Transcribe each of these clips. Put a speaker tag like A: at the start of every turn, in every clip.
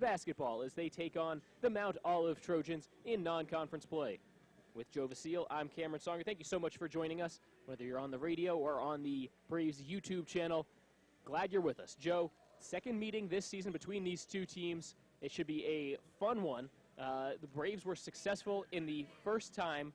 A: basketball as they take on the Mount Olive Trojans in non-conference play. With Joe Vasile, I'm Cameron Songer. Thank you so much for joining us, whether you're on the radio or on the Braves YouTube channel. Glad you're with us. Joe, second meeting this season between these two teams. It should be a fun one. The Braves were successful in the first time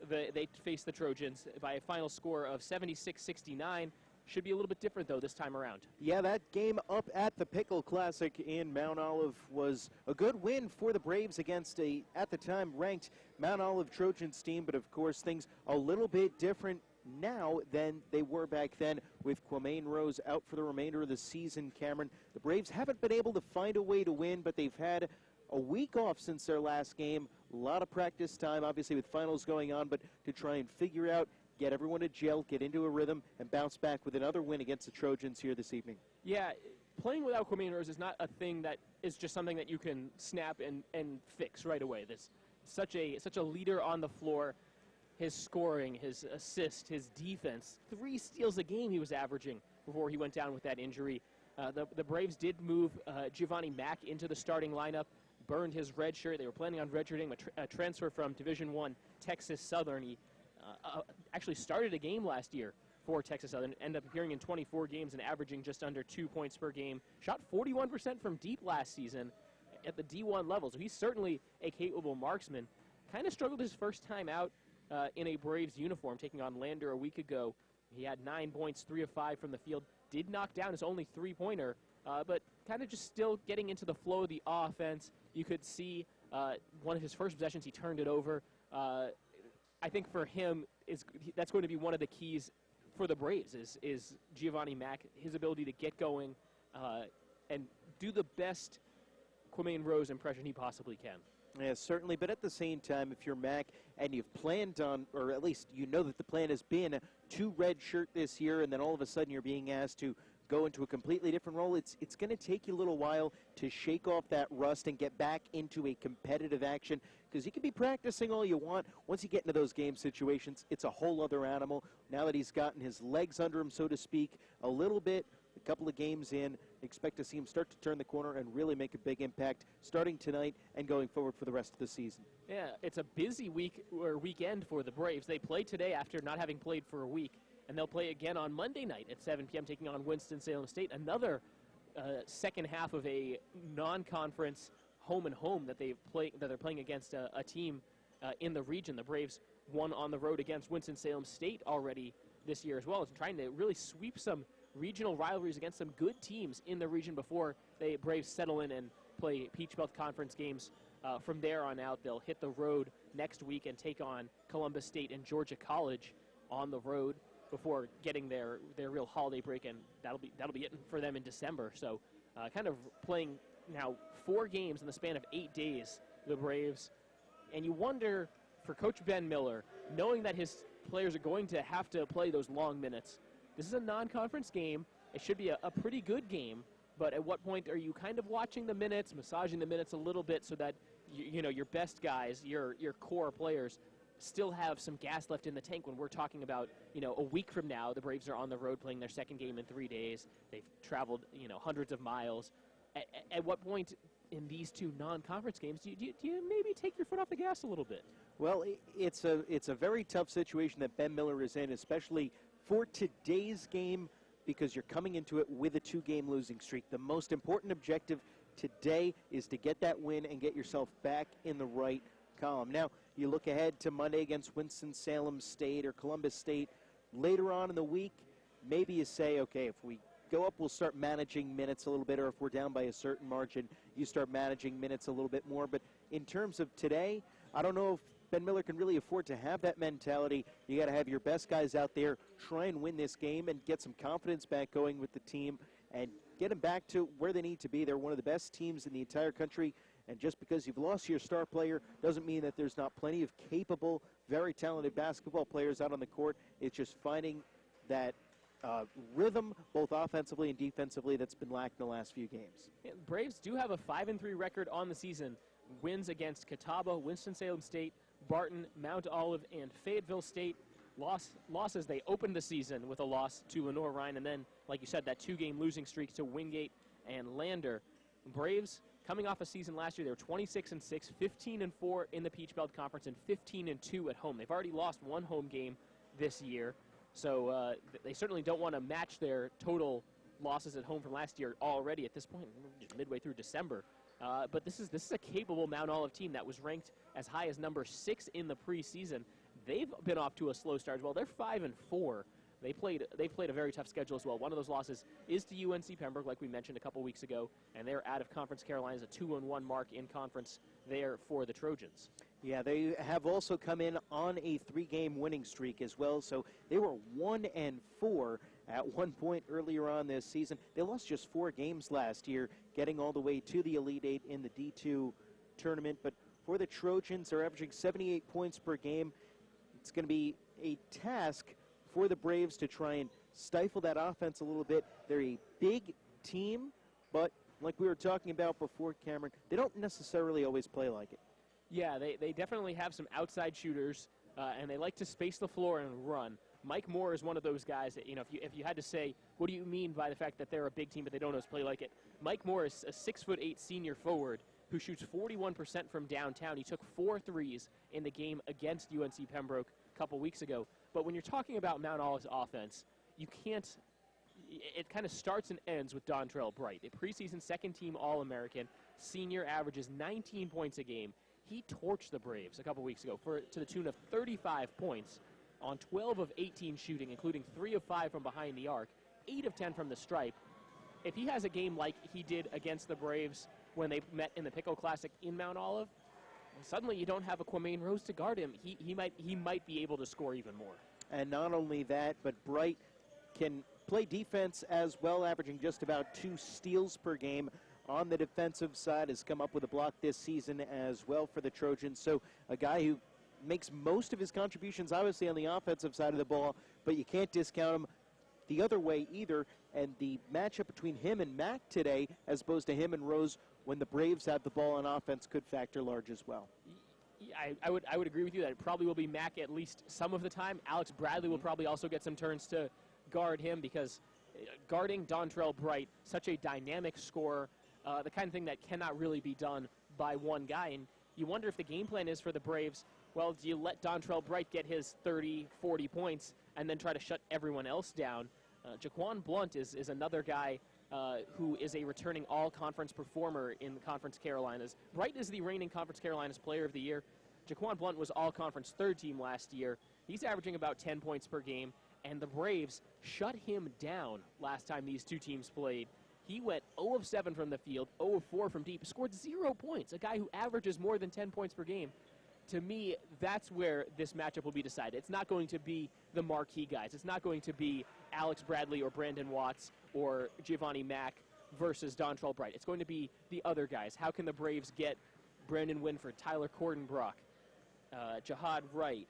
A: they faced the Trojans by a final score of 76-69. Should be a little bit different, though, this time around.
B: Yeah, that game up at the Pickle Classic in Mount Olive was a good win for the Braves against a, at the time, ranked Mount Olive Trojans team. But, of course, things a little bit different now than they were back then with Kwame Rose out for the remainder of the season, Cameron. The Braves haven't been able to find a way to win, but they've had a week off since their last game. A lot of practice time, obviously, with finals going on, but to try and figure out, get everyone to gel, get into a rhythm, and bounce back with another win against the Trojans here this evening. Yeah,
A: playing without Kwame Rose is not a thing that is just something that you can snap and fix right away. There's such a leader on the floor. His scoring, his assist, his defense, 3 steals a game he was averaging before he went down with that injury. The Braves did move Giovanni Mack into the starting lineup, burned his red shirt. They were planning on redshirting a transfer from Division I Texas Southern. He actually started a game last year for Texas Southern, ended up appearing in 24 games and averaging just under 2 points per game. Shot 41% from deep last season at the D1 level, so he's certainly a capable marksman. Kind of struggled his first time out in a Braves uniform, taking on Lander a week ago. He had 9 points, 3 of 5 from the field. Did knock down his only three-pointer, but kind of just still getting into the flow of the offense. You could see one of his first possessions, he turned it over. I think for him, that's going to be one of the keys for the Braves is Giovanni Mack, his ability to get going and do the best Kwame Rose impression he possibly can.
B: Yeah, certainly, but at the same time, if you're Mac and you've planned on, or at least you know that the plan has been to redshirt this year, and then all of a sudden you're being asked to go into a completely different role, it's going to take you a little while to shake off that rust and get back into a competitive action, because you can be practicing all you want. Once you get into those game situations, it's a whole other animal. Now that he's gotten his legs under him, so to speak, a little bit, a couple of games in, expect to see him start to turn the corner and really make a big impact starting tonight and going forward for the rest of the season.
A: Yeah, it's a busy week or weekend for the Braves. They play today after not having played for a week, and they'll play again on Monday night at 7 p.m. taking on Winston-Salem State, another second half of a non-conference home-and-home that they're playing against a team in the region. The Braves won on the road against Winston-Salem State already this year as well, as trying to really sweep some regional rivalries against some good teams in the region before the Braves settle in and play Peach Belt Conference games. From there on out, they'll hit the road next week and take on Columbus State and Georgia College on the road before getting their real holiday break, and that'll be it for them in December. So kind of playing now 4 games in the span of 8 days, the Braves. And you wonder, for Coach Ben Miller, knowing that his players are going to have to play those long minutes, this is a non-conference game. It should be a pretty good game, but at what point are you kind of watching the minutes, massaging the minutes a little bit so that you know your best guys, your core players, still have some gas left in the tank when we're talking about, a week from now, the Braves are on the road playing their second game in 3 days. They've traveled, hundreds of miles. At what point in these 2 non-conference games do you maybe take your foot off the gas a little bit?
B: Well, it's a very tough situation that Ben Miller is in, especially for today's game, because you're coming into it with a 2-game losing streak. The most important objective today is to get that win and get yourself back in the right column. Now, you look ahead to Monday against Winston-Salem State or Columbus State. Later on in the week, maybe you say, okay, if we go up, we'll start managing minutes a little bit, or if we're down by a certain margin, you start managing minutes a little bit more. But in terms of today, I don't know if Ben Miller can really afford to have that mentality. You got to have your best guys out there, try and win this game and get some confidence back going with the team and get them back to where they need to be. They're one of the best teams in the entire country, and just because you've lost your star player doesn't mean that there's not plenty of capable, very talented basketball players out on the court. It's just finding that rhythm, both offensively and defensively, that's been lacked in the last few games.
A: Yeah, Braves do have a 5-3 record on the season. Wins against Catawba, Winston-Salem State, Barton, Mount Olive, and Fayetteville State. Losses, they opened the season with a loss to Lenore-Rhine, and then, like you said, that 2-game losing streak to Wingate and Lander. Braves coming off a season last year, they were 26-6, 15-4 in the Peach Belt Conference, and 15-2 at home. They've already lost one home game this year, so they certainly don't want to match their total losses at home from last year already at this point, just midway through December. But this is a capable Mount Olive team that was ranked as high as number 6 in the preseason. They've been off to a slow start as well. They're 5-4. They've played a very tough schedule as well. One of those losses is to UNC Pembroke, like we mentioned a couple weeks ago, and they're out of Conference Carolinas, a 2-1 mark in conference there for the Trojans.
B: Yeah, they have also come in on a 3-game winning streak as well, so they were 1-4 at one point earlier on this season. They lost just 4 games last year, getting all the way to the Elite Eight in the D2 tournament. But for the Trojans, they're averaging 78 points per game. It's going to be a task for the Braves to try and stifle that offense a little bit. They're a big team, but like we were talking about before, Cameron, they don't necessarily always play like it.
A: Yeah, they definitely have some outside shooters, and they like to space the floor and run. Mike Moore is one of those guys that, if you had to say, what do you mean by the fact that they're a big team but they don't always play like it? Mike Moore is a 6'8" senior forward who shoots 41% from downtown. He took 4 threes in the game against UNC Pembroke a couple weeks ago. But when you're talking about Mount Olive's offense, you can't – it kind of starts and ends with Dontrell Bright, a preseason second-team All-American. Senior averages 19 points a game. He torched the Braves a couple weeks ago to the tune of 35 points on 12 of 18 shooting, including 3 of 5 from behind the arc, 8 of 10 from the stripe. If he has a game like he did against the Braves when they met in the Pico Classic in Mount Olive, suddenly you don't have a Quamaine Rose to guard him. He might be able to score even more. And
B: not only that, but Bright can play defense as well, averaging just about 2 steals per game on the defensive side, has come up with a block this season as well for the Trojans. So a guy who makes most of his contributions, obviously, on the offensive side of the ball, but you can't discount him the other way either. And the matchup between him and Mack today, as opposed to him and Rose when the Braves have the ball on offense, could factor large as well.
A: I would agree with you that it probably will be Mack at least some of the time. Alex Bradley will probably also get some turns to guard him, because guarding Dontrell Bright, such a dynamic scorer, the kind of thing that cannot really be done by one guy. And you wonder if the game plan is for the Braves, well, do you let Dontrell Bright get his 30, 40 points and then try to shut everyone else down? Jaquan Blunt is another guy who is a returning all-conference performer in the Conference Carolinas. Bright is the reigning Conference Carolinas Player of the Year. Jaquan Blunt was all-conference third team last year. He's averaging about 10 points per game, and the Braves shut him down last time these two teams played. He went 0 of 7 from the field, 0 of 4 from deep, scored 0 points, a guy who averages more than 10 points per game. To me, that's where this matchup will be decided. It's not going to be the marquee guys. It's not going to be Alex Bradley or Brandon Watts or Giovanni Mack versus Dontrell Bright. It's going to be the other guys. How can the Braves get Brandon Winford, Tyler Cordenbrock, Jahad Wright,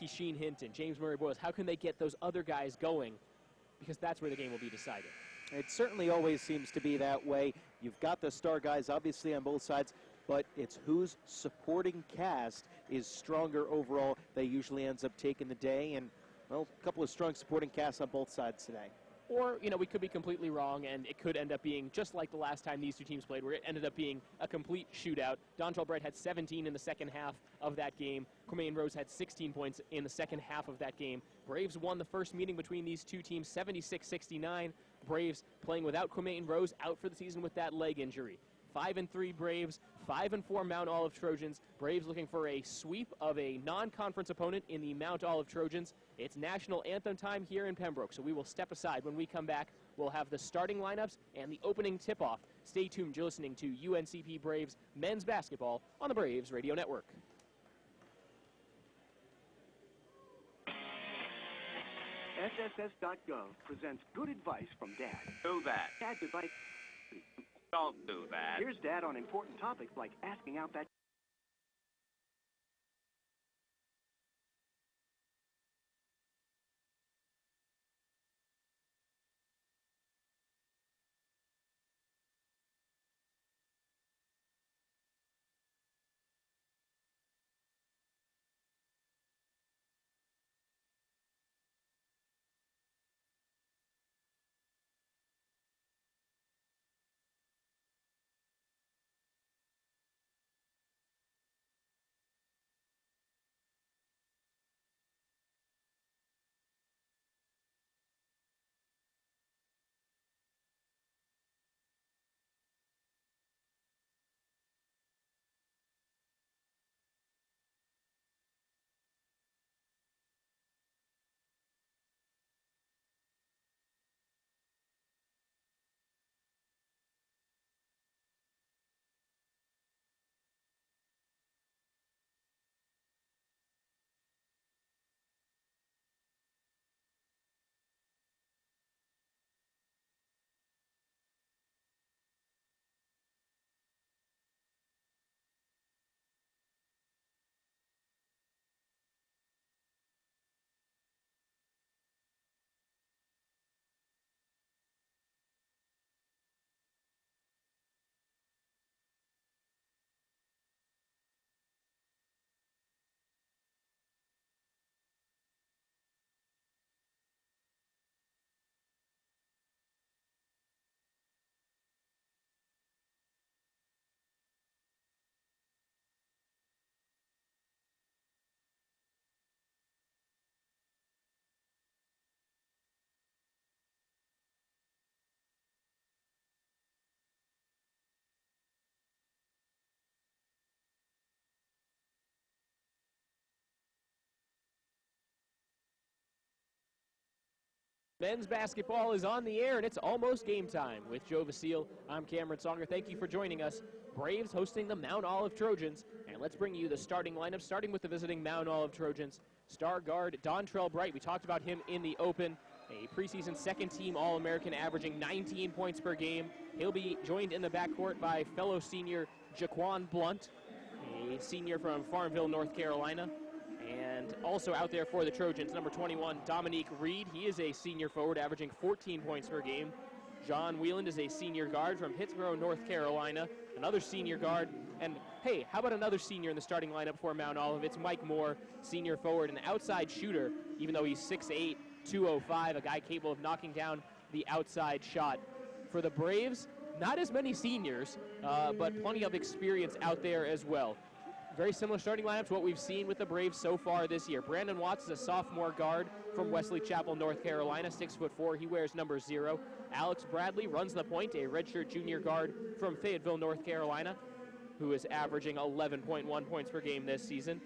A: Keyshean Hinton, James Murray Boyles? How can they get those other guys going? Because that's where the game will be decided.
B: It certainly always seems to be that way. You've got the star guys, obviously, on both sides, but it's whose supporting cast is stronger overall that usually ends up taking the day. And, well, a couple of strong supporting casts on both sides today.
A: Or, we could be completely wrong, and it could end up being just like the last time these two teams played, where it ended up being a complete shootout. Dontrell Bright had 17 in the second half of that game. Quamaine Rose had 16 points in the second half of that game. Braves won the first meeting between these two teams 76-69. Braves playing without Quamaine Rose, out for the season with that leg injury. 5-3 Braves, 5-4 Mount Olive Trojans. Braves looking for a sweep of a non-conference opponent in the Mount Olive Trojans. It's national anthem time here in Pembroke, so we will step aside. When we come back, we'll have the starting lineups and the opening tip-off. Stay tuned. You're listening to UNCP Braves men's basketball on the Braves Radio Network.
C: SSS.gov presents good advice from Dad.
D: Do that.
C: Dad's advice.
D: Don't do that.
C: Here's Dad on important topics like asking out that
A: Men's basketball is on the air, and it's almost game time. With Joe Vasile, I'm Cameron Songer. Thank you for joining us. Braves hosting the Mount Olive Trojans, and let's bring you the starting lineup, starting with the visiting Mount Olive Trojans. Star guard Dontrell Bright, we talked about him in the open, a preseason second-team All-American averaging 19 points per game. He'll be joined in the backcourt by fellow senior Jaquan Blunt, a senior from Farmville, North Carolina. And also out there for the Trojans, number 21, Dominique Reed. He is a senior forward, averaging 14 points per game. John Wheeland is a senior guard from Pittsboro, North Carolina, another senior guard. And hey, how about another senior in the starting lineup for Mount Olive? It's Mike Moore, senior forward, an outside shooter, even though he's 6'8", 205, a guy capable of knocking down the outside shot. For the Braves, not as many seniors, but plenty of experience out there as well. Very similar starting lineup to what we've seen with the Braves so far this year. Brandon Watts is a sophomore guard from Wesley Chapel, North Carolina, 6'4". He wears number 0. Alex Bradley runs the point, a redshirt junior guard from Fayetteville, North Carolina, who is averaging 11.1 points per game this season.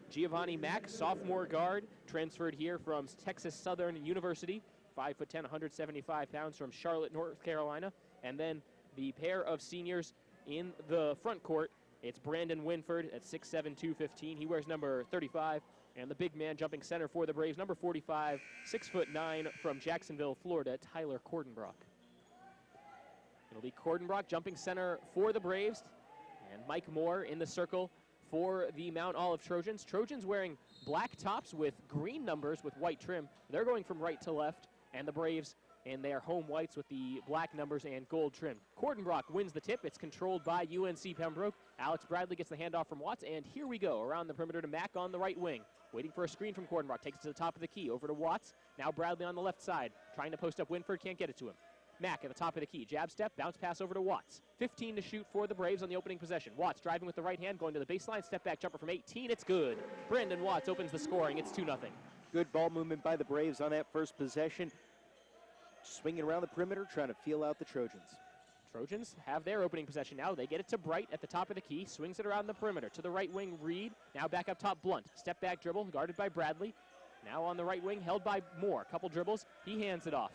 A: Giovanni Mack, sophomore guard, transferred here from Texas Southern University, 5'10", 175 pounds from Charlotte, North Carolina. And then the pair of seniors in the front court, it's Brandon Winford at 6'7", 215. He wears number 35. And the big man jumping center for the Braves, number 45, 6'9", from Jacksonville, Florida, Tyler Cordenbrock. It'll be Cordenbrock jumping center for the Braves. And Mike Moore in the circle for the Mount Olive Trojans. Trojans wearing black tops with green numbers with white trim. They're going from right to left. And the Braves in their home whites with the black numbers and gold trim. Cordenbrock wins the tip. It's controlled by UNC Pembroke. Alex Bradley gets the handoff from Watts, and here we go around the perimeter to Mack on the right wing. Waiting for a screen from Cordenbrock. Takes it to the top of the key. Over to Watts. Now Bradley on the left side. Trying to post up Winford. Can't get it to him. Mack at the top of the key. Jab step. Bounce pass over to Watts. 15 to shoot for the Braves on the opening possession. Watts driving with the right hand. Going to the baseline. Step back jumper from 18. It's good. Brandon Watts opens the scoring. It's 2-0.
B: Good ball movement by the Braves on that first possession. Swinging around the perimeter, trying to feel out the Trojans.
A: Trojans have their opening possession now. They get it to Bright at the top of the key. Swings it around the perimeter. To the right wing, Reed. Now back up top, Blunt. Step back dribble, guarded by Bradley. Now on the right wing, held by Moore. Couple dribbles. He hands it off.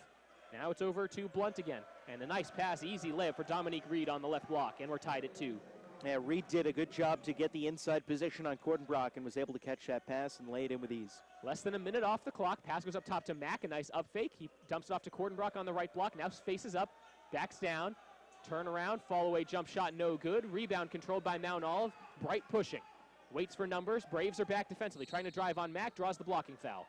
A: Now it's over to Blunt again. And a nice pass, easy layup for Dominique Reed on the left block. And we're tied at 2.
B: Yeah, Reed did a good job to get the inside position on Cordenbrock and was able to catch that pass and lay it in with ease.
A: Less than a minute off the clock. Pass goes up top to Mack. A nice up fake. He dumps it off to Cordenbrock on the right block. Now faces up, backs down, turn around, fall away jump shot, no good. Rebound controlled by Mount Olive. Bright pushing. Waits for numbers. Braves are back defensively. Trying to drive on Mack. Draws the blocking foul.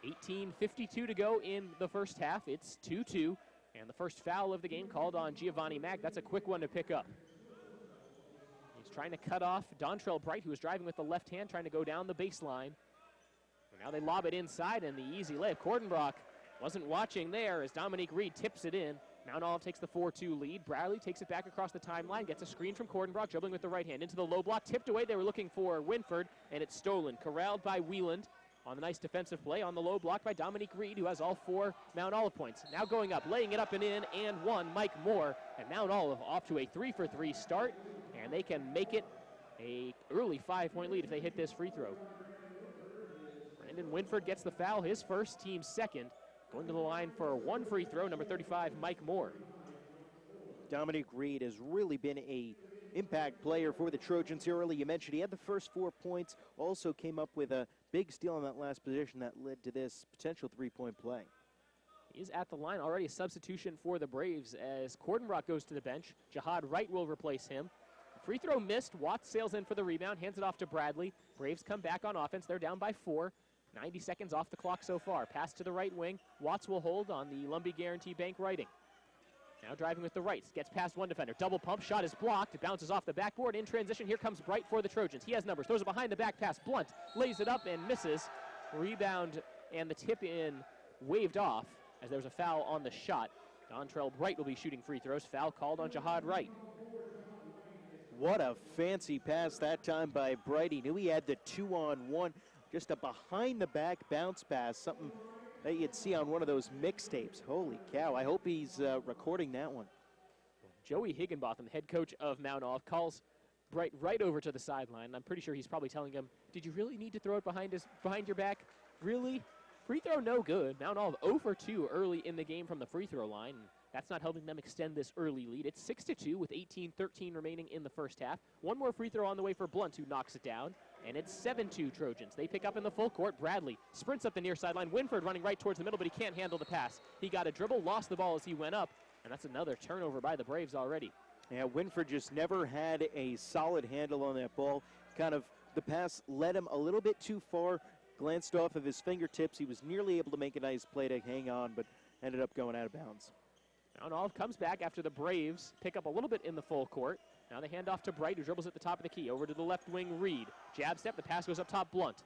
A: 18:52 to go in the first half. It's 2-2. And the first foul of the game called on Giovanni Mack. That's a quick one to pick up. He's trying to cut off Dontrell Bright, who was driving with the left hand, trying to go down the baseline. And now they lob it inside, and the easy layup. Cordenbrock wasn't watching there as Dominique Reed tips it in. Mount Olive takes the 4-2 lead. Bradley takes it back across the timeline, gets a screen from Cordenbrock, dribbling with the right hand into the low block, tipped away. They were looking for Winford, and it's stolen. Corralled by Wheeland on the nice defensive play on the low block by Dominique Reed, who has all 4 Mount Olive points. Now going up, laying it up and in, and one, Mike Moore. And Mount Olive off to a 3-for-3 start, and they can make it a early 5-point lead if they hit this free throw. Brandon Winford gets the foul, his first, team second. Going to the line for one free throw, number 35, Mike Moore.
B: Dominique Reed has really been a impact player for the Trojans here early. You mentioned he had the first 4 points, also came up with a big steal on that last possession that led to this potential 3-point play.
A: He's at the line, already a substitution for the Braves as Cordenbrock goes to the bench. Jihad Wright will replace him. Free throw missed. Watts sails in for the rebound, hands it off to Bradley. Braves come back on offense. They're down by 4. 90 seconds off the clock so far. Pass to the right wing. Watts will hold on the Lumbee Guarantee Bank writing. Now driving with the rights. Gets past one defender. Double pump. Shot is blocked. It bounces off the backboard. In transition, here comes Bright for the Trojans. He has numbers. Throws it behind the back pass. Blunt lays it up and misses. Rebound and the tip in waved off as there was a foul on the shot. Dontrell Bright will be shooting free throws. Foul called on Jihad Wright.
B: What a fancy pass that time by Bright. He knew he had the 2-on-1. Just a behind-the-back bounce pass, something that you'd see on one of those mixtapes. Holy cow, I hope he's recording that one.
A: Joey Higginbotham, head coach of Mount Olive, calls Bright right over to the sideline. I'm pretty sure he's probably telling him, did you really need to throw it behind your back? Really? Free throw no good. Mount Olive 0 for 2 early in the game from the free throw line. And that's not helping them extend this early lead. It's 6-2 with 18-13 remaining in the first half. One more free throw on the way for Blunt, who knocks it down. And it's 7-2 Trojans. They pick up in the full court. Bradley sprints up the near sideline. Winford running right towards the middle, but he can't handle the pass. He got a dribble, lost the ball as he went up, and that's another turnover by the Braves already.
B: Yeah, Winford just never had a solid handle on that ball. Kind of the pass led him a little bit too far, glanced off of his fingertips. He was nearly able to make a nice play to hang on, but ended up going out of bounds.
A: Mount Olive comes back after the Braves pick up a little bit in the full court. Now they hand off to Bright, who dribbles at the top of the key. Over to the left wing, Reed. Jab step, the pass goes up top, Blunt.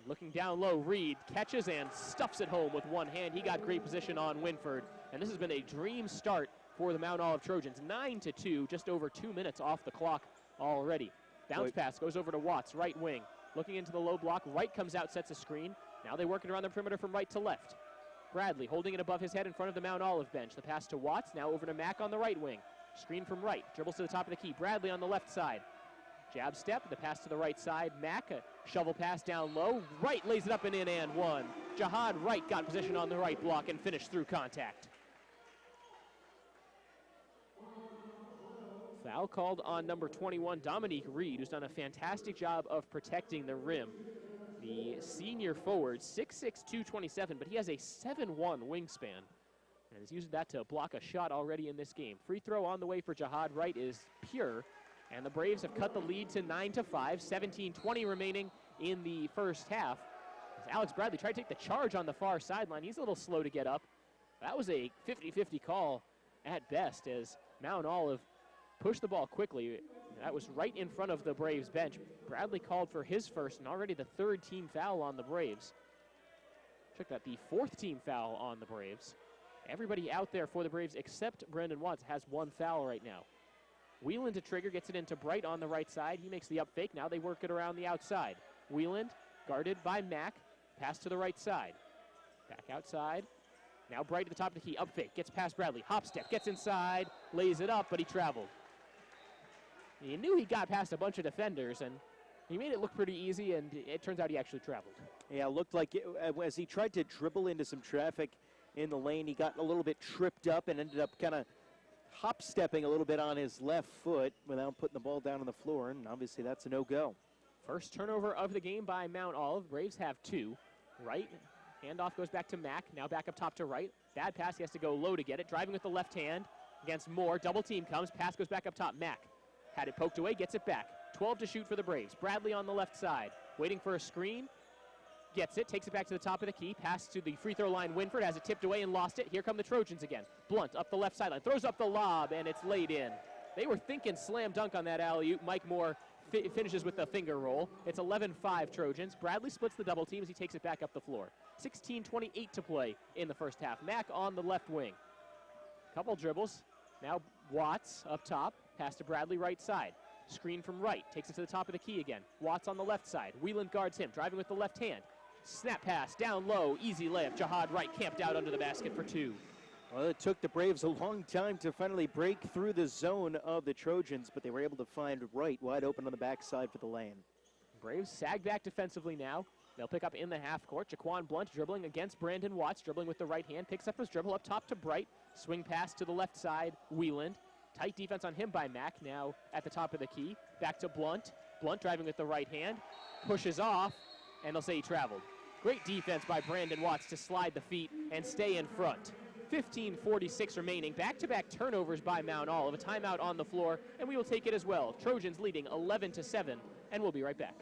A: Looking down low, Reed catches and stuffs it home with one hand. He got great position on Winford, and this has been a dream start for the Mount Olive Trojans. 9-2, just over 2 minutes off the clock already. Bounce pass goes over to Watts, right wing. Looking into the low block, Wright comes out, sets a screen. Now they work it around the perimeter from right to left. Bradley holding it above his head in front of the Mount Olive bench. The pass to Watts, now over to Mack on the right wing. Screen from Wright, dribbles to the top of the key. Bradley on the left side. Jab step, the pass to the right side. Mack, a shovel pass down low. Wright lays it up and in and one. Jahad Wright got position on the right block and finished through contact. Foul called on number 21, Dominique Reed, who's done a fantastic job of protecting the rim. The senior forward, 6'6", 227, but he has a 7'1" wingspan. And has used that to block a shot already in this game. Free throw on the way for Jahad Wright is pure. And the Braves have cut the lead to 9-5, 17-20 remaining in the first half. As Alex Bradley tried to take the charge on the far sideline. He's a little slow to get up. That was a 50-50 call at best as Mount Olive pushed the ball quickly. That was right in front of the Braves bench. Bradley called for his first and already the third team foul on the Braves. Check that, the fourth team foul on the Braves. Everybody out there for the Braves except Brendan Watts has one foul right now. Wieland to trigger, gets it into Bright on the right side. He makes the up fake. Now they work it around the outside. Wieland guarded by Mack. Pass to the right side. Back outside. Now Bright at the top of the key. Up fake. Gets past Bradley. Hop step. Gets inside. Lays it up, but he traveled. He knew he got past a bunch of defenders, and he made it look pretty easy, and it turns out he actually traveled.
B: Yeah, it looked like it, as he tried to dribble into some traffic in the lane, he got a little bit tripped up and ended up kind of hop-stepping a little bit on his left foot without putting the ball down on the floor, and obviously that's a no-go.
A: First turnover of the game by Mount Olive. Braves have two. Right, handoff goes back to Mack, now back up top to Right. Bad pass, he has to go low to get it. Driving with the left hand against Moore. Double team comes, pass goes back up top. Mack had it poked away, gets it back. 12 to shoot for the Braves. Bradley on the left side, waiting for a screen. Gets it, takes it back to the top of the key. Pass to the free throw line. Winford has it tipped away and lost it. Here come the Trojans again. Blunt up the left sideline, throws up the lob, and it's laid in. They were thinking slam dunk on that alley-oop. Mike Moore finishes with the finger roll. It's 11-5 Trojans. Bradley splits the double team as he takes it back up the floor. 16:28 to play in the first half. Mack on the left wing. Couple dribbles. Now Watts up top. Pass to Bradley right side. Screen from Right. Takes it to the top of the key again. Watts on the left side. Wieland guards him, driving with the left hand. Snap pass, down low, easy layup. Jahad Wright camped out under the basket for two.
B: Well, it took the Braves a long time to finally break through the zone of the Trojans, but they were able to find Wright wide open on the backside for the lane.
A: Braves sag back defensively now. They'll pick up in the half court. Jaquan Blunt dribbling against Brandon Watts, dribbling with the right hand. Picks up his dribble up top to Bright. Swing pass to the left side, Wieland. Tight defense on him by Mack, now at the top of the key. Back to Blunt. Blunt driving with the right hand. Pushes off, and they'll say he traveled. Great defense by Brandon Watts to slide the feet and stay in front. 15:46 remaining. Back-to-back turnovers by Mount Olive. A timeout on the floor, and we will take it as well. Trojans leading 11-7, and we'll be right back.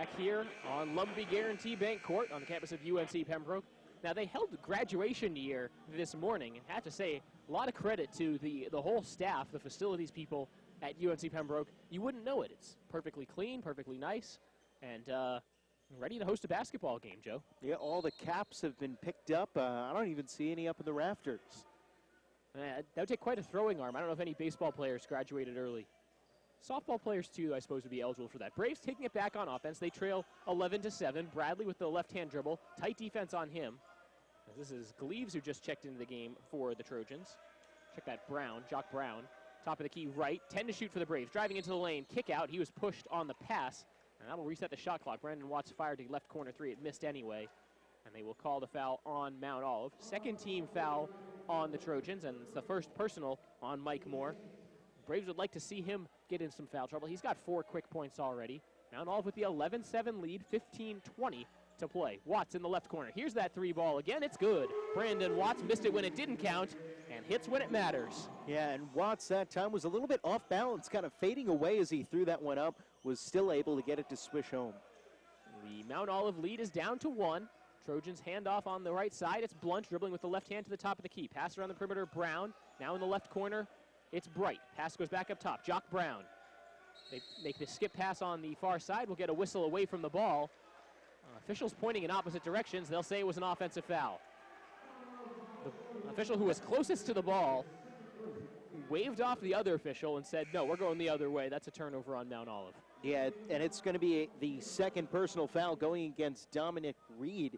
A: back here on Lumbee Guarantee Bank Court on the campus of UNC Pembroke. Now, they held graduation year this morning, and I have to say, a lot of credit to the whole staff, the facilities people at UNC Pembroke. You wouldn't know it. It's perfectly clean, perfectly nice, and ready to host a basketball game, Joe.
B: Yeah, all the caps have been picked up. I don't even see any up in the rafters.
A: That would take quite a throwing arm. I don't know if any baseball players graduated early. Softball players, too, I suppose, would be eligible for that. Braves taking it back on offense. They trail 11-7. Bradley with the left-hand dribble. Tight defense on him. This is Gleaves who just checked into the game for the Trojans. Check that Brown, Jock Brown. Top of the key right. 10 to shoot for the Braves. Driving into the lane. Kick out. He was pushed on the pass. And that'll reset the shot clock. Brandon Watts fired to left corner three. It missed anyway. And they will call the foul on Mount Olive. Second team foul on the Trojans, and it's the first personal on Mike Moore. Braves would like to see him get in some foul trouble. He's got 4 quick points already. Mount Olive with the 11-7 lead, 15-20 to play. Watts in the left corner. Here's that 3 ball again. It's good. Brandon Watts missed it when it didn't count and hits when it matters.
B: Yeah, and Watts that time was a little bit off balance, kind of fading away as he threw that one up, was still able to get it to swish home.
A: The Mount Olive lead is down to 1. Trojans handoff on the right side. It's Blunt dribbling with the left hand to the top of the key. Pass around the perimeter, Brown. Now in the left corner, it's Bright. Pass goes back up top. Jock Brown. They make the skip pass on the far side. We'll get a whistle away from the ball. Officials pointing in opposite directions. They'll say it was an offensive foul. The official who was closest to the ball waved off the other official and said, no, we're going the other way. That's a turnover on Mount Olive.
B: Yeah, and it's going to be the second personal foul going against Dominique Reed,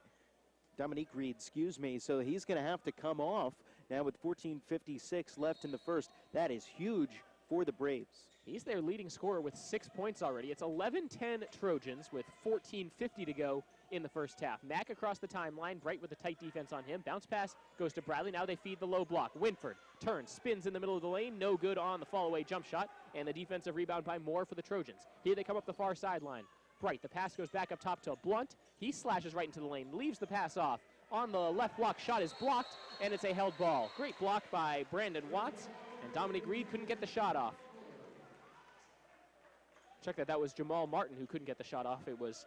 B: excuse me. So he's going to have to come off now with 14:56 left in the first. That is huge for the Braves.
A: He's their leading scorer with 6 points already. It's 11-10 Trojans with 14:50 to go in the first half. Mack across the timeline, Bright with a tight defense on him. Bounce pass goes to Bradley. Now they feed the low block. Winford turns, spins in the middle of the lane. No good on the fall-away jump shot. And the defensive rebound by Moore for the Trojans. Here they come up the far sideline. Bright, the pass goes back up top to Blunt. He slashes right into the lane, leaves the pass off. On the left block, shot is blocked, and it's a held ball. Great block by Brandon Watts, and Dominique Reed couldn't get the shot off. Check that. That was Jamal Martin who couldn't get the shot off. It was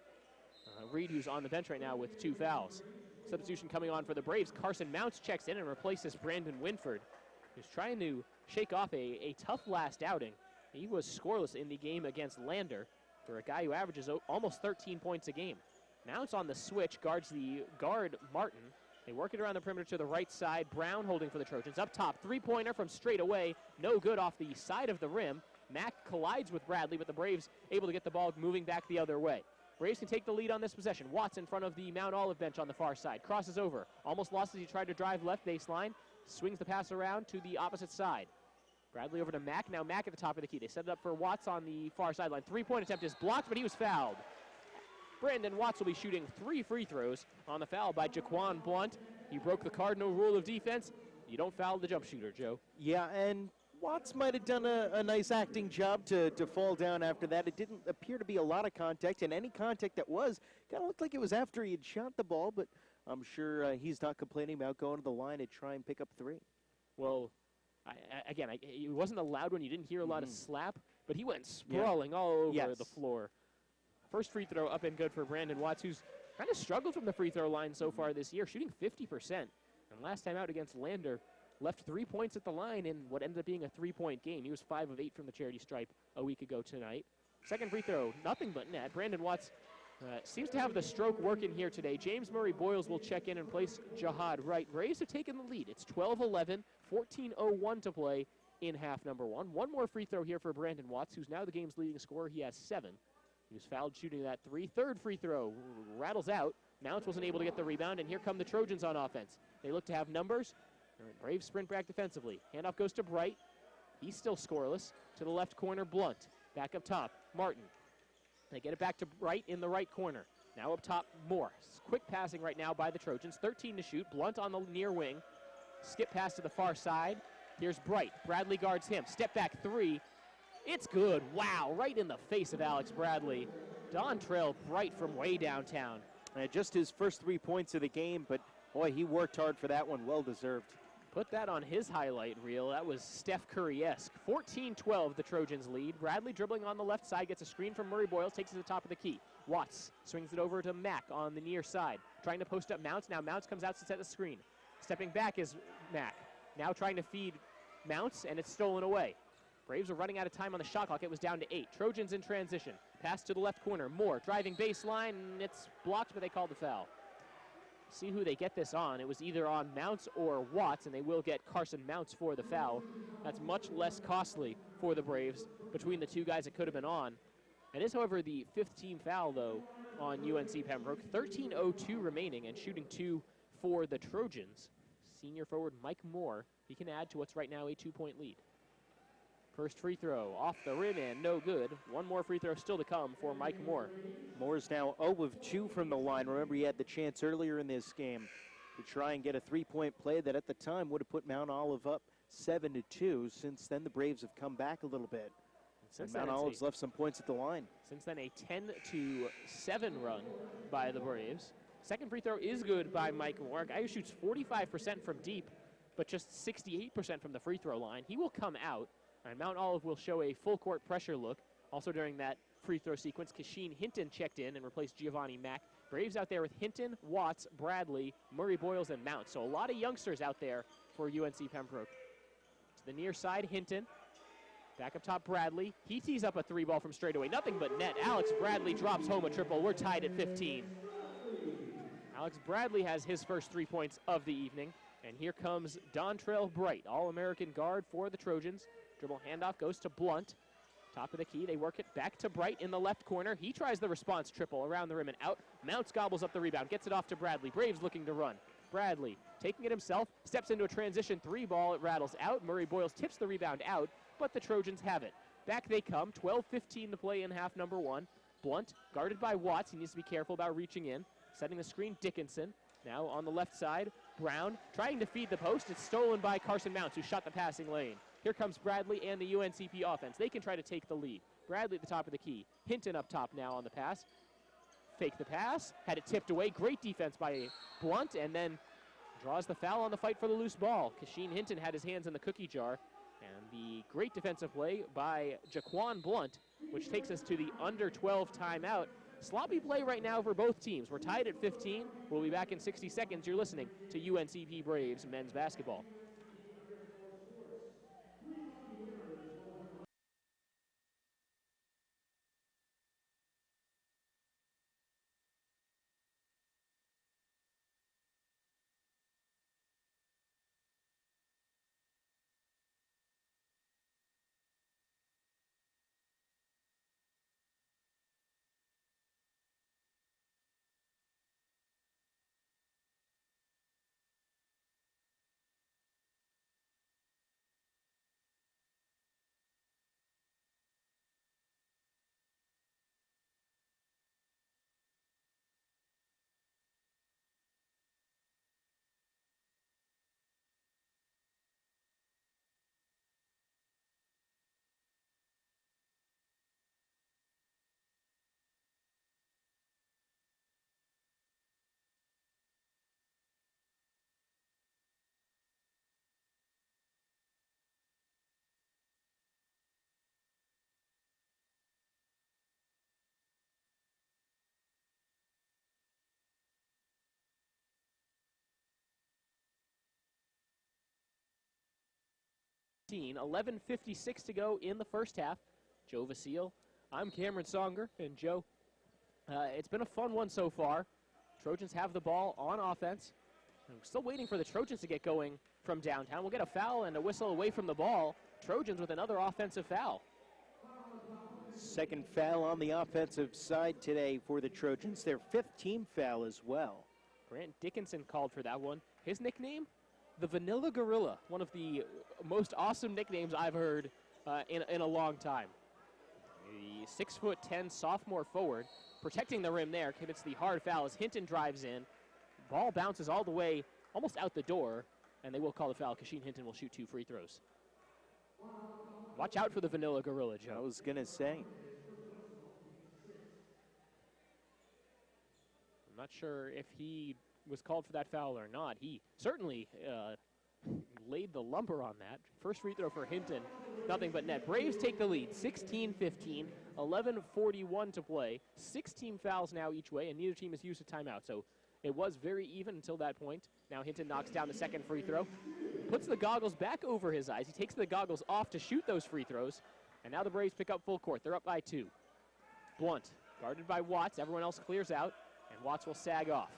A: Reed, who's on the bench right now with 2 fouls. Substitution coming on for the Braves. Carson Mounts checks in and replaces Brandon Winford, who's trying to shake off a tough last outing. He was scoreless in the game against Lander for a guy who averages almost 13 points a game. Mounts on the switch, guards the guard Martin. They work it around the perimeter to the right side. Brown holding for the Trojans. Up top, 3-pointer from straight away. No good off the side of the rim. Mack collides with Bradley, but the Braves able to get the ball moving back the other way. Braves can take the lead on this possession. Watts in front of the Mount Olive bench on the far side. Crosses over. Almost lost as he tried to drive left baseline. Swings the pass around to the opposite side. Bradley over to Mack. Now Mack at the top of the key. They set it up for Watts on the far sideline. 3-point attempt is blocked, but he was fouled. Brandon Watts will be shooting 3 free throws on the foul by Jaquan Blunt. He broke the cardinal rule of defense. You don't foul the jump shooter, Joe.
B: Yeah, and Watts might have done a nice acting job to fall down after that. It didn't appear to be a lot of contact, and any contact that was kind of looked like it was after he had shot the ball, but I'm sure he's not complaining about going to the line to try and pick up 3.
A: Well, it wasn't a loud one. You didn't hear a lot of slap, but he went sprawling all over the floor. First free throw up and good for Brandon Watts, who's kind of struggled from the free throw line so far this year, shooting 50%. And last time out against Lander, left 3 points at the line in what ended up being a 3-point game. He was 5 of 8 from the charity stripe a week ago tonight. Second free throw, nothing but net. Brandon Watts seems to have the stroke working here today. James Murray Boyles will check in and place Jihad Wright. Braves have taken the lead. It's 12-11, 14:01 to play in half number 1. One more free throw here for Brandon Watts, who's now the game's leading scorer. He has 7. He was fouled shooting that 3. Third free throw rattles out. Mounts wasn't able to get the rebound, and here come the Trojans on offense. They look to have numbers. Braves sprint back defensively. Handoff goes to Bright. He's still scoreless. To the left corner, Blunt. Back up top, Martin. They get it back to Bright in the right corner. Now up top, Moore. Quick passing right now by the Trojans. 13 to shoot. Blunt on the near wing. Skip pass to the far side. Here's Bright. Bradley guards him. Step back 3. It's good. Wow, right in the face of Alex Bradley. Dontrell Bright from way downtown.
B: Just his first 3 points of the game, but boy, he worked hard for that one. Well deserved.
A: Put that on his highlight reel. That was Steph Curry-esque. 14-12, the Trojans lead. Bradley dribbling on the left side, gets a screen from Murray Boyles, takes it to the top of the key. Watts swings it over to Mack on the near side, trying to post up Mounts. Now Mounts comes out to set the screen. Stepping back is Mack. Now trying to feed Mounts, and it's stolen away. Braves are running out of time on the shot clock. It was down to 8. Trojans in transition. Pass to the left corner. Moore driving baseline, and it's blocked, but they called the foul. See who they get this on. It was either on Mounts or Watts, and they will get Carson Mounts for the foul. That's much less costly for the Braves between the two guys it could have been on. It is, however, the 5th team foul, though, on UNC Pembroke. 13:02 remaining and shooting 2 for the Trojans. Senior forward Mike Moore, he can add to what's right now a 2-point lead. First free throw off the rim and no good. One more free throw still to come for Mike Moore.
B: Moore's now 0 of 2 from the line. Remember, he had the chance earlier in this game to try and get a 3-point play that at the time would have put Mount Olive up 7-2. Since then, the Braves have come back a little bit. And Mount Olive's left some points at the line.
A: Since then, a 10-7 run by the Braves. Second free throw is good by Mike Moore, a guy who shoots 45% from deep, but just 68% from the free throw line. He will come out, and Mount Olive will show a full court pressure look. Also during that free throw sequence, Kasheen Hinton checked in and replaced Giovanni Mack. Braves out there with Hinton, Watts, Bradley, Murray Boyles, and Mount. So a lot of youngsters out there for UNC Pembroke. To the near side, Hinton. Back up top, Bradley. He tees up a 3-ball from straight away. Nothing but net. Alex Bradley drops home a triple. We're tied at 15. Alex Bradley has his first 3 points of the evening. And here comes Dontrell Bright, All-American guard for the Trojans. Dribble handoff goes to Blunt. Top of the key, they work it back to Bright in the left corner. He tries the response triple around the rim and out. Mounts gobbles up the rebound, gets it off to Bradley. Braves looking to run. Bradley taking it himself, steps into a transition 3-ball. It rattles out. Murray Boyles tips the rebound out, but the Trojans have it. Back they come, 12:15 to play in half number 1. Blunt, guarded by Watts. He needs to be careful about reaching in. Setting the screen, Dickinson. Now on the left side, Brown trying to feed the post. It's stolen by Carson Mounts, who shot the passing lane. Here comes Bradley and the UNCP offense. They can try to take the lead. Bradley at the top of the key. Hinton up top now on the pass. Fake the pass, had it tipped away. Great defense by Blunt, and then draws the foul on the fight for the loose ball. Kasheen Hinton had his hands in the cookie jar. And the great defensive play by Jaquan Blunt, which takes us to the under 12 timeout. Sloppy play right now for both teams. We're tied at 15. We'll be back in 60 seconds. You're listening to UNCP Braves men's basketball. -15, 11:56 to go in the first half. Joe Vasile, I'm Cameron Songer, and Joe, it's been a fun one so far. Trojans have the ball on offense. I'm still waiting for the Trojans to get going from downtown. We'll get a foul and a whistle away from the ball. Trojans with another offensive foul.
B: Second foul on the offensive side today for the Trojans. Their 5th team foul as well.
A: Grant Dickinson called for that one. His nickname, the Vanilla Gorilla, one of the most awesome nicknames I've heard in a long time. The 6'10" sophomore forward protecting the rim there, commits the hard foul as Hinton drives in. Ball bounces all the way almost out the door, and they will call the foul. Kasheen Hinton will shoot 2 free throws. Watch out for the Vanilla Gorilla, Joe.
B: I was going to say.
A: I'm not sure if he was called for that foul or not. He certainly laid the lumber on that. First free throw for Hinton, nothing but net. Braves take the lead, 16-15, 11:41 to play. 16 fouls now each way, and neither team has used a timeout. So it was very even until that point. Now Hinton knocks down the second free throw, puts the goggles back over his eyes. He takes the goggles off to shoot those free throws, and now the Braves pick up full court. They're up by 2. Blunt, guarded by Watts. Everyone else clears out, and Watts will sag off.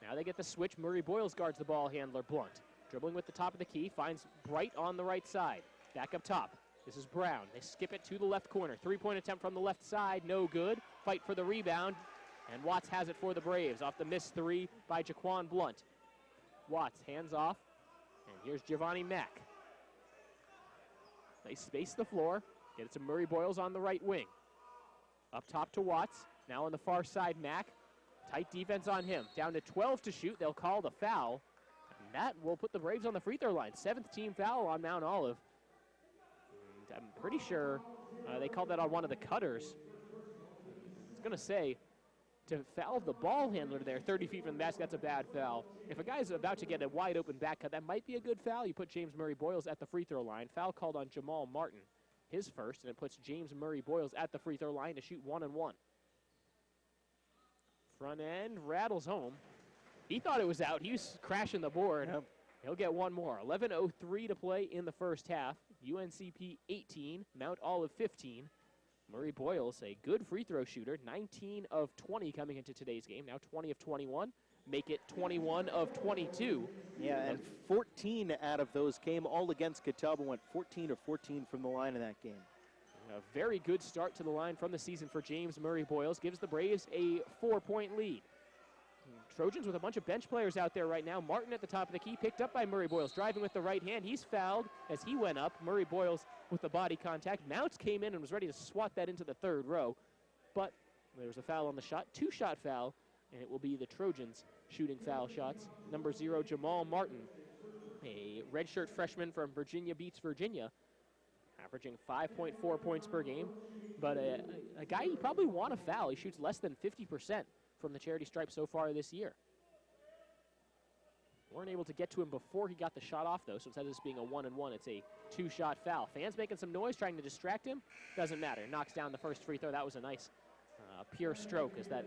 A: Now they get the switch. Murray Boyles guards the ball handler, Blunt. Dribbling with the top of the key, finds Bright on the right side. Back up top. This is Brown. They skip it to the left corner. Three-point attempt from the left side, no good. Fight for the rebound, and Watts has it for the Braves off the missed 3 by Jaquan Blunt. Watts hands off, and here's Giovanni Mack. They space the floor, get it to Murray Boyles on the right wing. Up top to Watts, now on the far side, Mack. Tight defense on him, down to 12 to shoot. They'll call the foul, and that will put the Braves on the free throw line. 7th team foul on Mount Olive. And I'm pretty sure they called that on one of the cutters. I was going to say, to foul the ball handler there 30 feet from the basket, that's a bad foul. If a guy's about to get a wide open back cut, that might be a good foul. You put James Murray Boyles at the free throw line. Foul called on Jamal Martin, his first, and it puts James Murray Boyles at the free throw line to shoot 1-1. Front end rattles home. He thought it was out. He was crashing the board.
B: Yep.
A: He'll get one more. 11:03 to play in the first half. UNCP 18, Mount Olive 15. Murray Boyles, a good free throw shooter, 19 of 20 coming into today's game. Now 20 of 21, make it 21 of 22.
B: Yeah, and 14 out of those came all against Catawba. Went 14 of 14 from the line in that game.
A: A very good start to the line from the season for James Murray Boyles. Gives the Braves a 4-point lead. Trojans with a bunch of bench players out there right now. Martin at the top of the key, picked up by Murray Boyles, driving with the right hand. He's fouled as he went up. Murray Boyles with the body contact. Mounts came in and was ready to swat that into the third row, but there was a foul on the shot, 2-shot foul, and it will be the Trojans shooting foul shots. Number 0, Jamal Martin, a redshirt freshman from Virginia Beach, Virginia, averaging 5.4 points per game, but a guy you probably want to foul. He shoots less than 50% from the charity stripe so far this year. Weren't able to get to him before he got the shot off, though, so instead of this being a 1-1, it's a 2-shot foul. Fans making some noise, trying to distract him. Doesn't matter. Knocks down the first free throw. That was a nice pure stroke, as that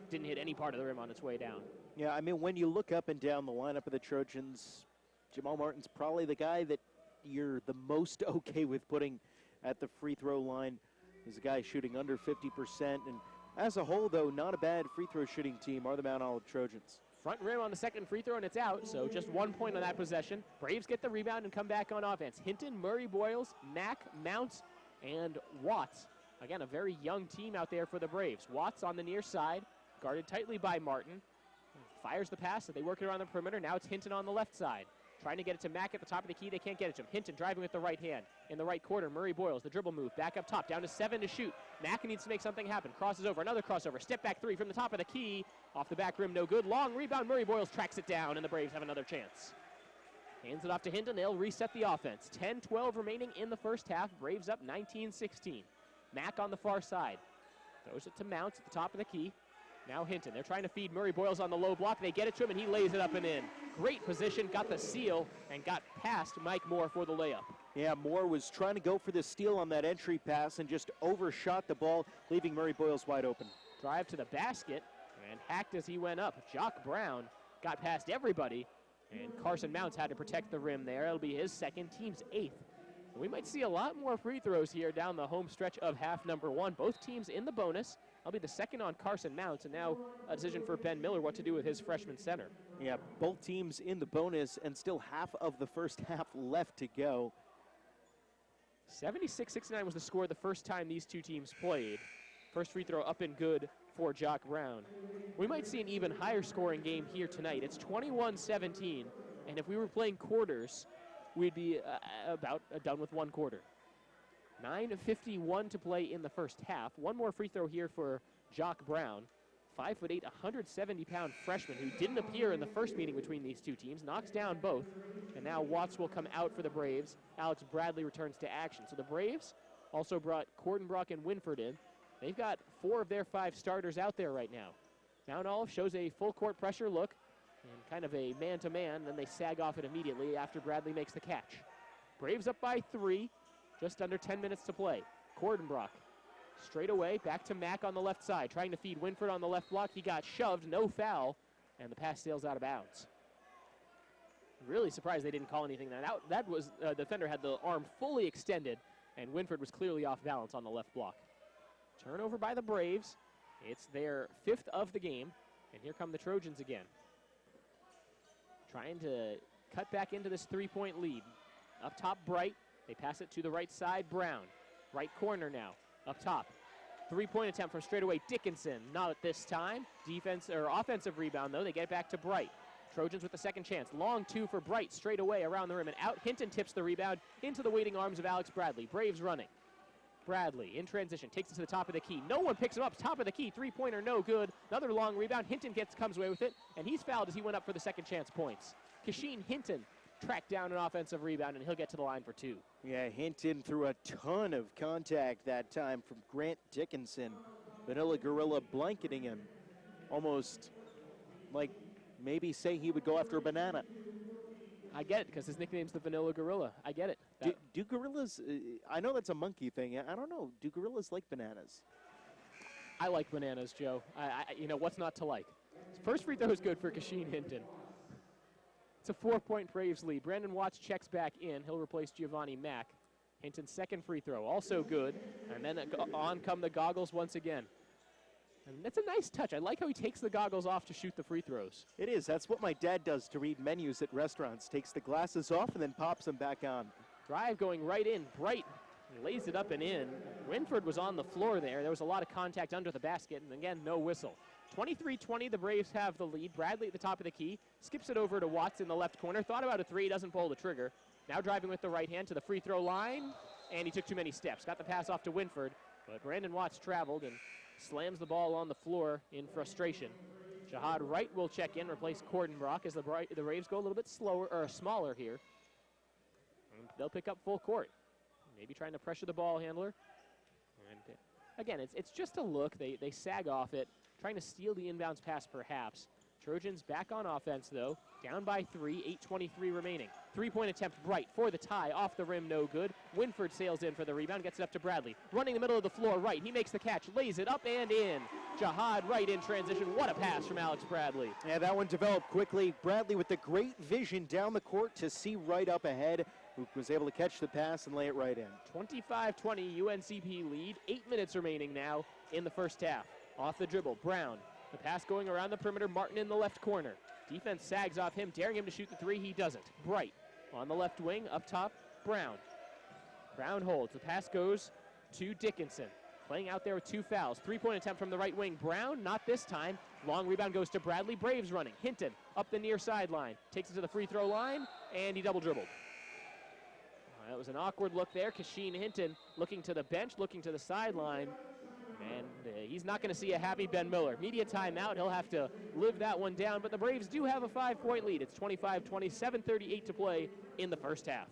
A: didn't hit any part of the rim on its way down.
B: Yeah, I mean, when you look up and down the lineup of the Trojans, Jamal Martin's probably the guy that you're the most okay with putting at the free throw line. He's a guy shooting under 50%, and as a whole, though, not a bad free throw shooting team are the Mount Olive Trojans.
A: Front rim on the second free throw, and it's out, so just 1 point on that possession. Braves get the rebound and come back on offense. Hinton, Murray Boyles, Mack, Mounts, and Watts. Again, a very young team out there for the Braves. Watts on the near side, guarded tightly by Martin. Fires the pass, so they work it around the perimeter. Now it's Hinton on the left side. Trying to get it to Mack at the top of the key. They can't get it to him. Hinton driving with the right hand. In the right corner, Murray Boyles, the dribble move. Back up top, down to 7 to shoot. Mack needs to make something happen. Crosses over, another crossover. Step back 3 from the top of the key. Off the back rim, no good. Long rebound, Murray Boyles tracks it down, and the Braves have another chance. Hands it off to Hinton. They'll reset the offense. 10-12 remaining in the first half. Braves up 19-16. Mack on the far side. Throws it to Mounts at the top of the key. Now Hinton. They're trying to feed Murray Boyles on the low block. They get it to him, and he lays it up and in. Great position, got the seal, and got past Mike Moore for the layup.
B: Yeah, Moore was trying to go for the steal on that entry pass and just overshot the ball, leaving Murray Boyles wide open.
A: Drive to the basket, and hacked as he went up. Jock Brown got past everybody, and Carson Mounts had to protect the rim there. It'll be his second, team's 8th. We might see a lot more free throws here down the home stretch of half number 1. Both teams in the bonus. I'll be the second on Carson Mounts, and now a decision for Ben Miller what to do with his freshman center.
B: Yeah, both teams in the bonus, and still half of the first half left to go.
A: 76-69 was the score the first time these two teams played. First free throw up and good for Jock Brown. We might see an even higher scoring game here tonight. It's 21-17, and if we were playing quarters, we'd be about done with one quarter. 9:51 to play in the first half. One more free throw here for Jock Brown. 5'8", 170-pound freshman who didn't appear in the first meeting between these two teams. Knocks down both. And now Watts will come out for the Braves. Alex Bradley returns to action. So the Braves also brought Cordenbrock and Winford in. They've got 4 of their 5 starters out there right now. Mount Olive shows a full court pressure look. And kind of a man-to-man, then they sag off it immediately after Bradley makes the catch. Braves up by 3, just under 10 minutes to play. Cordenbrock straight away, back to Mack on the left side, trying to feed Winford on the left block. He got shoved, no foul, and the pass sails out of bounds. Really surprised they didn't call anything out. That was, the defender had the arm fully extended, and Winford was clearly off balance on the left block. Turnover by the Braves. It's their 5th of the game, and here come the Trojans again. Trying to cut back into this 3-point lead. Up top, Bright. They pass it to the right side, Brown. Right corner now, up top. 3-point attempt from straightaway, Dickinson. Not at this time. Defense or offensive rebound, though. They get it back to Bright. Trojans with the second chance. Long 2 for Bright, straight away around the rim and out. Hinton tips the rebound into the waiting arms of Alex Bradley. Braves running. Bradley in transition, takes it to the top of the key. No one picks him up, top of the key, 3-pointer, no good. Another long rebound, Hinton comes away with it, and he's fouled as he went up for the second chance points. Kashin Hinton tracked down an offensive rebound, and he'll get to the line for 2.
B: Yeah, Hinton threw a ton of contact that time from Grant Dickinson. Vanilla Gorilla blanketing him, almost like maybe say he would go after a banana.
A: I get it, because his nickname's the Vanilla Gorilla. I get it.
B: Do gorillas, I know that's a monkey thing. I don't know. Do gorillas like bananas?
A: I like bananas, Joe. You know, what's not to like? First free throw is good for Kashin Hinton. It's a 4-point Braves lead. Brandon Watts checks back in. He'll replace Giovanni Mack. Hinton's second free throw, also good. And then on come the goggles once again. And that's a nice touch. I like how he takes the goggles off to shoot the free throws.
B: It is. That's what my dad does to read menus at restaurants. Takes the glasses off and then pops them back on.
A: Drive going right in. Bright lays it up and in. Winford was on the floor there. There was a lot of contact under the basket, and again, no whistle. 23-20, the Braves have the lead. Bradley at the top of the key. Skips it over to Watts in the left corner. Thought about a 3, doesn't pull the trigger. Now driving with the right hand to the free throw line, and he took too many steps. Got the pass off to Winford, but Brandon Watts traveled and slams the ball on the floor in frustration. Jahad Wright will check in, replace Cordenbrock as the Braves go a little bit smaller here. And they'll pick up full court. Maybe trying to pressure the ball handler. And again, it's just a look. They sag off it, trying to steal the inbounds pass perhaps. Trojans back on offense, though. Down by 3, 8:23 remaining. 3-point attempt, Bright for the tie. Off the rim, no good. Winford sails in for the rebound, gets it up to Bradley. Running the middle of the floor, Wright. He makes the catch, lays it up and in. Jahad Wright in transition. What a pass from Alex Bradley.
B: Yeah, that one developed quickly. Bradley with the great vision down the court to see Wright up ahead, who was able to catch the pass and lay it right in.
A: 25-20 UNCP lead. 8 minutes remaining now in the first half. Off the dribble, Brown. The pass going around the perimeter, Martin in the left corner. Defense sags off him, daring him to shoot the 3. He doesn't. Bright on the left wing, up top, Brown. Brown holds. The pass goes to Dickinson. Playing out there with 2 fouls. 3-point attempt from the right wing. Brown, not this time. Long rebound goes to Bradley. Braves running. Hinton up the near sideline. Takes it to the free throw line, and he double dribbled. That was an awkward look there. Kashin Hinton looking to the bench, looking to the sideline. And he's not going to see a happy Ben Miller. Media timeout. He'll have to live that one down. But the Braves do have a 5-point lead. It's 25-20, 7:38 to play in the first half.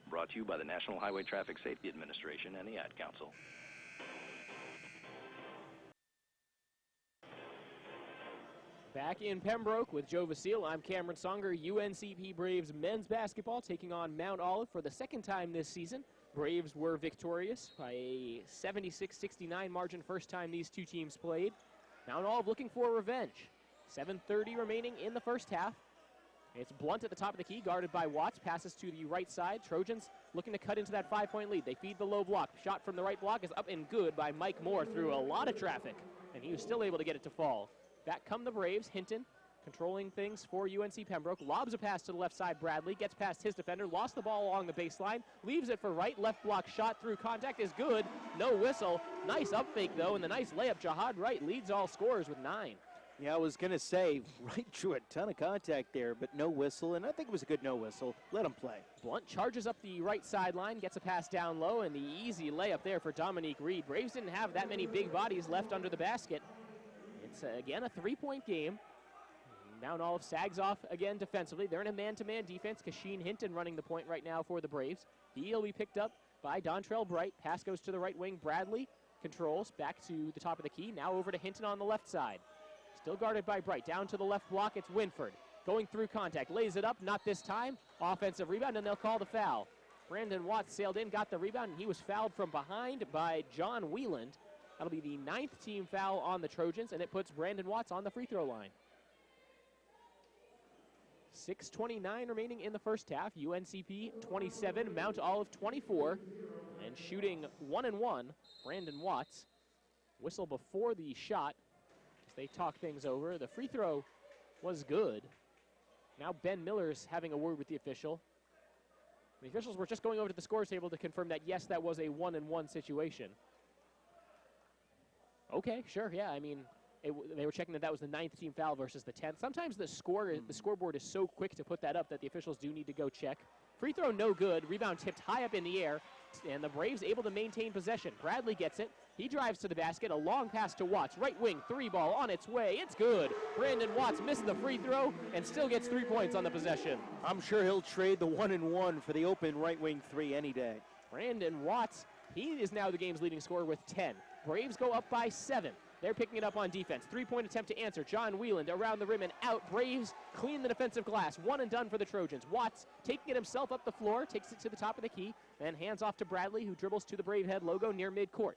E: Brought to you by the National Highway Traffic Safety Administration and the Ad Council.
A: Back in Pembroke with Joe Vasile, I'm Cameron Songer. UNCP Braves men's basketball taking on Mount Olive for the second time this season. Braves were victorious by a 76-69 margin first time these two teams played. Mount Olive looking for revenge. 7:30 remaining in the first half. It's Blunt at the top of the key, guarded by Watts. Passes to the right side. Trojans looking to cut into that 5-point lead. They feed the low block. Shot from the right block is up and good by Mike Moore through a lot of traffic, and he was still able to get it to fall. Back come the Braves. Hinton controlling things for UNC Pembroke. Lobs a pass to the left side. Bradley gets past his defender. Lost the ball along the baseline. Leaves it for right. Left block shot through contact is good. No whistle. Nice up fake, though, and the nice layup. Jahad Wright leads all scorers with 9.
B: Yeah, I was going to say, Wright drew a ton of contact there, but no whistle, and I think it was a good no whistle. Let him play.
A: Blunt charges up the right sideline, gets a pass down low, and the easy layup there for Dominique Reed. Braves didn't have that many big bodies left under the basket. It's, again, a 3-point game. Mount Olive sags off again defensively. They're in a man-to-man defense. Kashin Hinton running the point right now for the Braves. He'll be picked up by Dontrell Bright. Pass goes to the right wing. Bradley controls back to the top of the key. Now over to Hinton on the left side. Still guarded by Bright. Down to the left block, it's Winford. Going through contact, lays it up, not this time. Offensive rebound, and they'll call the foul. Brandon Watts sailed in, got the rebound, and he was fouled from behind by John Wieland. That'll be the 9th team foul on the Trojans, and it puts Brandon Watts on the free throw line. 6:29 remaining in the first half. UNCP 27, Mount Olive 24. And shooting 1-1, Brandon Watts. Whistle before the shot. They talk things over. The free throw was good. Now Ben Miller's having a word with the official. The officials were just going over to the scores table to confirm that, yes, that was a 1-1 situation. Okay, sure, yeah. I mean, they were checking that was the 9th team foul versus the 10th. Sometimes the scoreboard is so quick to put that up that the officials do need to go check. Free throw no good. Rebound tipped high up in the air, and the Braves able to maintain possession. Bradley gets it. He drives to the basket. A long pass to Watts. Right wing, 3-ball on its way. It's good. Brandon Watts missed the free throw and still gets 3 points on the possession.
B: I'm sure he'll trade the 1-1 for the open right wing 3 any day.
A: Brandon Watts, he is now the game's leading scorer with 10. Braves go up by 7. They're picking it up on defense. 3-point attempt to answer. John Wieland around the rim and out. Braves clean the defensive glass. 1 and done for the Trojans. Watts taking it himself up the floor, takes it to the top of the key, then hands off to Bradley, who dribbles to the Brave head logo near midcourt.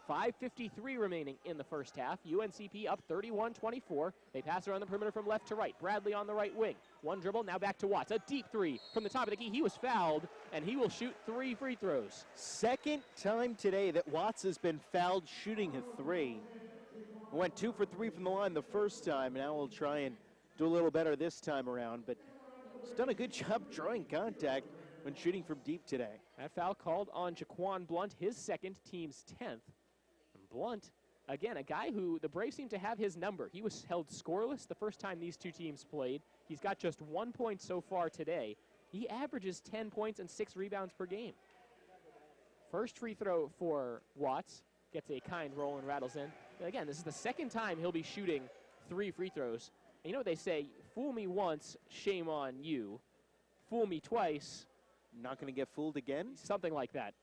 A: 5:53 remaining in the first half. UNCP up 31-24. They pass around the perimeter from left to right. Bradley on the right wing. One dribble, now back to Watts. A deep 3 from the top of the key. He was fouled, and he will shoot 3 free throws.
B: Second time today that Watts has been fouled shooting a 3. Went 2 for 3 from the line the first time. Now we'll try and do a little better this time around, but he's done a good job drawing contact when shooting from deep today.
A: That foul called on Jaquan Blunt, his second, team's 10th. Blunt, again, a guy who the Braves seem to have his number. He was held scoreless the first time these two teams played. He's got just 1 point so far today. He averages 10 points and 6 rebounds per game. First free throw for Watts. Gets a kind roll and rattles in. And again, this is the second time he'll be shooting 3 free throws. And you know what they say, fool me once, shame on you. Fool me twice.
B: Not going to get fooled again?
A: Something like that.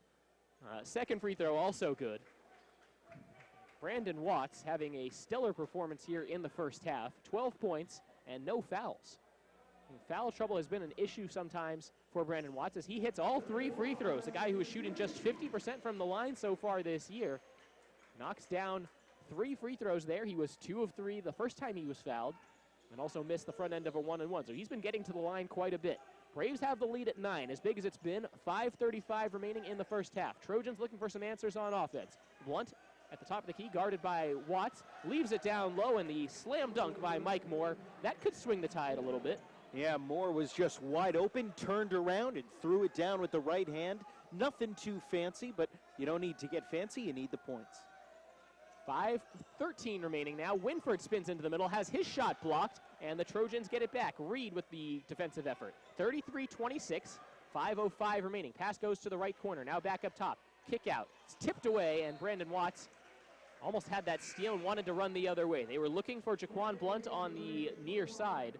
A: Second free throw also good. Brandon Watts having a stellar performance here in the first half. 12 points and no fouls. And foul trouble has been an issue sometimes for Brandon Watts as he hits all 3 free throws. A guy who is shooting just 50% from the line so far this year. Knocks down 3 free throws there. He was 2 of 3 the first time he was fouled, and also missed the front end of a 1-and-1. So he's been getting to the line quite a bit. Braves have the lead at 9, as big as it's been. 5:35 remaining in the first half. Trojans looking for some answers on offense. Blunt at the top of the key, guarded by Watts, leaves it down low, and the slam dunk by Mike Moore. That could swing the tide a little bit.
B: Yeah, Moore was just wide open, turned around, and threw it down with the right hand. Nothing too fancy, but you don't need to get fancy, you need the points.
A: 5:13 remaining now. Winford spins into the middle, has his shot blocked, and the Trojans get it back. Reed with the defensive effort. 33-26, 5:05 remaining. Pass goes to the right corner, now back up top. Kick out, it's tipped away, and Brandon Watts almost had that steal and wanted to run the other way. They were looking for Jaquan Blunt on the near side.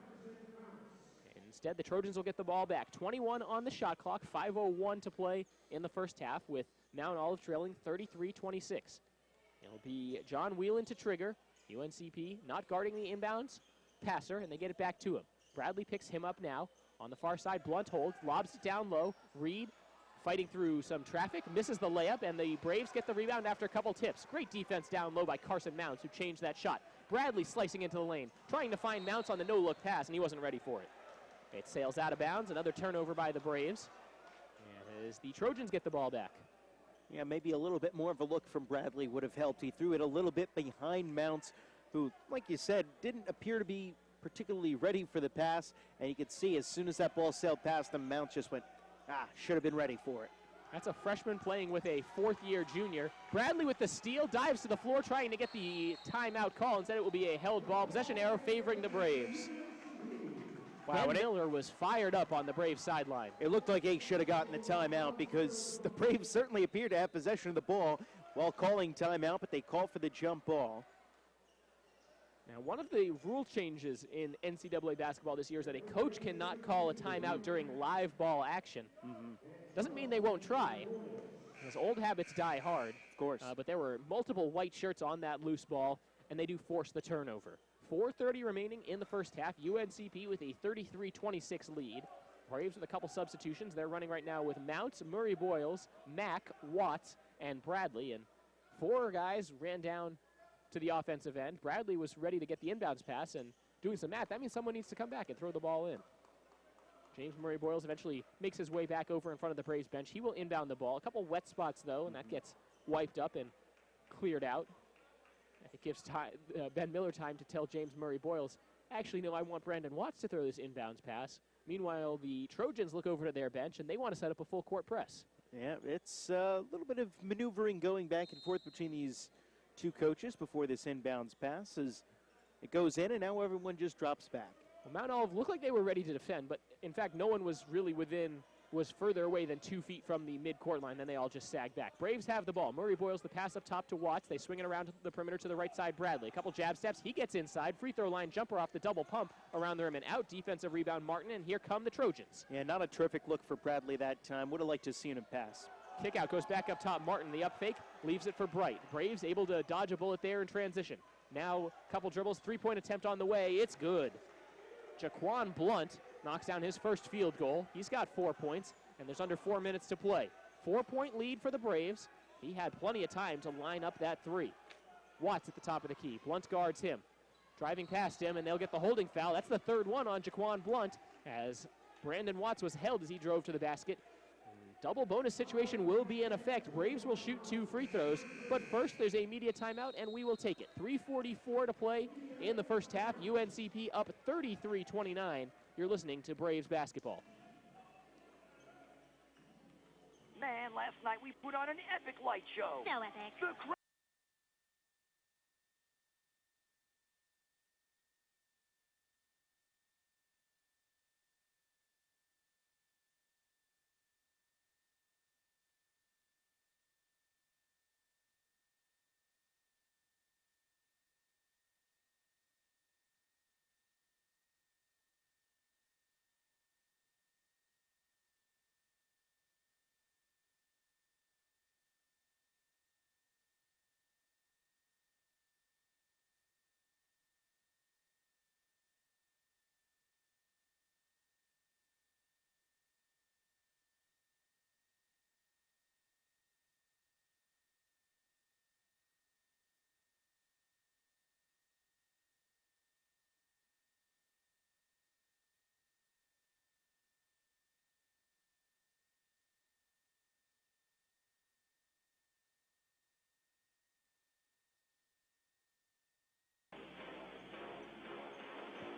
A: Instead, the Trojans will get the ball back. 21 on the shot clock, 5:01 to play in the first half, with Mount Olive trailing 33-26. It'll be John Whelan to trigger. UNCP not guarding the inbounds passer, and they get it back to him. Bradley picks him up now. On the far side, Blunt holds, lobs it down low. Reed fighting through some traffic, misses the layup, and the Braves get the rebound after a couple tips. Great defense down low by Carson Mounts, who changed that shot. Bradley slicing into the lane, trying to find Mounts on the no-look pass, and he wasn't ready for it. It sails out of bounds, another turnover by the Braves. And as the Trojans get the ball back.
B: Yeah, maybe a little bit more of a look from Bradley would have helped. He threw it a little bit behind Mounts, who, like you said, didn't appear to be particularly ready for the pass. And you could see as soon as that ball sailed past him, Mounts just went, should have been ready for it.
A: That's a freshman playing with a fourth-year junior. Bradley with the steal, dives to the floor trying to get the timeout call. Instead, it will be a held ball. Possession error favoring the Braves. Wow, Ben Miller was fired up on the Braves sideline.
B: It looked like he should have gotten the timeout because the Braves certainly appeared to have possession of the ball while calling timeout, but they called for the jump ball.
A: Now, one of the rule changes in NCAA basketball this year is that a coach cannot call a timeout during live ball action. Doesn't mean they won't try, because old habits die hard.
B: Of course.
A: But there were multiple white shirts on that loose ball, and they do force the turnover. 4:30 remaining in the first half. UNCP with a 33-26 lead. Braves with a couple substitutions. They're running right now with Mounts, Murray Boyles, Mack, Watts, and Bradley. And 4 guys ran down to the offensive end. Bradley was ready to get the inbounds pass, and doing some math, that means someone needs to come back and throw the ball in. James Murray Boyles eventually makes his way back over in front of the Braves bench. He will inbound the ball. A couple wet spots, though, and that gets wiped up and cleared out. It gives Ben Miller time to tell James Murray Boyles, actually, no, I want Brandon Watts to throw this inbounds pass. Meanwhile, the Trojans look over to their bench, and they want to set up a full court press.
B: Yeah, it's a little bit of maneuvering going back and forth between these two coaches before this inbounds pass as it goes in, and now everyone just drops back.
A: Well, Mount Olive looked like they were ready to defend, but in fact, no one was really was further away than 2 feet from the mid-court line. Then they all just sagged back. Braves have the ball. Murray Boyles the pass up top to Watts. They swing it around to the perimeter to the right side. Bradley, a couple jab steps. He gets inside. Free throw line jumper off the double pump around the rim and out. Defensive rebound Martin, and here come the Trojans.
B: Yeah, not a terrific look for Bradley that time. Would have liked to have seen him pass.
A: Kick out goes back up top. Martin, the up fake, leaves it for Bright. Braves able to dodge a bullet there in transition. Now, couple dribbles, three-point attempt on the way. It's good. Jaquan Blunt knocks down his first field goal. He's got 4 points, and there's under 4 minutes to play. 4-point lead for the Braves. He had plenty of time to line up that three. Watts at the top of the key. Blunt guards him. Driving past him, and they'll get the holding foul. That's the third one on Jaquan Blunt, as Brandon Watts was held as he drove to the basket. Double bonus situation will be in effect. Braves will shoot 2 free throws, but first there's a media timeout, and we will take it. 3:44 to play in the first half. UNCP up 33-29. You're listening to Braves basketball.
F: Man, last night we put on an epic light show.
G: So epic.
F: The crowd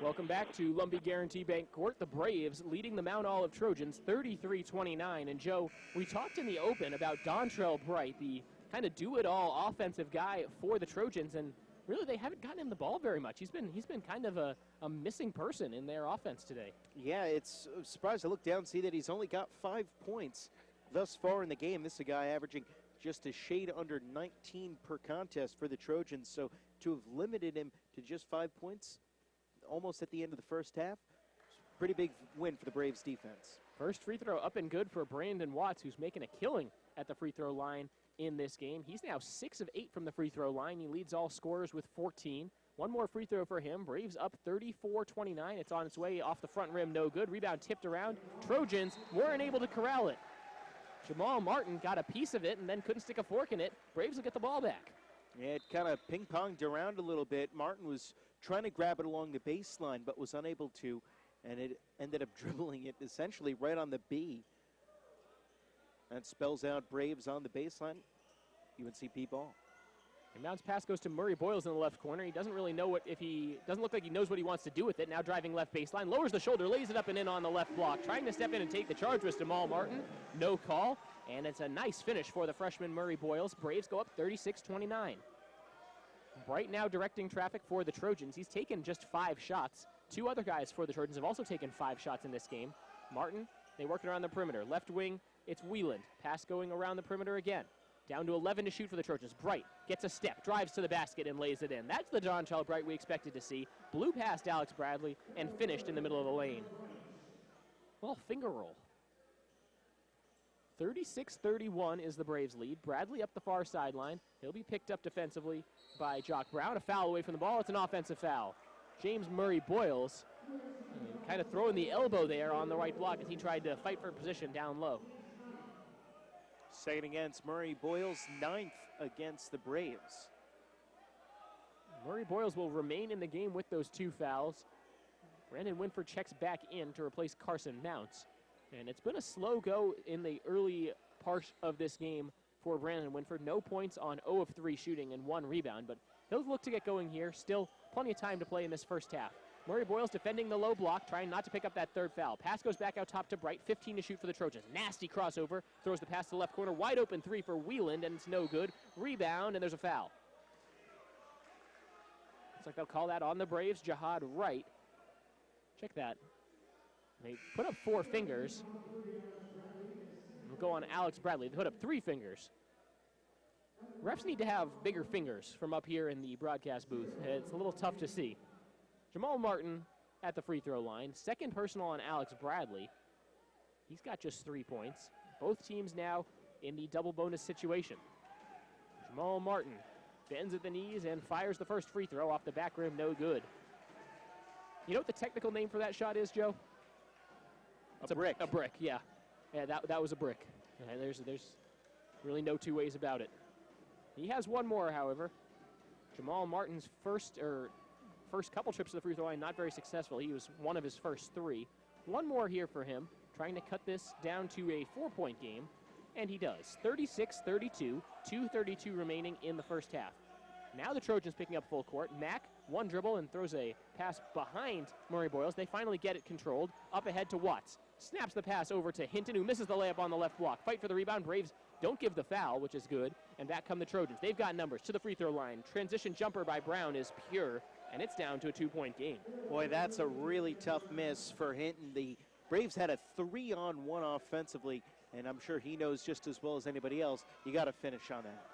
A: Welcome back to Lumbee Guarantee Bank Court. The Braves leading the Mount Olive Trojans 33-29. And Joe, we talked in the open about Dontrell Bright, the kind of do-it-all offensive guy for the Trojans, and really they haven't gotten him the ball very much. He's been kind of a missing person in their offense today.
B: Yeah, it's a surprise to look down and see that he's only got 5 points thus far in the game. This is a guy averaging just a shade under 19 per contest for the Trojans. So to have limited him to just 5 points almost at the end of the first half, pretty big win for the Braves defense.
A: First free throw up and good for Brandon Watts, who's making a killing at the free throw line in this game. He's now 6 of 8 from the free throw line. He leads all scorers with 14. One more free throw for him. Braves up 34-29. It's on its way off the front rim, no good. Rebound tipped around. Trojans weren't able to corral it. Jamal Martin got a piece of it and then couldn't stick a fork in it. Braves will get the ball back.
B: Yeah, it kind of ping-ponged around a little bit. Martin was trying to grab it along the baseline, but was unable to, and it ended up dribbling it essentially right on the B. That spells out Braves on the baseline. UNCP ball.
A: Inbounds pass goes to Murray Boyles in the left corner. He doesn't really know what, doesn't look like he knows what he wants to do with it. Now driving left baseline, lowers the shoulder, lays it up and in on the left block. Trying to step in and take the charge with Jamal Martin. No call, and it's a nice finish for the freshman Murray Boyles. Braves go up 36-29. Bright now directing traffic for the Trojans. He's taken just 5 shots. 2 other guys for the Trojans have also taken 5 shots in this game. Martin, they work it around the perimeter. Left wing, it's Wieland. Pass going around the perimeter again. Down to 11 to shoot for the Trojans. Bright gets a step, drives to the basket, and lays it in. That's the John Child Bright we expected to see. Blew past Alex Bradley and finished in the middle of the lane. Well, finger roll. 36-31 is the Braves' lead. Bradley up the far sideline. He'll be picked up defensively by Jock Brown. A foul away from the ball. It's an offensive foul. James Murray Boyles kind of throwing the elbow there on the right block as he tried to fight for position down low.
B: Second against Murray Boyles, 9th against the Braves.
A: Murray Boyles will remain in the game with those 2 fouls. Brandon Winford checks back in to replace Carson Mounts. And it's been a slow go in the early part of this game for Brandon Winford. No points on 0 of 3 shooting and 1 rebound, but he'll look to get going here. Still plenty of time to play in this first half. Murray Boyles defending the low block, trying not to pick up that 3rd foul. Pass goes back out top to Bright, 15 to shoot for the Trojans. Nasty crossover, throws the pass to the left corner, wide open 3 for Wieland, and it's no good. Rebound, and there's a foul. Looks like they'll call that on the Braves. Jihad Wright. Check that. They put up 4 fingers. We'll go on Alex Bradley. They put up 3 fingers. Refs need to have bigger fingers from up here in the broadcast booth. It's a little tough to see. Jamal Martin at the free throw line. 2nd personal on Alex Bradley. He's got just 3 points. Both teams now in the double bonus situation. Jamal Martin bends at the knees and fires the first free throw off the back rim. No good. You know what the technical name for that shot is, Joe?
B: It's a brick.
A: A brick, yeah. Yeah, that was a brick. There's really no 2 ways about it. He has 1 more, however. Jamal Martin's first couple trips to the free throw line, not very successful. He was one of his first 3. 1 more here for him, trying to cut this down to a 4-point game, and he does. 36-32, 2:32 remaining in the first half. Now the Trojans picking up full court. Mack, 1 dribble and throws a pass behind Murray Boyles. They finally get it controlled. Up ahead to Watts. Snaps the pass over to Hinton, who misses the layup on the left block. Fight for the rebound. Braves don't give the foul, which is good. And back come the Trojans. They've got numbers to the free throw line. Transition jumper by Brown is pure, and it's down to a 2-point game.
B: Boy, that's a really tough miss for Hinton. The Braves had a 3-on-1 offensively, and I'm sure he knows just as well as anybody else, you got to finish on that.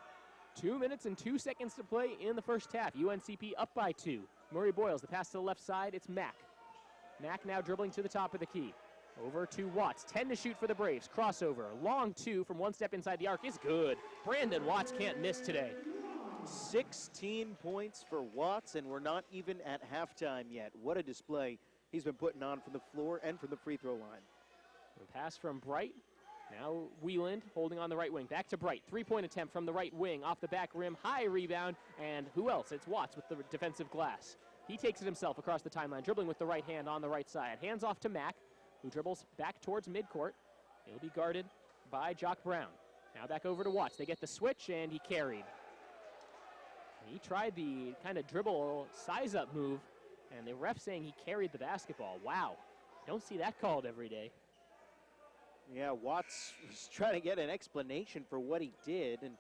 A: 2 minutes and 2 seconds to play in the first half. UNCP up by 2. Murray Boyles, the pass to the left side, it's Mack. Mack now dribbling to the top of the key. Over to Watts, 10 to shoot for the Braves. Crossover, long 2 from 1 step inside the arc is good. Brandon Watts can't miss today.
B: 16 points for Watts, and we're not even at halftime yet. What a display he's been putting on from the floor and from the free throw line.
A: The pass from Bright. Now Wieland holding on the right wing. Back to Bright. 3-point attempt from the right wing. Off the back rim. High rebound. And who else? It's Watts with the defensive glass. He takes it himself across the timeline, dribbling with the right hand on the right side. Hands off to Mack, who dribbles back towards midcourt. He'll be guarded by Jock Brown. Now back over to Watts. They get the switch, and he carried. He tried the kind of dribble size-up move, and the ref saying he carried the basketball. Wow. Don't see that called every day.
B: Yeah, Watts was trying to get an explanation for what he did, and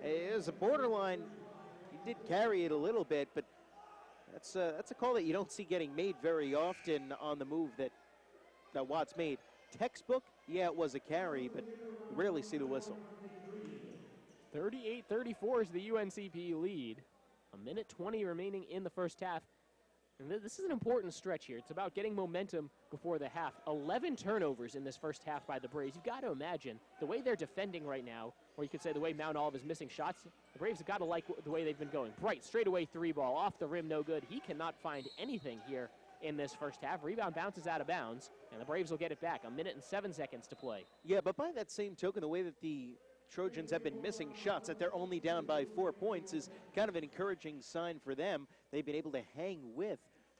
B: it was a borderline. He did carry it a little bit, but that's a call that you don't see getting made very often on the move that Watts made. Textbook, yeah, it was a carry, but you rarely see the whistle.
A: 38-34 is the UNCP lead. 1:20 remaining in the first half. And this is an important stretch here. It's about getting momentum before the half. 11 turnovers in this first half by the Braves. You've got to imagine the way they're defending right now, or you could say the way Mount Olive is missing shots, the Braves have got to like the way they've been going. Bright, straightaway 3 ball, off the rim, no good. He cannot find anything here in this first half. Rebound bounces out of bounds, and the Braves will get it back. 1 minute and 7 seconds to play.
B: Yeah, but by that same token, the way that the Trojans have been missing shots, that they're only down by 4 points, is kind of an encouraging sign for them. They've been able to hang with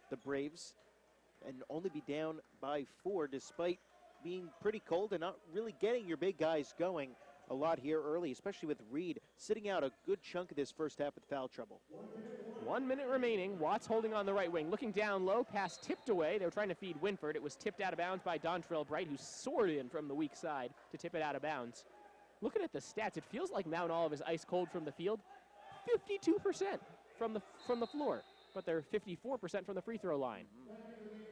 B: the Braves and only be down by 4 despite being pretty cold and not really getting your big guys going a lot here early, especially with Reed sitting out a good chunk of this first half with foul trouble.
A: 1 minute remaining. Watts holding on the right wing, looking down low, pass tipped away. They were trying to feed Winford. It was tipped out of bounds by Dontrell Bright, who soared in from the weak side to tip it out of bounds. Looking at the stats, it feels like Mount Olive is ice cold from the field. 52% from the floor, but they're 54% from the free throw line.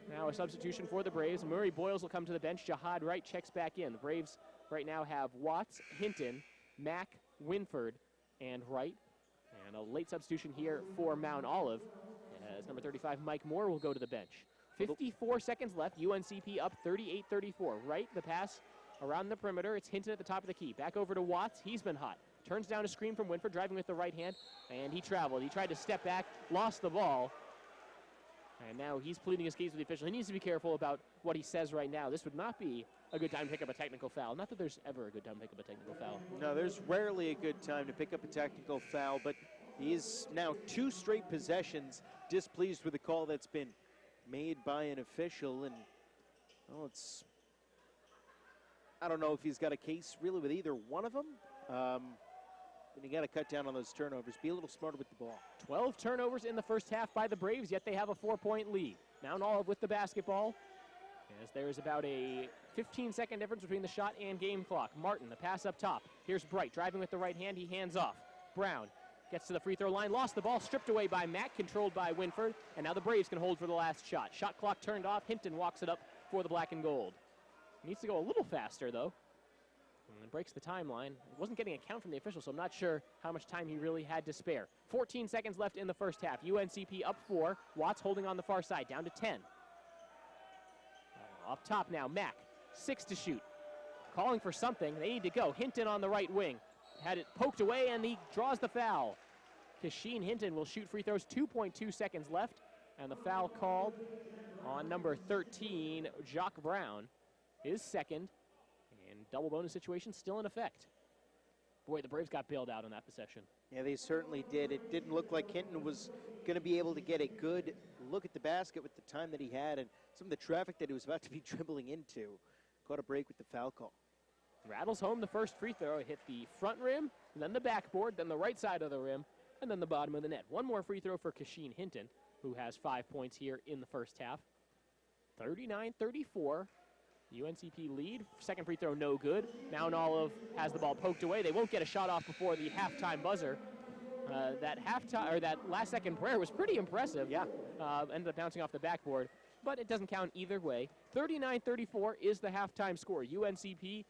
A: Now a substitution for the Braves. Murray Boyles will come to the bench. Jahad Wright checks back in. The Braves right now have Watts, Hinton, Mack, Winford, and Wright. And a late substitution here for Mount Olive, as number 35, Mike Moore, will go to the bench. 54 seconds left. UNCP up 38-34. Wright, the pass around the perimeter. It's Hinton at the top of the key. Back over to Watts. He's been hot. Turns down a screen from Winford, driving with the right hand, and he traveled. He tried to step back, lost the ball. And now he's pleading his case with the official. He needs to be careful about what he says right now. This would not be a good time to pick up a technical foul. Not that there's ever a good time to pick up a technical foul.
B: No, there's rarely a good time to pick up a technical foul, but he's now 2 straight possessions displeased with the call that's been made by an official. And, well, I don't know if he's got a case really with either one of them. And you got to cut down on those turnovers. Be a little smarter with the ball.
A: 12 turnovers in the first half by the Braves, yet they have a 4-point lead. Mount Olive with the basketball, as there's about a 15-second difference between the shot and game clock. Martin, the pass up top. Here's Bright, driving with the right hand. He hands off. Brown gets to the free throw line, lost the ball, stripped away by Mack, controlled by Winford, and now the Braves can hold for the last shot. Shot clock turned off. Hinton walks it up for the black and gold. Needs to go a little faster, though. And breaks the timeline. Wasn't getting a count from the official, so I'm not sure how much time he really had to spare. 14 seconds left in the first half. UNCP up 4. Watts holding on the far side, down to 10. Up top now, Mack, 6 to shoot. Calling for something. They need to go. Hinton on the right wing. Had it poked away, and he draws the foul. Kasheen Hinton will shoot free throws. 2.2 seconds left, and the foul called on number 13, Jock Brown, his second. And double bonus situation still in effect. Boy, the Braves got bailed out on that possession.
B: Yeah, they certainly did. It didn't look like Hinton was going to be able to get a good look at the basket with the time that he had and some of the traffic that he was about to be dribbling into. Caught a break with the foul call.
A: Rattles home the first free throw. It hit the front rim, then the backboard, then the right side of the rim, and then the bottom of the net. One more free throw for Kasheen Hinton, who has 5 points here in the first half. 39-34. UNCP lead. Second free throw, no good. Mount Olive has the ball poked away. They won't get a shot off before the halftime buzzer. That last second prayer was pretty impressive.
B: Yeah.
A: Ended up bouncing off the backboard, but it doesn't count either way. 39-34 is the halftime score. UNCP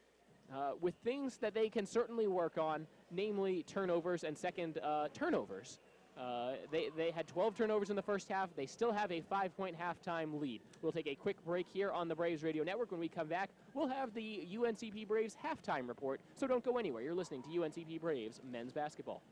A: with things that they can certainly work on, namely turnovers and second turnovers. They had 12 turnovers in the first half. They still have a 5-point halftime lead. We'll take a quick break here on the Braves Radio Network. When we come back, we'll have the UNCP Braves halftime report. So don't go anywhere. You're listening to UNCP Braves men's basketball.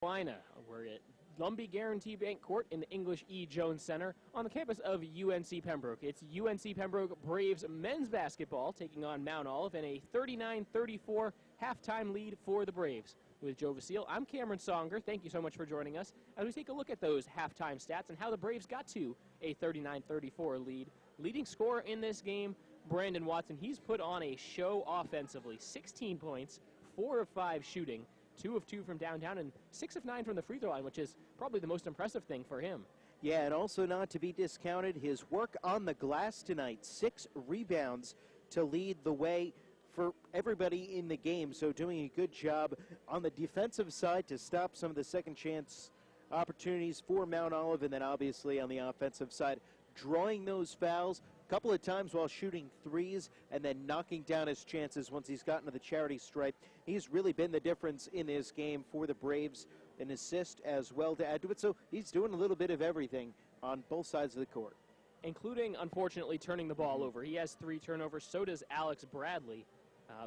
A: Carolina. We're at Lumbee Guarantee Bank Court in the English E. Jones Center on the campus of UNC Pembroke. It's UNC Pembroke Braves men's basketball taking on Mount Olive in a 39-34 halftime lead for the Braves. With Joe Vasile, I'm Cameron Songer. Thank you so much for joining us as we take a look at those halftime stats and how the Braves got to a 39-34 lead. Leading scorer in this game, Brandon Watson. He's put on a show offensively. 16 points, 4 of 5 shooting, 2 of 2 from downtown, and 6 of 9 from the free throw line, which is probably the most impressive thing for him.
B: Yeah, and also not to be discounted, his work on the glass tonight. 6 rebounds to lead the way for everybody in the game. So doing a good job on the defensive side to stop some of the second chance opportunities for Mount Olive, and then obviously on the offensive side, drawing those fouls a couple of times while shooting threes and then knocking down his chances once he's gotten to the charity stripe. He's really been the difference in this game for the Braves. An assist as well to add to it. So he's doing a little bit of everything on both sides of the court,
A: including, unfortunately, turning the ball over. He has 3 turnovers. So does Alex Bradley.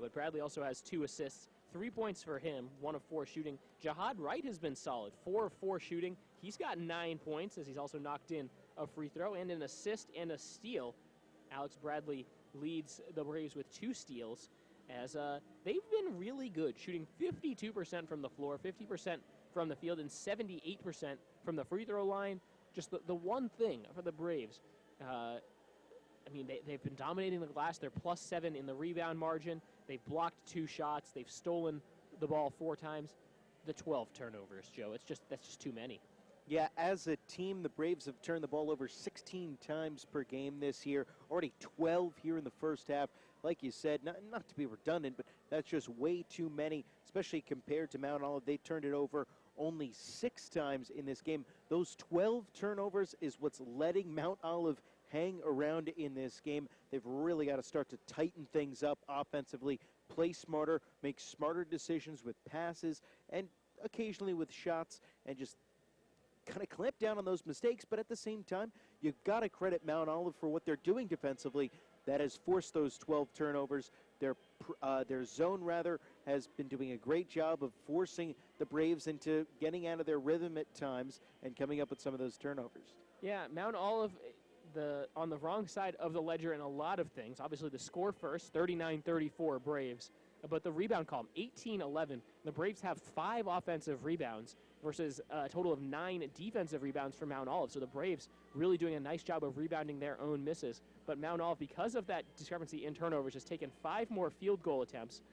A: But Bradley also has 2 assists, 3 points for him, 1 of 4 shooting. Jihad Wright has been solid, 4 of 4 shooting. He's got 9 points as he's also knocked in a free throw and an assist and a steal. Alex Bradley leads the Braves with 2 steals as they've been really good, shooting 52% from the floor, 50% from the field, and 78% from the free throw line. Just the one thing for the Braves, they've been dominating the glass. They're +7 in the rebound margin. They've blocked 2 shots. They've stolen the ball 4 times. The 12 turnovers, Joe. That's just too many.
B: Yeah, as a team, the Braves have turned the ball over 16 times per game this year. Already 12 here in the first half. Like you said, not to be redundant, but that's just way too many, especially compared to Mount Olive. They turned it over only 6 times in this game. Those 12 turnovers is what's letting Mount Olive hang around in this game. They've really got to start to tighten things up offensively, play smarter, make smarter decisions with passes, and occasionally with shots, and just kind of clamp down on those mistakes. But at the same time, you've got to credit Mount Olive for what they're doing defensively that has forced those 12 turnovers. Their zone, has been doing a great job of forcing the Braves into getting out of their rhythm at times and coming up with some of those turnovers.
A: Yeah, Mount Olive on the wrong side of the ledger in a lot of things. Obviously, the score first, 39-34 Braves. But the rebound column, 18-11. The Braves have 5 offensive rebounds versus a total of 9 defensive rebounds for Mount Olive. So the Braves really doing a nice job of rebounding their own misses. But Mount Olive, because of that discrepancy in turnovers, has taken 5 more field goal attempts,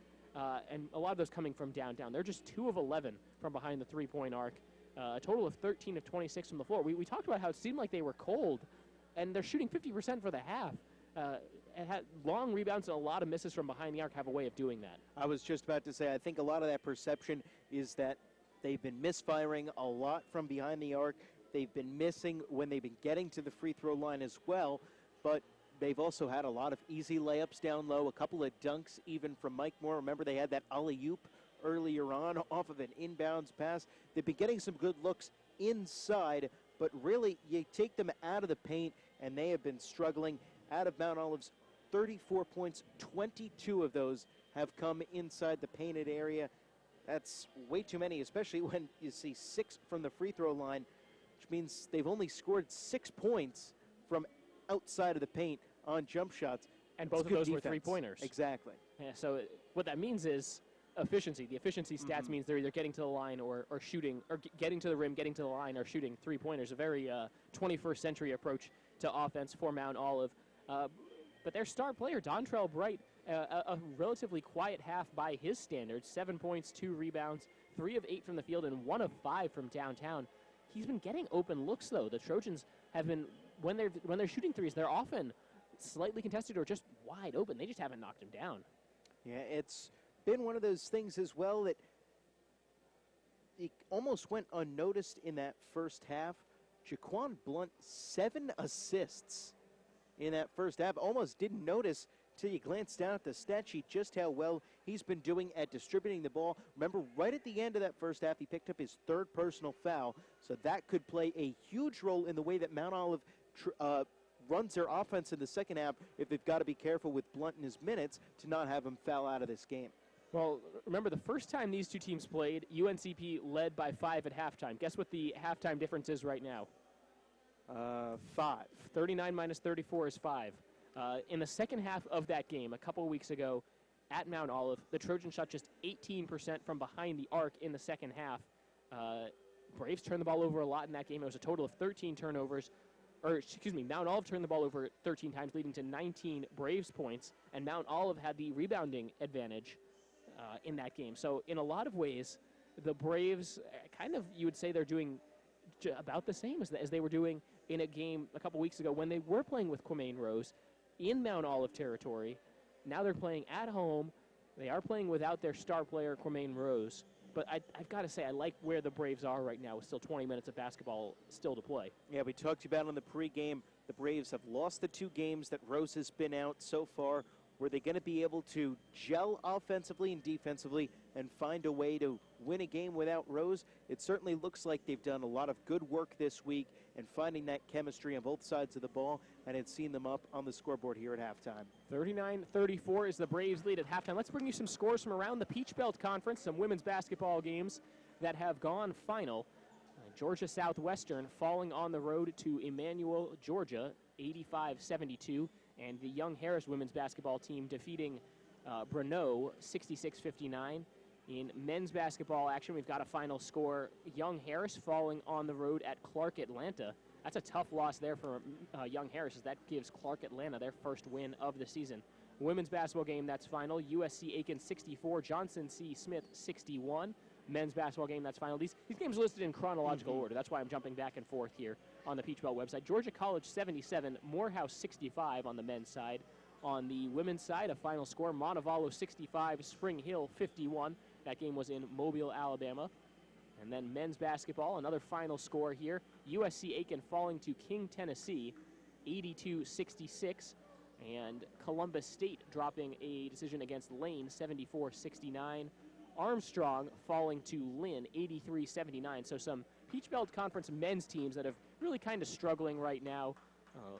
A: and a lot of those coming from downtown. They're just 2 of 11 from behind the three-point arc. A total of 13 of 26 from the floor. We talked about how it seemed like they were cold, and they're shooting 50% for the half. And had long rebounds and a lot of misses from behind the arc have a way of doing that.
B: I was just about to say, I think a lot of that perception is that they've been misfiring a lot from behind the arc. They've been missing when they've been getting to the free throw line as well, but they've also had a lot of easy layups down low, a couple of dunks even from Mike Moore. Remember, they had that alley-oop earlier on off of an inbounds pass. They've been getting some good looks inside, but really you take them out of the paint and they have been struggling. Out of Mount Olive's 34 points, 22 of those have come inside the painted area. That's way too many, especially when you see 6 from the free throw line, which means they've only scored 6 points from outside of the paint on jump shots.
A: And both of those were 3-pointers.
B: Exactly.
A: Yeah, so what that means is efficiency. The efficiency stats means they're either getting to the line or shooting, or getting to the rim, getting to the line, or shooting 3-pointers. A very 21st century approach to offense for Mount Olive. But their star player, Dontrell Bright, a relatively quiet half by his standards. 7 points, 2 rebounds, 3 of 8 from the field, and 1 of 5 from downtown. He's been getting open looks, though. The Trojans have been, when they're shooting threes, they're often slightly contested or just wide open. They just haven't knocked him down.
B: Yeah, it's been one of those things as well that it almost went unnoticed in that first half. Jaquan Blunt, 7 assists in that first half. Almost didn't notice till you glanced down at the stat sheet just how well he's been doing at distributing the ball. Remember, right at the end of that first half, he picked up his 3rd personal foul, so that could play a huge role in the way that Mount Olive runs their offense in the second half if they've got to be careful with Blunt in his minutes to not have him foul out of this game.
A: Well, remember the first time these two teams played, UNCP led by 5 at halftime. Guess what the halftime difference is right now?
B: 5.
A: 39 minus 34 is 5. In the second half of that game, a couple weeks ago, at Mount Olive, the Trojans shot just 18% from behind the arc in the second half. Braves turned the ball over a lot in that game. It was a total of 13 turnovers. Mount Olive turned the ball over 13 times, leading to 19 Braves points, and Mount Olive had the rebounding advantage in that game. So in a lot of ways, the Braves you would say they're doing about the same as they were doing in a game a couple weeks ago when they were playing with Quamaine Rose in Mount Olive territory. Now they're playing at home. They are playing without their star player, Quamaine Rose. But I've got to say, I like where the Braves are right now with still 20 minutes of basketball still to play.
B: Yeah, we talked about on the pregame, the Braves have lost the 2 games that Rose has been out so far. Were they going to be able to gel offensively and defensively and find a way to win a game without Rose? It certainly looks like they've done a lot of good work this week and finding that chemistry on both sides of the ball, and it's seen them up on the scoreboard here at halftime.
A: 39-34 is the Braves lead at halftime. Let's bring you some scores from around the Peach Belt Conference, some women's basketball games that have gone final. Georgia Southwestern falling on the road to Emmanuel, Georgia, 85-72. And the Young Harris women's basketball team defeating Brno 66-59. In men's basketball action, we've got a final score. Young Harris falling on the road at Clark Atlanta. That's a tough loss there for Young Harris, as that gives Clark Atlanta their first win of the season. Women's basketball game that's final. USC Aiken 64, Johnson C. Smith 61. Men's basketball game that's final. These games are listed in chronological order. That's why I'm jumping back and forth here on the Peach Belt website. Georgia College 77, Morehouse 65 on the men's side. On the women's side, a final score, Montevallo 65, Spring Hill 51. That game was in Mobile, Alabama. And then men's basketball, another final score here. USC Aiken falling to King, Tennessee, 82-66. And Columbus State dropping a decision against Lane, 74-69. Armstrong falling to Lynn, 83-79. So some Peach Belt Conference men's teams that have really kind of struggling right now.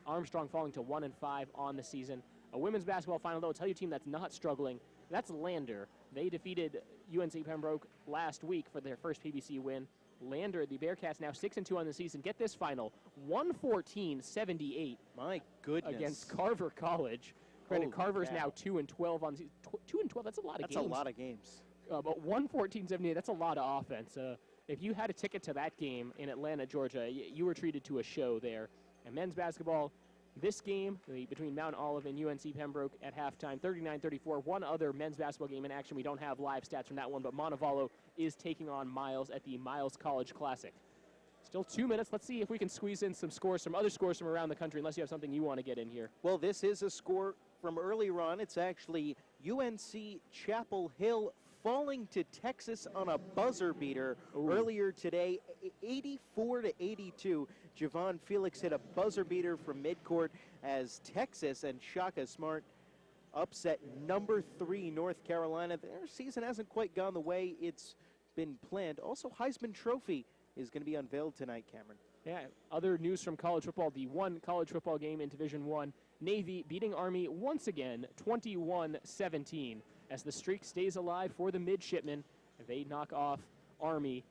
A: Armstrong falling to 1-5 on the season. A women's basketball final, though, I'll tell you a team that's not struggling. That's Lander. They defeated UNC Pembroke last week for their first PBC win. Lander, the Bearcats, now 6-2 on the season. Get this final, 114-78.
B: My goodness.
A: Against Carver College. Granted, Carver's now 2-12 on the season. 2-12, that's a lot of games.
B: That's a lot of games.
A: But 114-78, that's a lot of offense. If you had a ticket to that game in Atlanta, Georgia, you were treated to a show there. And men's basketball, this game between Mount Olive and UNC Pembroke at halftime, 39-34. One other men's basketball game in action. We don't have live stats from that one, but Montevallo is taking on Miles at the Miles College Classic. Still 2 minutes. Let's see if we can squeeze in some other scores from around the country, unless you have something you want to get in here.
B: Well, this is a score from earlier on. It's actually UNC Chapel Hill falling to Texas on a buzzer beater earlier today, 84-82. Javon Felix hit a buzzer beater from midcourt as Texas and Shaka Smart upset number 3 North Carolina. Their season hasn't quite gone the way it's been planned. Also, Heisman Trophy is going to be unveiled tonight, Cameron.
A: Yeah, other news from college football, the one college football game in Division I, Navy beating Army once again, 21-17. As the streak stays alive for the midshipmen, they knock off Army.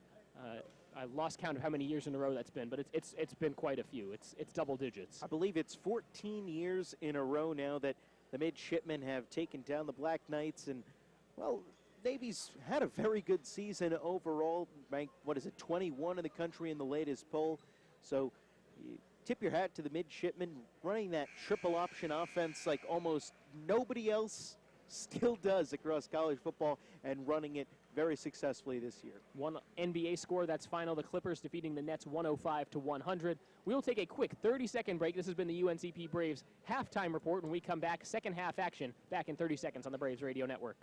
A: I lost count of how many years in a row that's been, but it's been quite a few. It's double digits.
B: I believe it's 14 years in a row now that the midshipmen have taken down the Black Knights, and, well, Navy's had a very good season overall, ranked, 21 in the country in the latest poll. So you tip your hat to the midshipmen running that triple option offense like almost nobody else still does across college football, and running it very successfully this year.
A: One NBA score that's final, the Clippers defeating the Nets 105-100. We'll take a quick 30-second break. This has been the UNCP Braves halftime report. When we come back, second half action back in 30 seconds on the Braves Radio Network.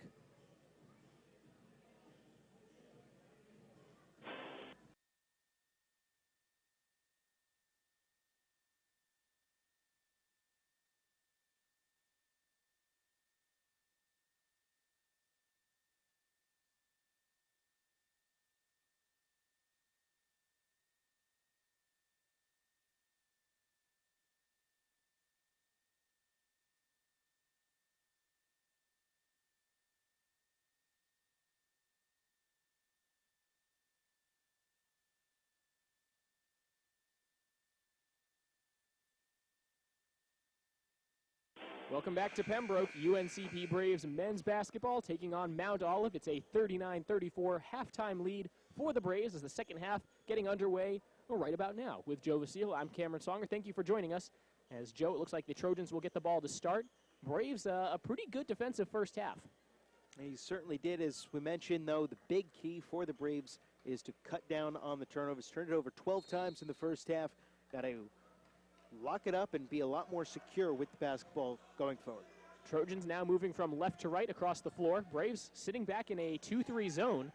A: Welcome back to Pembroke. UNCP Braves men's basketball taking on Mount Olive. It's a 39-34 halftime lead for the Braves as the second half getting underway right about now. With Joe Vasile, I'm Cameron Songer. Thank you for joining us. As Joe, it looks like the Trojans will get the ball to start. Braves, a pretty good defensive first half.
B: He certainly did. As we mentioned, though, the big key for the Braves is to cut down on the turnovers. Turned it over 12 times in the first half. Got to lock it up and be a lot more secure with the basketball going forward.
A: Trojans now moving from left to right across the floor. Braves sitting back in a 2-3 zone.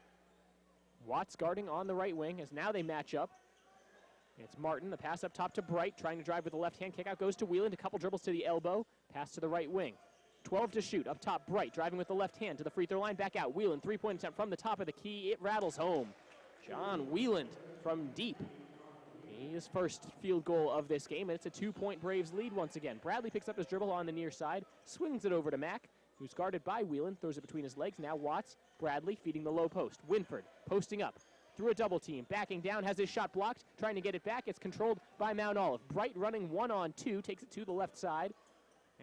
A: Watts guarding on the right wing as now they match up. It's Martin, the pass up top to Bright, trying to drive with the left hand. Kick out goes to Wheeland, a couple dribbles to the elbow. Pass to the right wing. 12 to shoot, up top, Bright driving with the left hand to the free throw line, back out. Wheeland, three-point attempt from the top of the key. It rattles home. John Wheeland from deep. His first field goal of this game, and it's a 2-point Braves lead once again. Bradley picks up his dribble on the near side, swings it over to Mack, who's guarded by Wheeland, throws it between his legs. Now Watts, Bradley feeding the low post. Winford posting up through a double team, backing down, has his shot blocked, trying to get it back. It's controlled by Mount Olive. Bright running 1-on-2, takes it to the left side,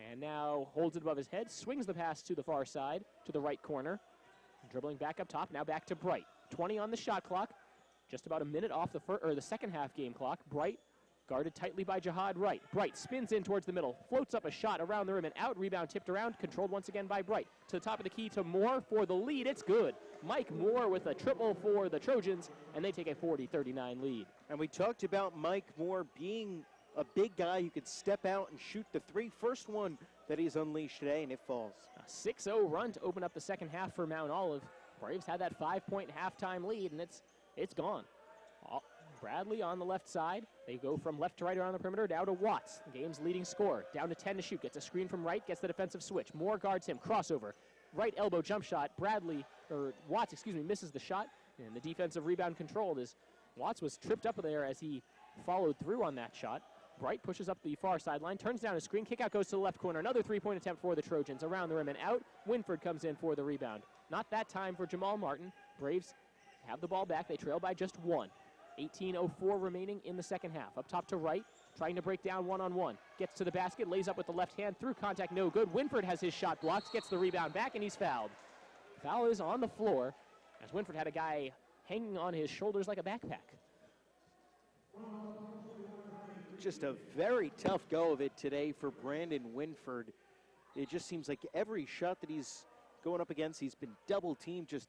A: and now holds it above his head, swings the pass to the far side, to the right corner. Dribbling back up top, now back to Bright. 20 on the shot clock. Just about a minute off the second half game clock. Bright guarded tightly by Jihad Wright. Bright spins in towards the middle, floats up a shot around the rim and out. Rebound tipped around, controlled once again by Bright. To the top of the key to Moore for the lead. It's good. Mike Moore with a triple for the Trojans, and they take a 40-39 lead.
B: And we talked about Mike Moore being a big guy who could step out and shoot the three. First one that he's unleashed today, and it falls.
A: A 6-0 run to open up the second half for Mount Olive. Braves had that 5-point halftime lead, and it's gone. Bradley on the left side. They go from left to right around the perimeter, down to Watts, the game's leading scorer. Down to 10 to shoot, gets a screen from Wright, gets the defensive switch. Moore guards him, crossover. Right elbow jump shot. Watts, misses the shot, and the defensive rebound controlled as Watts was tripped up there as he followed through on that shot. Bright pushes up the far sideline, turns down a screen, kick out goes to the left corner. Another three-point attempt for the Trojans, around the rim and out. Winford comes in for the rebound. Not that time for Jamal Martin. Braves have the ball back, they trail by just one. 18:04 remaining in the second half. Up top to Wright, trying to break down one-on-one. Gets to the basket, lays up with the left hand, through contact, no good. Winford has his shot blocked, gets the rebound back, and he's fouled. Foul is on the floor, as Winford had a guy hanging on his shoulders like a backpack.
B: Just a very tough go of it today for Brandon Winford. It just seems like every shot that he's going up against, he's been double-teamed, just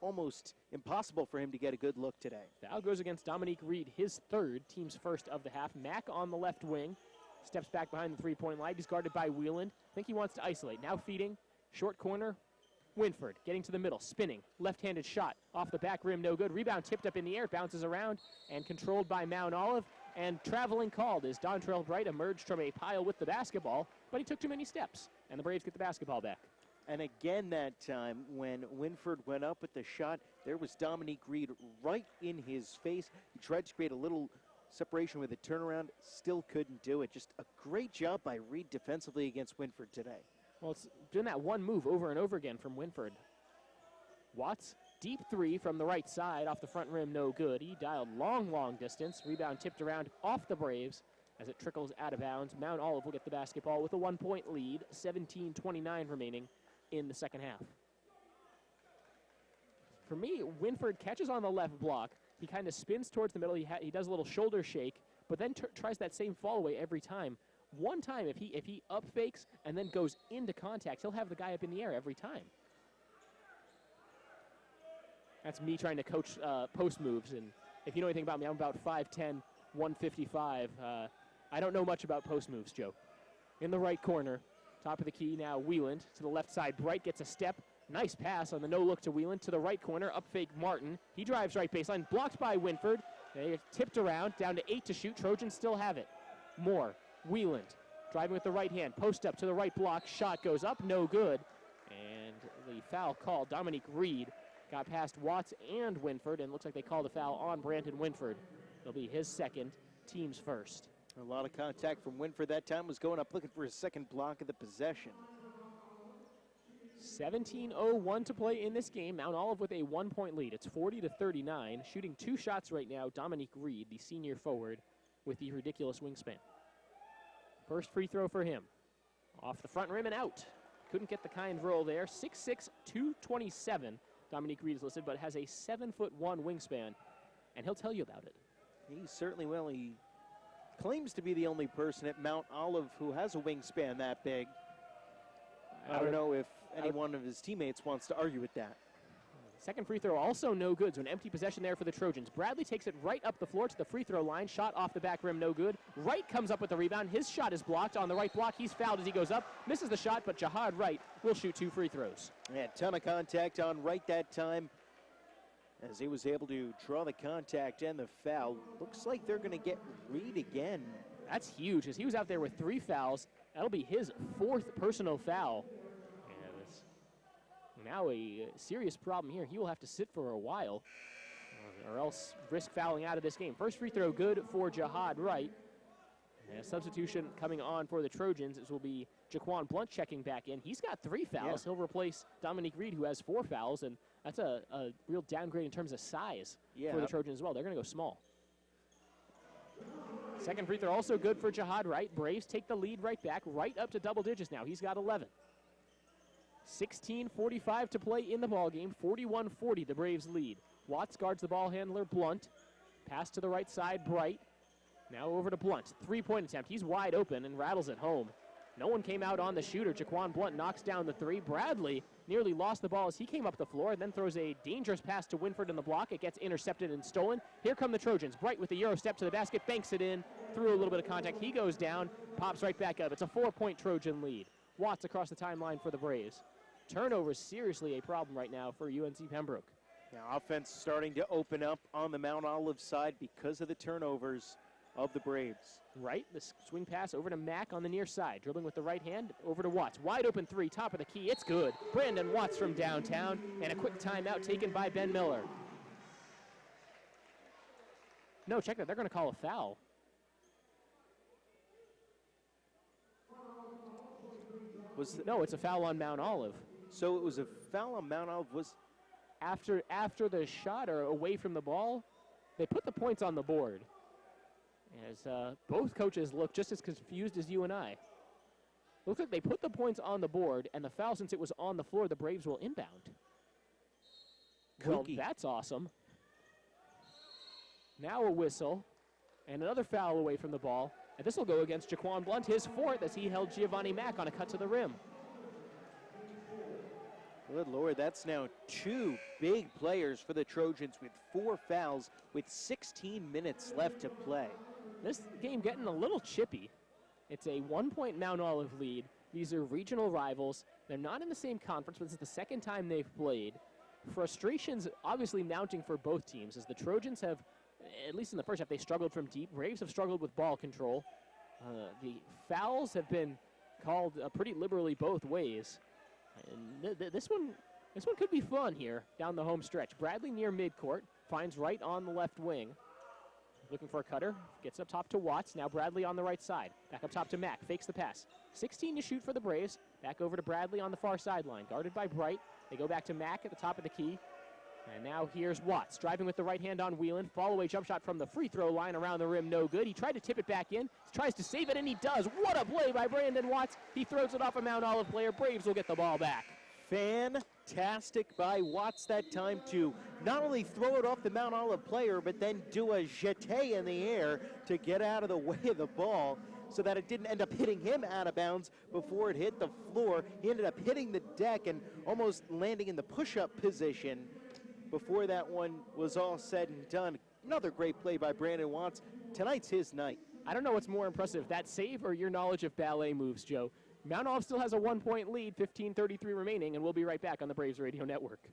B: almost impossible for him to get a good look today.
A: Foul goes against Dominique Reed, his third, team's first of the half. Mack on the left wing, steps back behind the three-point line. He's guarded by Wheeland. I think he wants to isolate. Now feeding, short corner, Winford getting to the middle, spinning, left-handed shot off the back rim, no good. Rebound tipped up in the air, bounces around, and controlled by Mount Olive. And traveling called as Dontrell Bright emerged from a pile with the basketball, but he took too many steps, and the Braves get the basketball back.
B: And again that time, when Winford went up with the shot, there was Dominique Reed right in his face. He tried to create a little separation with a turnaround, still couldn't do it. Just a great job by Reed defensively against Winford today.
A: Well, it's doing that one move over and over again from Winford. Watts, deep three from the right side, off the front rim, no good. He dialed long distance. Rebound tipped around off the Braves as it trickles out of bounds. Mount Olive will get the basketball with a 1-point lead, 17:29 remaining in the second half. For me, Winford catches on the left block. He kind of spins towards the middle. He does a little shoulder shake, but then tries that same fall away every time. One time, if he up fakes and then goes into contact, he'll have the guy up in the air every time. That's me trying to coach post moves, and if you know anything about me, I'm about 5'10", 155. I don't know much about post moves, Joe. In the right corner, top of the key now, Wheeland to the left side. Bright gets a step. Nice pass on the no-look to Wheeland. To the right corner, up fake Martin. He drives right baseline, blocked by Winford. They tipped around, down to 8 to shoot. Trojans still have it. Moore, Wheeland, driving with the right hand. Post up to the right block. Shot goes up, no good. And the foul called. Dominique Reed got past Watts and Winford, and looks like they called a foul on Brandon Winford. It'll be his second, team's first.
B: A lot of contact from Winford that time, was going up looking for his second block of the possession.
A: 17:01 to play in this game. Mount Olive with a 1-point lead. It's 40-39. Shooting 2 shots right now, Dominique Reed, the senior forward, with the ridiculous wingspan. First free throw for him. Off the front rim and out. Couldn't get the kind roll there. 6'6", 227. Dominique Reed is listed, but has a 7'1" wingspan, and he'll tell you about it.
B: He certainly will. He claims to be the only person at Mount Olive who has a wingspan that big. I don't know if any one of his teammates wants to argue with that.
A: Second free throw also no good, so an empty possession there for the Trojans. Bradley takes it right up the floor to the free throw line. Shot off the back rim, no good. Wright comes up with the rebound. His shot is blocked on the right block. He's fouled as he goes up. Misses the shot, but Jihad Wright will shoot 2 free throws.
B: Yeah, ton of contact on Wright that time, as he was able to draw the contact and the foul. Looks like they're going to get Reed again.
A: That's huge, as he was out there with 3 fouls. That'll be his 4th personal foul. Now a serious problem here. He will have to sit for a while or else risk fouling out of this game. First free throw good for Jihad Wright. And a substitution coming on for the Trojans. This will be Jaquan Blunt checking back in. He's got 3 fouls. Yeah. He'll replace Dominique Reed, who has 4 fouls, and that's a real downgrade in terms of size for the Trojans as well. They're going to go small. Second free throw also good for Jihad Wright. Braves take the lead right back, right up to double digits now. He's got 11. 16:45 to play in the ballgame. 41-40, the Braves lead. Watts guards the ball handler, Blunt. Pass to the right side, Bright. Now over to Blunt. 3-point attempt. He's wide open and rattles it home. No one came out on the shooter. Jaquan Blunt knocks down the 3. Bradley nearly lost the ball as he came up the floor and then throws a dangerous pass to Winford in the block. It gets intercepted and stolen. Here come the Trojans. Bright with the Euro step to the basket, banks it in, through a little bit of contact. He goes down, pops right back up. It's a 4-point Trojan lead. Watts across the timeline for the Braves. Turnovers seriously a problem right now for UNC Pembroke.
B: Now offense starting to open up on the Mount Olive side because of the turnovers of the Braves.
A: Right, the swing pass over to Mack on the near side. Dribbling with the right hand, over to Watts. Wide open 3, top of the key, it's good. Brandon Watts from downtown, and a quick timeout taken by Ben Miller. No, check that, they're going to call a foul. No, it's a foul on Mount Olive.
B: So it was a foul on Mount Olive. Was
A: after the shot or away from the ball, they put the points on the board. As both coaches look just as confused as you and I. Looks like they put the points on the board, and the foul, since it was on the floor, the Braves will inbound. Well, that's awesome. Now a whistle, and another foul away from the ball. And this will go against Jaquan Blunt, his 4th, as he held Giovanni Mack on a cut to the rim.
B: Good Lord, that's now 2 big players for the Trojans with 4 fouls with 16 minutes left to play.
A: This game getting a little chippy. It's a 1-point Mount Olive lead. These are regional rivals. They're not in the same conference, but this is the second time they've played. Frustrations obviously mounting for both teams, as the Trojans have, at least in the first half, they struggled from deep. Braves have struggled with ball control. The fouls have been called pretty liberally both ways. And this one could be fun here down the home stretch. Bradley near midcourt, finds Wright on the left wing. Looking for a cutter, gets up top to Watts. Now Bradley on the right side. Back up top to Mack, fakes the pass. 16 to shoot for the Braves. Back over to Bradley on the far sideline, guarded by Bright. They go back to Mack at the top of the key. And now here's Watts, driving with the right hand on Whelan. Fall-away jump shot from the free throw line around the rim, no good. He tried to tip it back in, tries to save it, and he does. What a play by Brandon Watts. He throws it off a Mount Olive player. Braves will get the ball back.
B: Fantastic by Watts that time to not only throw it off the Mount Olive player, but then do a jeté in the air to get out of the way of the ball so that it didn't end up hitting him out of bounds before it hit the floor. He ended up hitting the deck and almost landing in the push-up position before that one was all said and done. Another great play by Brandon Watts. Tonight's his night.
A: I don't know what's more impressive, that save or your knowledge of ballet moves, Joe. Mount Olive still has a 1-point lead, 15:33 remaining, and we'll be right back on the Braves Radio Network.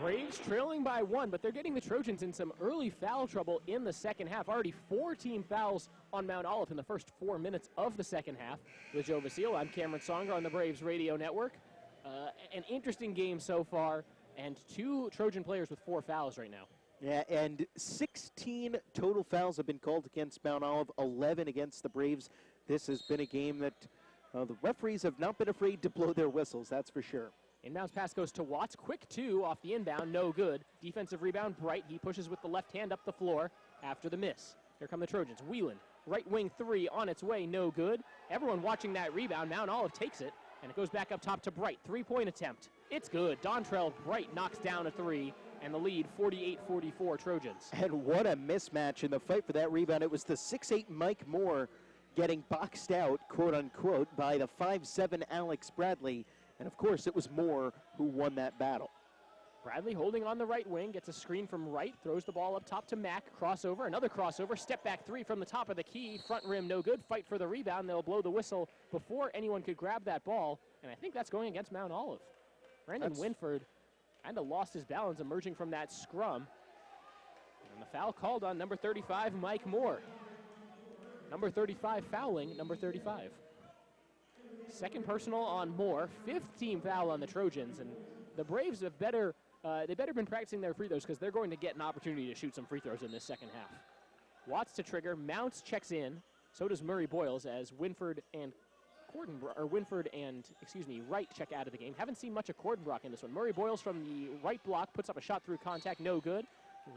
A: Braves trailing by 1, but they're getting the Trojans in some early foul trouble in the second half. Already 4 team fouls on Mount Olive in the first 4 minutes of the second half. With Joe Vasile, I'm Cameron Songer on the Braves Radio Network. An interesting game so far, and 2 Trojan players with 4 fouls right now.
B: Yeah, and 16 total fouls have been called against Mount Olive, 11 against the Braves. This has been a game that the referees have not been afraid to blow their whistles, that's for sure.
A: Inbounds pass goes to Watts. Quick 2 off the inbound, no good. Defensive rebound, Bright. He pushes with the left hand up the floor after the miss. Here come the Trojans. Whelan, right wing 3 on its way, no good. Everyone watching that rebound. Mount Olive takes it, and it goes back up top to Bright. 3-point attempt. It's good. Dontrell Bright knocks down a 3, and the lead 48-44 Trojans.
B: And what a mismatch in the fight for that rebound. It was the 6'8 Mike Moore getting boxed out, quote unquote, by the 5'7 Alex Bradley. And of course, it was Moore who won that battle.
A: Bradley holding on the right wing, gets a screen from Wright, throws the ball up top to Mack, crossover, another crossover, step back 3 from the top of the key, front rim no good, fight for the rebound, they'll blow the whistle before anyone could grab that ball, and I think that's going against Mount Olive. Brandon Winford kind of lost his balance emerging from that scrum, and the foul called on number 35, Mike Moore. Number 35 fouling number 35. Second personal on Moore, 5th team foul on the Trojans, and the Braves have better been practicing their free throws because they're going to get an opportunity to shoot some free throws in this second half. Watts to trigger, Mounts checks in, so does Murray Boyles as Wright check out of the game. Haven't seen much of Cordenbrock in this one. Murray Boyles from the right block puts up a shot through contact, no good.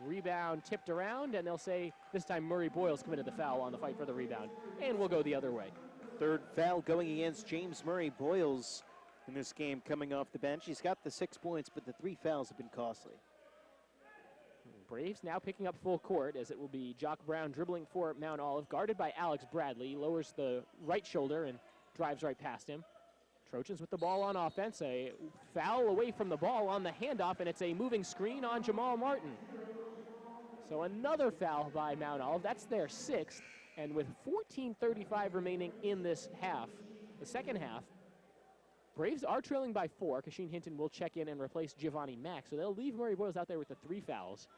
A: Rebound tipped around, and they'll say this time Murray Boyles committed the foul on the fight for the rebound, and we'll go the other way.
B: Third foul going against James Murray Boyles in this game coming off the bench. He's got the 6 points, but the 3 fouls have been costly.
A: Braves now picking up full court as it will be Jock Brown dribbling for Mount Olive, guarded by Alex Bradley. Lowers the right shoulder and drives right past him. Trojans with the ball on offense. A foul away from the ball on the handoff, and it's a moving screen on Jamal Martin. So another foul by Mount Olive. That's their 6th. And with 14:35 remaining in this half, the second half, Braves are trailing by 4. Kashin Hinton will check in and replace Giovanni Mack. So they'll leave Murray Boyles out there with the 3 fouls.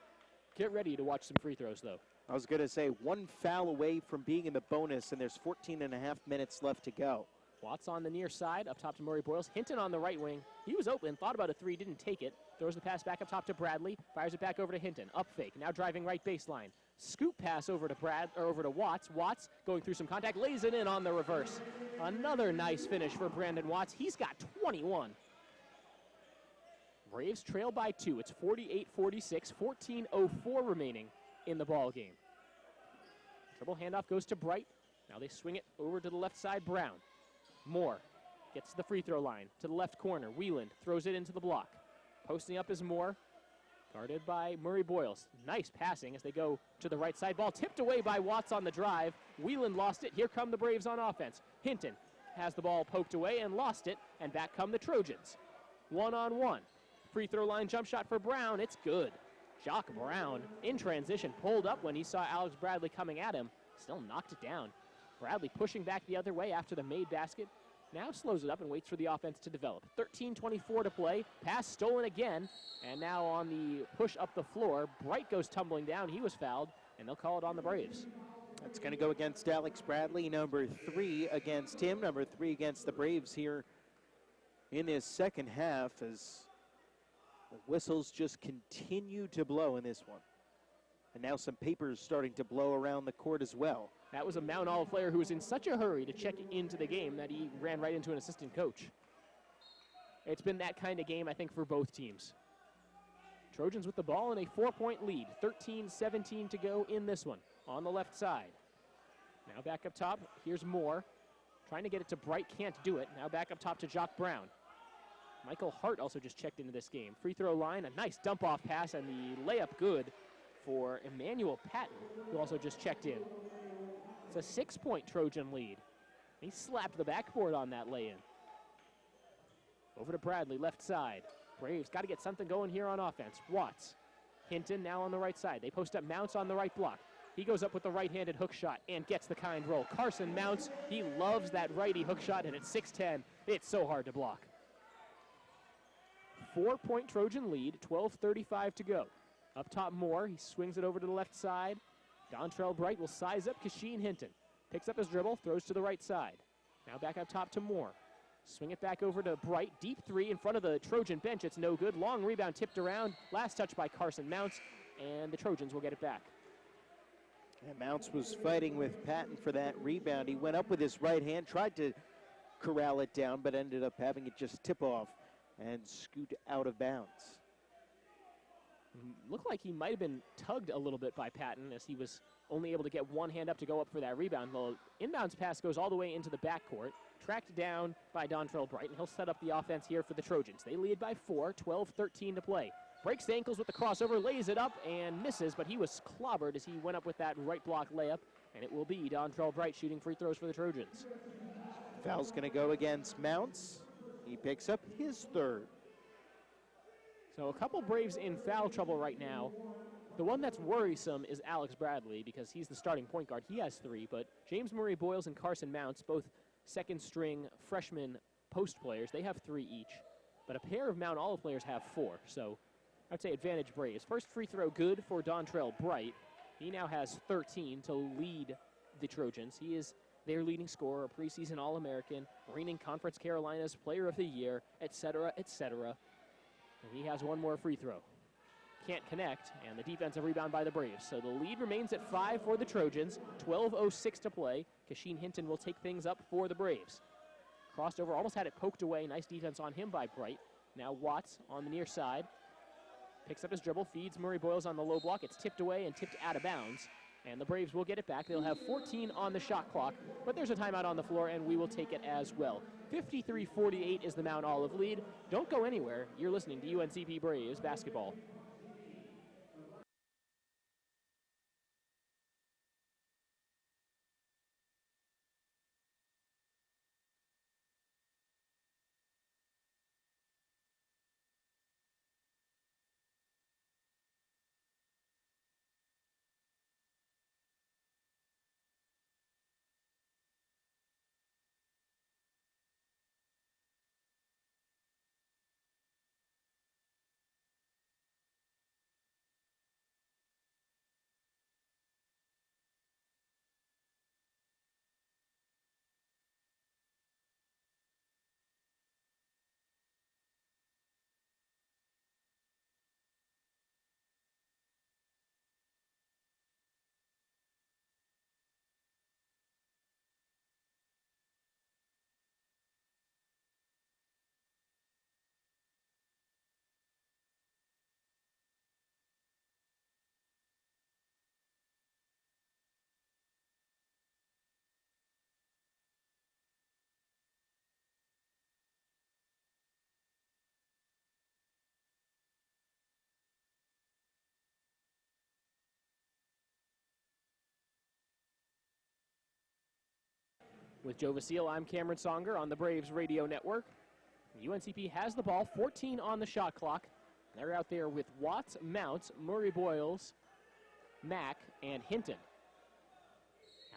A: Get ready to watch some free throws, though.
B: I was going to say 1 foul away from being in the bonus, and there's 14.5 minutes left to go.
A: Watts on the near side, up top to Murray Boyles. Hinton on the right wing. He was open, thought about a 3, didn't take it. Throws the pass back up top to Bradley, fires it back over to Hinton. Up fake, now driving right baseline. Scoop pass over to Watts. Watts going through some contact, lays it in on the reverse. Another nice finish for Brandon Watts. He's got 21. Braves trail by 2. It's 48-46, 14:04 remaining in the ball game. Dribble handoff goes to Bright. Now they swing it over to the left side, Brown. Moore gets to the free throw line, to the left corner. Wieland throws it into the block. Posting up is Moore, guarded by Murray Boyles. Nice passing as they go to the right side. Ball tipped away by Watts on the drive. Wieland lost it. Here come the Braves on offense. Hinton has the ball poked away and lost it, and back come the Trojans. 1-on-1. Free throw line jump shot for Brown. It's good. Jock Brown in transition, pulled up when he saw Alex Bradley coming at him. Still knocked it down. Bradley pushing back the other way after the made basket. Now slows it up and waits for the offense to develop. 13:24 to play. Pass stolen again. And now on the push up the floor, Bright goes tumbling down. He was fouled, and they'll call it on the Braves.
B: That's going to go against Alex Bradley, number 3 against him, number 3 against the Braves here in this second half as the whistles just continue to blow in this one. And now some papers starting to blow around the court as well.
A: That was a Mount Olive player who was in such a hurry to check into the game that he ran right into an assistant coach. It's been that kind of game, I think, for both teams. Trojans with the ball in a 4-point lead. 13:17 to go in this one on the left side. Now back up top. Here's Moore. Trying to get it to Bright, can't do it. Now back up top to Jock Brown. Michael Hart also just checked into this game. Free throw line, a nice dump-off pass, and the layup good for Emmanuel Patton, who also just checked in. It's a 6-point Trojan lead. He slapped the backboard on that lay-in. Over to Bradley, left side. Braves got to get something going here on offense. Watts. Hinton now on the right side. They post up Mounts on the right block. He goes up with the right-handed hook shot and gets the kind roll. Carson Mounts, he loves that righty hook shot, and at 6'10", it's so hard to block. 4-point Trojan lead, 12:35 to go. Up top, Moore. He swings it over to the left side. Dontrell Bright will size up Kashin Hinton. Picks up his dribble, throws to the right side. Now back up top to Moore. Swing it back over to Bright. Deep three in front of the Trojan bench. It's no good. Long rebound tipped around. Last touch by Carson Mounts, and the Trojans will get it back.
B: And Mounts was fighting with Patton for that rebound. He went up with his right hand, tried to corral it down, but ended up having it just tip off and scoot out of bounds.
A: Looked like he might have been tugged a little bit by Patton as he was only able to get one hand up to go up for that rebound. The inbounds pass goes all the way into the backcourt, tracked down by Dontrell Bright, and he'll set up the offense here for the Trojans. They lead by 4, 12-13 to play. Breaks the ankles with the crossover, lays it up, and misses, but he was clobbered as he went up with that right block layup, and it will be Dontrell Bright shooting free throws for the Trojans.
B: Foul's going to go against Mounts. He picks up his third.
A: So a couple Braves in foul trouble right now. The one that's worrisome is Alex Bradley because he's the starting point guard. He has 3, but James Murray Boyles and Carson Mounts, both second-string freshman post players, they have 3 each. But a pair of Mount Olive players have 4, so I'd say advantage Braves. First free throw good for Dontrell Bright. He now has 13 to lead the Trojans. He is their leading scorer, a preseason All-American, reigning Conference Carolinas Player of the Year, etc., etc. And he has one more free throw. Can't connect, and the defensive rebound by the Braves. So the lead remains at 5 for the Trojans, 12:06 to play. Kashin Hinton will take things up for the Braves. Crossed over, almost had it poked away. Nice defense on him by Bright. Now Watts on the near side. Picks up his dribble, feeds Murray Boyles on the low block. It's tipped away and tipped out of bounds. And the Braves will get it back. They'll have 14 on the shot clock, but there's a timeout on the floor, and we will take it as well. 53-48 is the Mount Olive lead. Don't go anywhere. You're listening to UNCP Braves basketball. With Joe Vasile, I'm Cameron Songer on the Braves Radio Network. UNCP has the ball, 14 on the shot clock. They're out there with Watts, Mounts, Murray Boyles, Mack, and Hinton.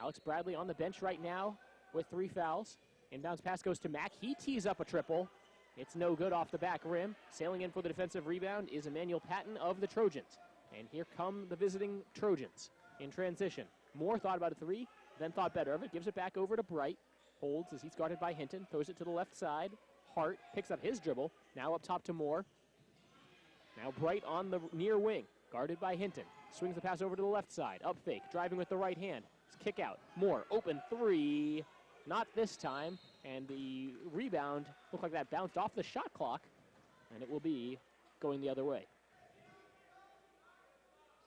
A: Alex Bradley on the bench right now with 3 fouls. Inbounds pass goes to Mack. He tees up a triple. It's no good off the back rim. Sailing in for the defensive rebound is Emmanuel Patton of the Trojans. And here come the visiting Trojans in transition. Moore thought about a 3. Then thought better of it, gives it back over to Bright. Holds as he's guarded by Hinton, throws it to the left side. Hart picks up his dribble, now up top to Moore. Now Bright on the near wing, guarded by Hinton. Swings the pass over to the left side, up fake, driving with the right hand. Kick out, Moore, open 3. Not this time, and the rebound looked like that bounced off the shot clock, and it will be going the other way.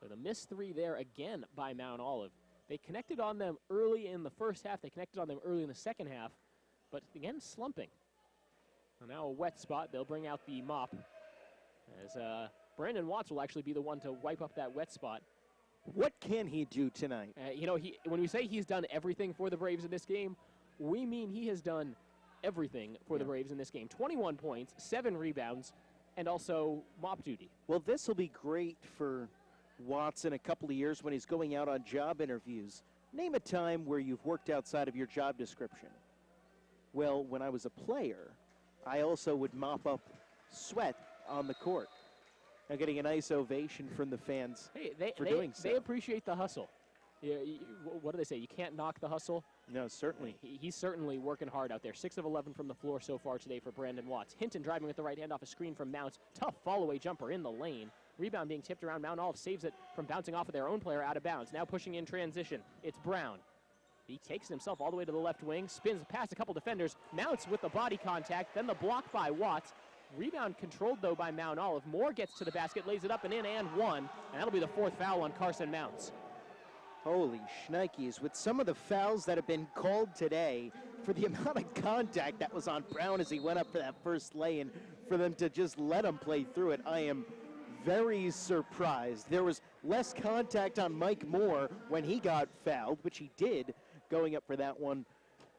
A: So the missed 3 there again by Mount Olive. They connected on them early in the first half. They connected on them early in the second half, but again, slumping. And now a wet spot. They'll bring out the mop as Brandon Watts will actually be the one to wipe up that wet spot.
B: What can he do tonight?
A: When we say he's done everything for the Braves in this game, we mean he has done everything for the Braves in this game. 21 points, 7 rebounds, and also mop duty.
B: Well, this will be great for Watts in a couple of years when he's going out on job interviews. Name a time where you've worked outside of your job description. Well, when I was a player, I also would mop up sweat on the court. Now getting a nice ovation from the fans for doing so.
A: They appreciate the hustle. Yeah, what do they say? You can't knock the hustle.
B: No, certainly.
A: He's certainly working hard out there. 6 of 11 from the floor so far today for Brandon Watts. Hinton driving with the right hand off a screen from Mounts. Tough fall-away jumper in the lane. Rebound being tipped around. Mount Olive saves it from bouncing off of their own player out of bounds. Now pushing in transition. It's Brown. He takes himself all the way to the left wing. Spins past a couple defenders. Mounts with the body contact. Then the block by Watts. Rebound controlled, though, by Mount Olive. Moore gets to the basket, lays it up and in, and one. And that'll be the 4th foul on Carson Mounts.
B: Holy shnikes, with some of the fouls that have been called today, for the amount of contact that was on Brown as he went up for that first lay-in, for them to just let him play through it, I am very surprised. There was less contact on Mike Moore when he got fouled, which he did going up for that one.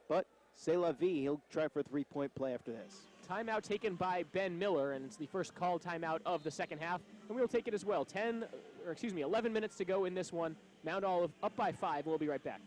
B: But c'est la vie, he'll try for a 3-point play after this.
A: Timeout taken by Ben Miller, and it's the first called timeout of the second half, and we'll take it as well. 11 minutes to go in this one. Mount Olive up by 5. We'll be right back.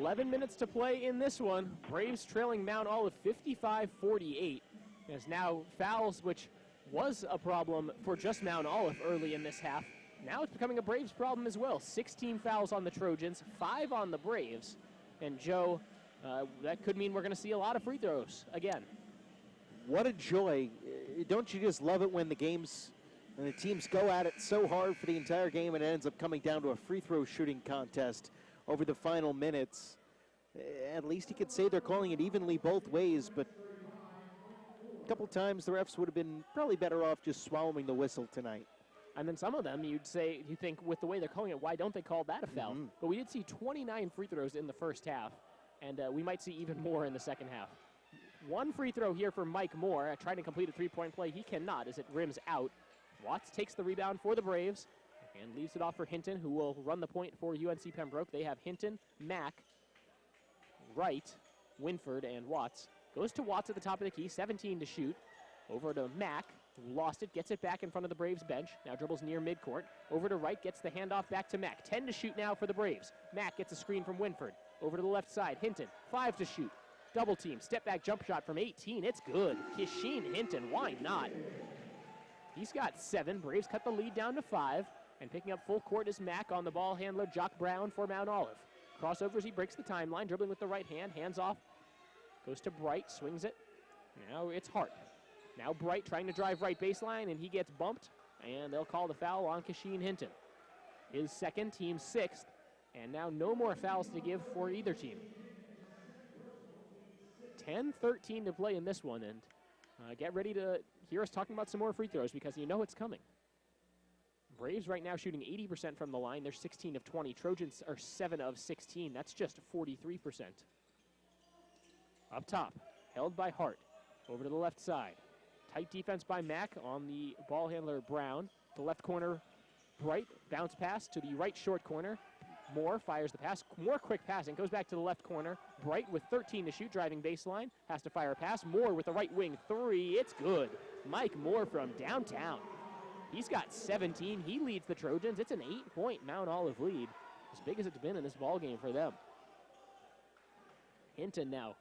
A: .11 minutes to play in this one. Braves trailing Mount Olive 55-48. There's now fouls, which was a problem for just Mount Olive early in this half. Now it's becoming a Braves problem as well. 16 fouls on the Trojans, 5 on the Braves. And Joe, that could mean we're going to see a lot of free throws again.
B: What a joy. Don't you just love it when the teams go at it so hard for the entire game and it ends up coming down to a free throw shooting contest over the final minutes. At least you could say they're calling it evenly both ways, but a couple times the refs would have been probably better off just swallowing the whistle tonight.
A: And then some of them, you think with the way they're calling it, why don't they call that a foul? Mm-hmm. But we did see 29 free throws in the first half, and we might see even more in the second half. One free throw here for Mike Moore, trying to complete a 3-point play. He cannot as it rims out. Watts takes the rebound for the Braves and leaves it off for Hinton, who will run the point for UNC Pembroke. They have Hinton, Mack, Wright, Winford, and Watts. Goes to Watts at the top of the key, 17 to shoot. Over to Mack, who lost it, gets it back in front of the Braves bench. Now dribbles near midcourt. Over to Wright, gets the handoff back to Mack. 10 to shoot now for the Braves. Mack gets a screen from Winford. Over to the left side, Hinton, 5 to shoot. Double team, step back jump shot from 18. It's good. Kisheen Hinton, why not? He's got 7. Braves cut the lead down to 5. And picking up full court is Mack on the ball handler, Jock Brown for Mount Olive. Crossovers, he breaks the timeline, dribbling with the right hand, hands off. Goes to Bright, swings it. Now it's Hart. Now Bright trying to drive right baseline, and he gets bumped. And they'll call the foul on Kisheen Hinton. His second, team 6th. And now no more fouls to give for either team. 10-13 to play in this one, and get ready to hear us talking about some more free throws because you know it's coming. Braves right now shooting 80% from the line. They're 16 of 20. Trojans are 7 of 16. That's just 43%. Up top, held by Hart. Over to the left side. Tight defense by Mack on the ball handler Brown. The left corner, Bright. Bounce pass to the right short corner. Moore fires the pass. More quick passing. Goes back to the left corner. Bright with 13 to shoot, driving baseline. Has to fire a pass. Moore with the right wing 3. It's good. Mike Moore from downtown. He's got 17. He leads the Trojans. It's an 8-point Mount Olive lead, as big as it's been in this ball game for them. Hinton now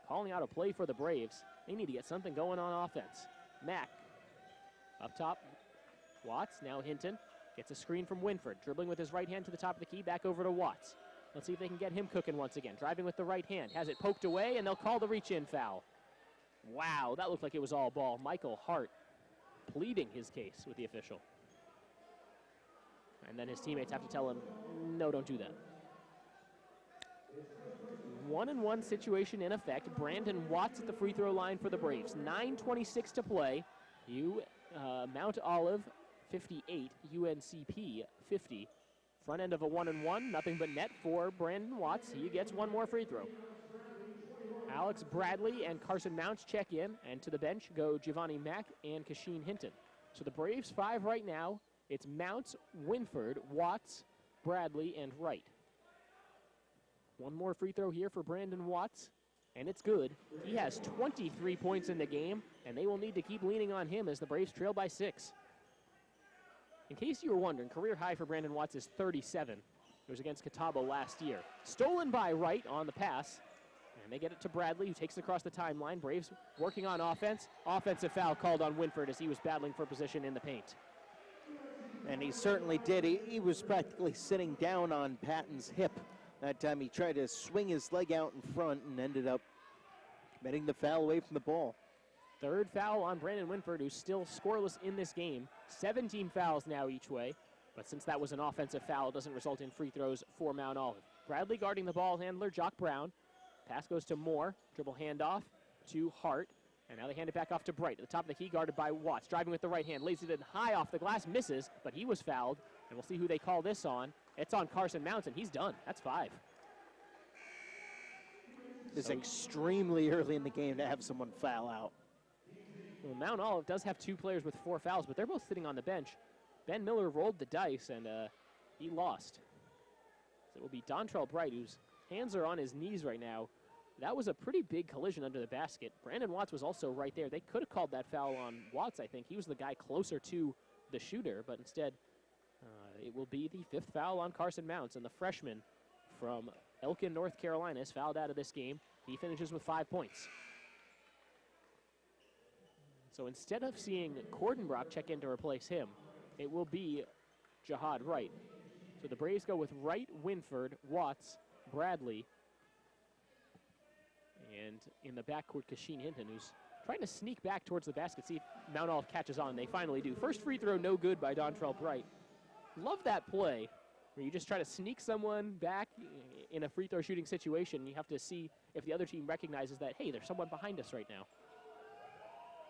A: calling out a play for the Braves. They need to get something going on offense. Mack up top. Watts, now Hinton. Gets a screen from Winford. Dribbling with his right hand to the top of the key. Back over to Watts. Let's see if they can get him cooking once again. Driving with the right hand. Has it poked away, and they'll call the reach-in foul. Wow, that looked like it was all ball. Michael Hart pleading his case with the official. And then his teammates have to tell him, no, don't do that. 1-and-1 situation in effect. Brandon Watts at the free throw line for the Braves. 9:26 to play. Mount Olive 58, UNCP 50. Front end of a 1-and-1, nothing but net for Brandon Watts. He gets one more free throw. Alex Bradley and Carson Mounts check in, and to the bench go Giovanni Mack and Kasheen Hinton. So the Braves 5 right now. It's Mounts, Winford, Watts, Bradley, and Wright. One more free throw here for Brandon Watts, and it's good. He has 23 points in the game, and they will need to keep leaning on him as the Braves trail by 6. In case you were wondering, career high for Brandon Watts is 37. It was against Catawba last year. Stolen by Wright on the pass, and they get it to Bradley, who takes it across the timeline. Braves working on offense. Offensive foul called on Winford as he was battling for position in the paint.
B: And he certainly did. He was practically sitting down on Patton's hip. That time he tried to swing his leg out in front and ended up committing the foul away from the ball.
A: Third foul on Brandon Winford, who's still scoreless in this game. 17 fouls now each way, but since that was an offensive foul, it doesn't result in free throws for Mount Olive. Bradley guarding the ball handler, Jock Brown. Pass goes to Moore, dribble handoff to Hart, and now they hand it back off to Bright. At the top of the key, guarded by Watts, driving with the right hand, lays it in high off the glass, misses, but he was fouled, and we'll see who they call this on. It's on Carson Mounts, and he's done. That's 5.
B: It's extremely early in the game to have someone foul out.
A: Well, Mount Olive does have 2 players with 4 fouls, but they're both sitting on the bench. Ben Miller rolled the dice, and he lost. So it will be Dontrell Bright, whose hands are on his knees right now. That was a pretty big collision under the basket. Brandon Watts was also right there. They could have called that foul on Watts, I think. He was the guy closer to the shooter, but instead it will be the 5th foul on Carson Mounts, and the freshman from Elkin, North Carolina, is fouled out of this game. He finishes with 5 points. So instead of seeing Cordenbrock check in to replace him, it will be Jihad Wright. So the Braves go with Wright, Winford, Watts, Bradley, and in the backcourt, Kasheen Hinton, who's trying to sneak back towards the basket, see if Mount Olive catches on. They finally do. First free throw, no good by Dontrell Bright. Love that play, where you just try to sneak someone back in a free throw shooting situation. You have to see if the other team recognizes that, hey, there's someone behind us right now.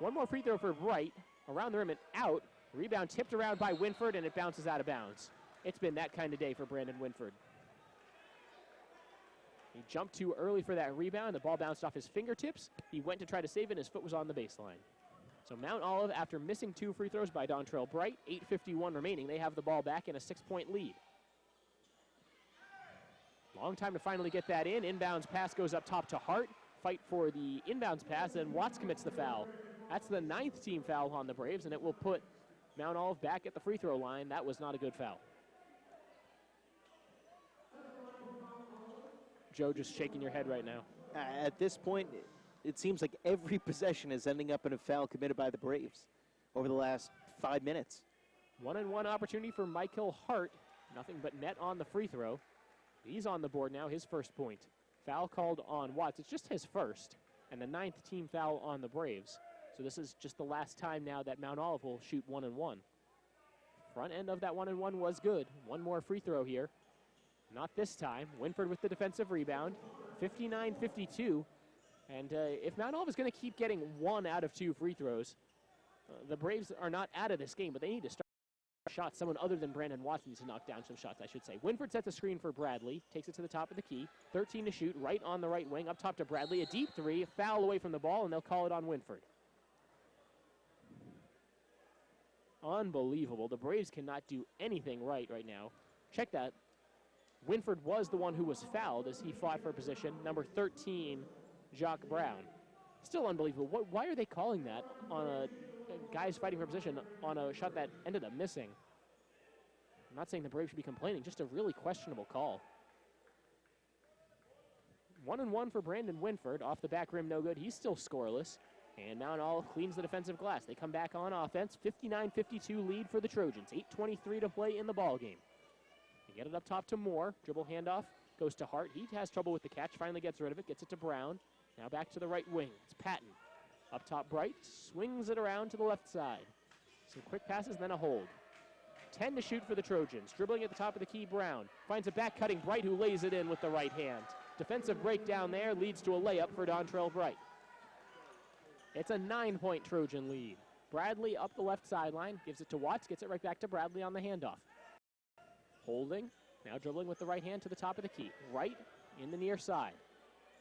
A: One more free throw for Bright, around the rim and out. Rebound tipped around by Winford, and it bounces out of bounds. It's been that kind of day for Brandon Winford. He jumped too early for that rebound. The ball bounced off his fingertips. He went to try to save it, and his foot was on the baseline. So Mount Olive, after missing 2 free throws by Dontrell Bright, 8:51 remaining, they have the ball back in a 6-point lead. Long time to finally get that in. Inbounds pass goes up top to Hart. Fight for the inbounds pass, and Watts commits the foul. That's the 9th team foul on the Braves, and it will put Mount Olive back at the free throw line. That was not a good foul. Joe, just shaking your head right now.
B: At this point, it seems like every possession is ending up in a foul committed by the Braves over the last 5 minutes.
A: 1-and-1 opportunity for Michael Hart. Nothing but net on the free throw. He's on the board now, his first point. Foul called on Watts. It's just his first, and the 9th team foul on the Braves. So this is just the last time now that Mount Olive will shoot 1-and-1. Front end of that 1-and-1 was good. One more free throw here. Not this time. Winford with the defensive rebound. 59-52. And if Mount Olive is going to keep getting 1 out of 2 free throws, the Braves are not out of this game, but they need to start shots. Someone other than Brandon Watts needs to knock down some shots, I should say. Winford sets a screen for Bradley. Takes it to the top of the key. 13 to shoot. Right on the right wing. Up top to Bradley. A deep 3. Foul away from the ball, and they'll call it on Winford. Unbelievable. The Braves cannot do anything right now. Check that. Winford was the one who was fouled as he fought for position. Number 13, Jock Brown. Still unbelievable. Why are they calling that on a guys fighting for position on a shot that ended up missing? I'm not saying the Braves should be complaining, just a really questionable call. 1-and-1 for Brandon Winford. Off the back rim, no good. He's still scoreless. And Mount Olive cleans the defensive glass. They come back on offense. 59-52 lead for the Trojans. 8:23 to play in the ball game. They get it up top to Moore. Dribble handoff. Goes to Hart. He has trouble with the catch. Finally gets rid of it. Gets it to Brown. Now back to the right wing. It's Patton. Up top, Bright. Swings it around to the left side. Some quick passes, then a hold. 10 to shoot for the Trojans. Dribbling at the top of the key, Brown. Finds a back-cutting Bright, who lays it in with the right hand. Defensive breakdown there leads to a layup for Dontrell Bright. It's a 9-point Trojan lead. Bradley up the left sideline, gives it to Watts, gets it right back to Bradley on the handoff. Holding, now dribbling with the right hand to the top of the key. Right in the near side.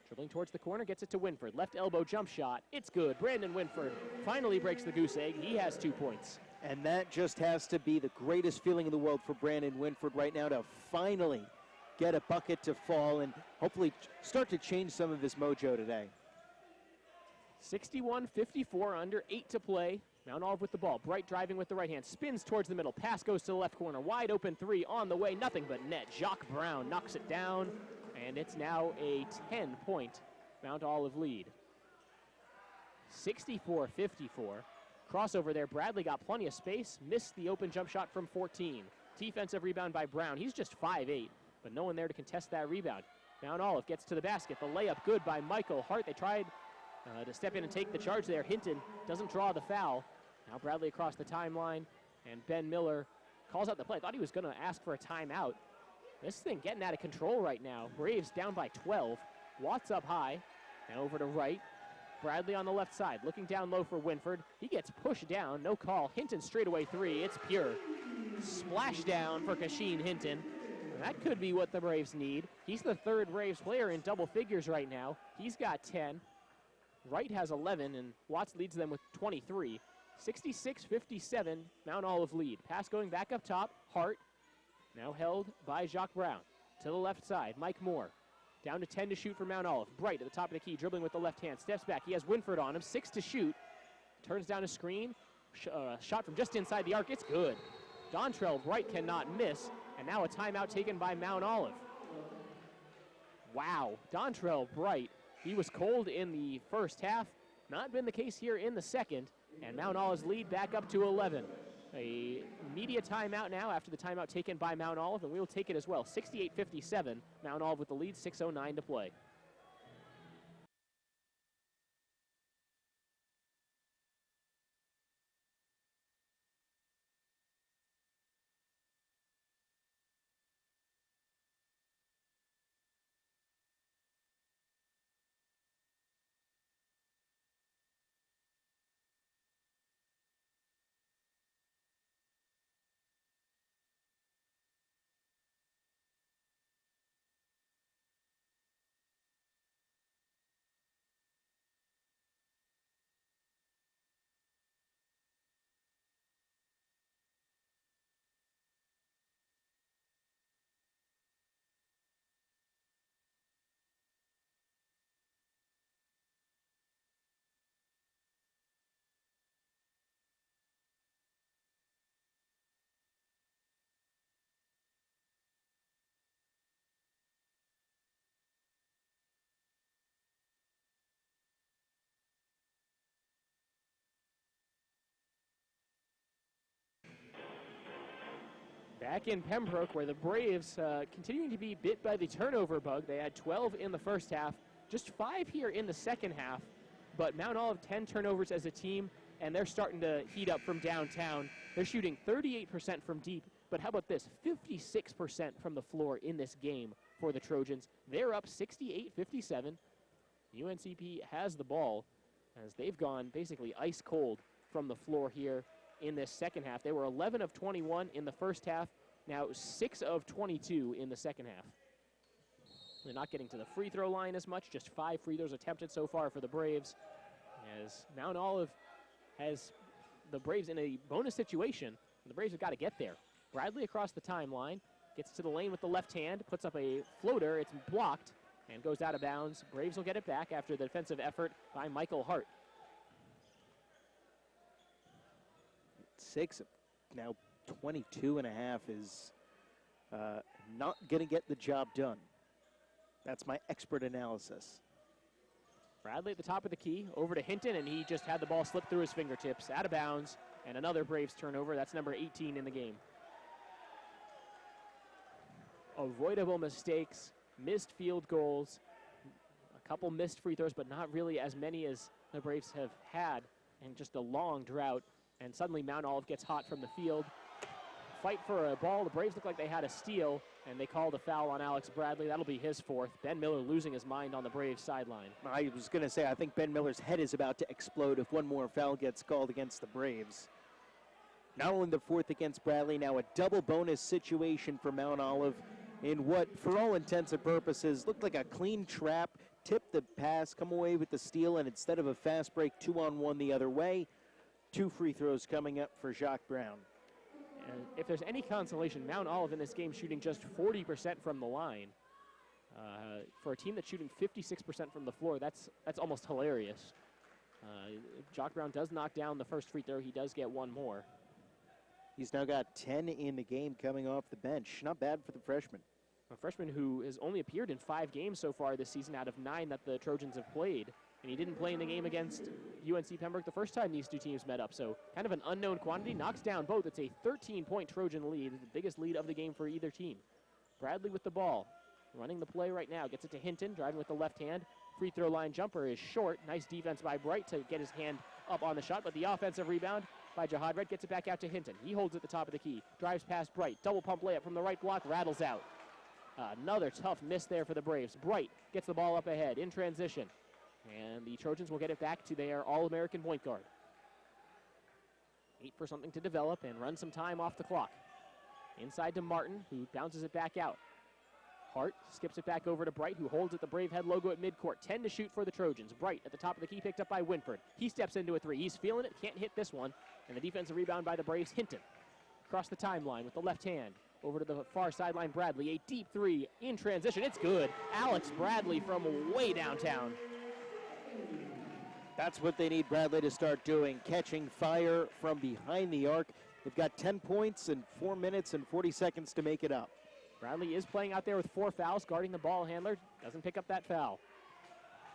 A: Dribbling towards the corner, gets it to Winford. Left elbow jump shot. It's good. Brandon Winford finally breaks the goose egg. He has 2 points.
B: And that just has to be the greatest feeling in the world for Brandon Winford right now, to finally get a bucket to fall and hopefully start to change some of his mojo today.
A: 61-54, under 8 to play. Mount Olive with the ball. Bright driving with the right hand. Spins towards the middle. Pass goes to the left corner. Wide open 3 on the way. Nothing but net. Jacques Brown knocks it down. And it's now a 10-point Mount Olive lead. 64-54. Crossover there. Bradley got plenty of space. Missed the open jump shot from 14. Defensive rebound by Brown. He's just 5'8", but no one there to contest that rebound. Mount Olive gets to the basket. The layup good by Michael Hart. They tried to step in and take the charge there. Hinton doesn't draw the foul. Now Bradley across the timeline, and Ben Miller calls out the play. I thought he was going to ask for a timeout. This thing getting out of control right now. Braves down by 12. Watts up high. Now over to right. Bradley on the left side, looking down low for Winford. He gets pushed down, no call. Hinton straightaway 3, it's pure. Splash down for Kashin Hinton. That could be what the Braves need. He's the 3rd Braves player in double figures right now. He's got 10. Wright has 11, and Watts leads them with 23. 66-57, Mount Olive lead. Pass going back up top, Hart. Now held by Jacques Brown. To the left side, Mike Moore. Down to 10 to shoot for Mount Olive. Bright at the top of the key, dribbling with the left hand. Steps back, he has Winford on him. 6 to shoot. Turns down a screen. Shot from just inside the arc, it's good. Dontrell Bright cannot miss. And now a timeout taken by Mount Olive. Wow, Dontrell Bright. He was cold in the first half. Not been the case here in the second. And Mount Olive's lead back up to 11. A media timeout now after the timeout taken by Mount Olive, and we will take it as well. 68-57, Mount Olive with the lead, 6:09 to play. Back in Pembroke, where the Braves continuing to be bit by the turnover bug. They had 12 in the first half, just 5 here in the second half. But Mount Olive 10 turnovers as a team, and they're starting to heat up from downtown. They're shooting 38% from deep, but how about this? 56% from the floor in this game for the Trojans. They're up 68-57. UNCP has the ball as they've gone basically ice cold from the floor here in this second half. They were 11 of 21 in the first half, now 6 of 22 in the second half. They're not getting to the free throw line as much, just 5 free throws attempted so far for the Braves, as Mount Olive has the Braves in a bonus situation. The Braves have got to get there. Bradley across the timeline, gets to the lane with the left hand, puts up a floater, it's blocked, and goes out of bounds. Braves will get it back after the defensive effort by Michael Hart.
B: 6, now 22 and a half is not going to get the job done. That's my expert analysis.
A: Bradley at the top of the key, over to Hinton, and he just had the ball slip through his fingertips, out of bounds, and another Braves turnover. That's number 18 in the game. Avoidable mistakes, missed field goals, a couple missed free throws, but not really as many as the Braves have had, and just a long drought. And suddenly Mount Olive gets hot from the field. fight for a ball. The Braves look like they had a steal, and they called a foul on Alex Bradley. That'll be his fourth. Ben Miller losing his mind on the Braves sideline.
B: I was going to say, I think Ben Miller's head is about to explode if one more foul gets called against the Braves. Not only the fourth against Bradley, now a double bonus situation for Mount Olive in what, for all intents and purposes, looked like a clean trap. Tipped the pass, come away with the steal, and instead of a fast break, 2-on-1 the other way. 2 free throws coming up for Jacques Brown.
A: And if there's any consolation, Mount Olive in this game shooting just 40% from the line. For a team that's shooting 56% from the floor, that's almost hilarious. Jacques Brown does knock down the first free throw. He does get one more.
B: He's now got 10 in the game coming off the bench. Not bad for the freshman.
A: A freshman who has only appeared in 5 games so far this season out of 9 that the Trojans have played. And he didn't play in the game against UNC Pembroke the first time these two teams met up. So kind of an unknown quantity. Knocks down both. It's a 13-point Trojan lead, the biggest lead of the game for either team. Bradley with the ball. Running the play right now. Gets it to Hinton, driving with the left hand. Free throw line jumper is short. Nice defense by Bright to get his hand up on the shot. But the offensive rebound by Jahad Red gets it back out to Hinton. He holds at the top of the key. Drives past Bright. Double pump layup from the right block. Rattles out. Another tough miss there for the Braves. Bright gets the ball up ahead in transition. And the Trojans will get it back to their All-American point guard. 8 for something to develop and run some time off the clock. Inside to Martin, who bounces it back out. Hart skips it back over to Bright, who holds at the Brave head logo at midcourt. 10 to shoot for the Trojans. Bright at the top of the key, picked up by Winford. He steps into a 3. He's feeling it, can't hit this one. And the defensive rebound by the Braves, Hinton. Across the timeline with the left hand. Over to the far sideline, Bradley. A deep 3 in transition. It's good. Alex Bradley from way downtown.
B: That's what they need Bradley to start doing, catching fire from behind the arc. They've got 10 points and 4 minutes and 40 seconds to make it up.
A: Bradley is playing out there with 4 fouls, guarding the ball handler. Doesn't pick up that foul.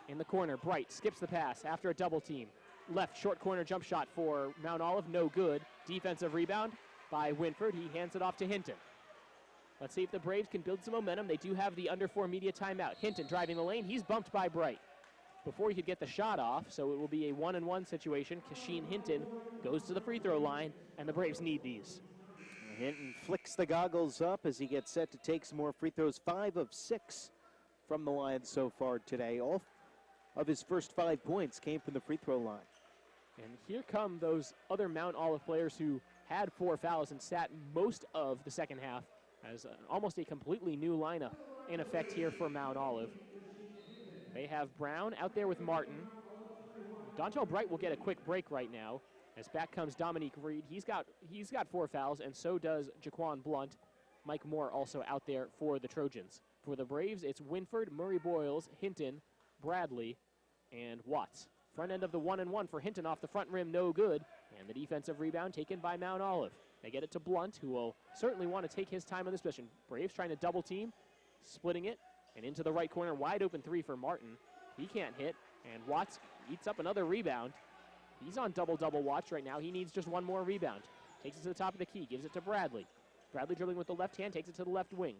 A: In the corner, Bright skips the pass after a double team. Left short corner jump shot for Mount Olive, no good. Defensive rebound by Winford. He hands it off to Hinton. Let's see if the Braves can build some momentum. They do have the under 4 media timeout. Hinton driving the lane. He's bumped by Bright before he could get the shot off, so it will be a 1-on-1 situation. Kashin Hinton goes to the free throw line, and the Braves need these.
B: Hinton flicks the goggles up as he gets set to take some more free throws. 5 of 6 from the line so far today. All of his first 5 points came from the free throw line.
A: And here come those other Mount Olive players who had 4 fouls and sat most of the second half as almost a completely new lineup in effect here for Mount Olive. They have Brown out there with Martin. Dontel Bright will get a quick break right now as back comes Dominique Reed. He's got 4 fouls, and so does Jaquan Blunt. Mike Moore also out there for the Trojans. For the Braves, it's Winford, Murray Boyles, Hinton, Bradley, and Watts. Front end of the 1-and-1 for Hinton off the front rim, no good. And the defensive rebound taken by Mount Olive. They get it to Blunt, who will certainly want to take his time on this mission. Braves trying to double team, splitting it, and into the right corner, wide open 3 for Martin. He can't hit, and Watts eats up another rebound. He's on double-double watch right now. He needs just 1 more rebound. Takes it to the top of the key, gives it to Bradley. Bradley dribbling with the left hand, takes it to the left wing.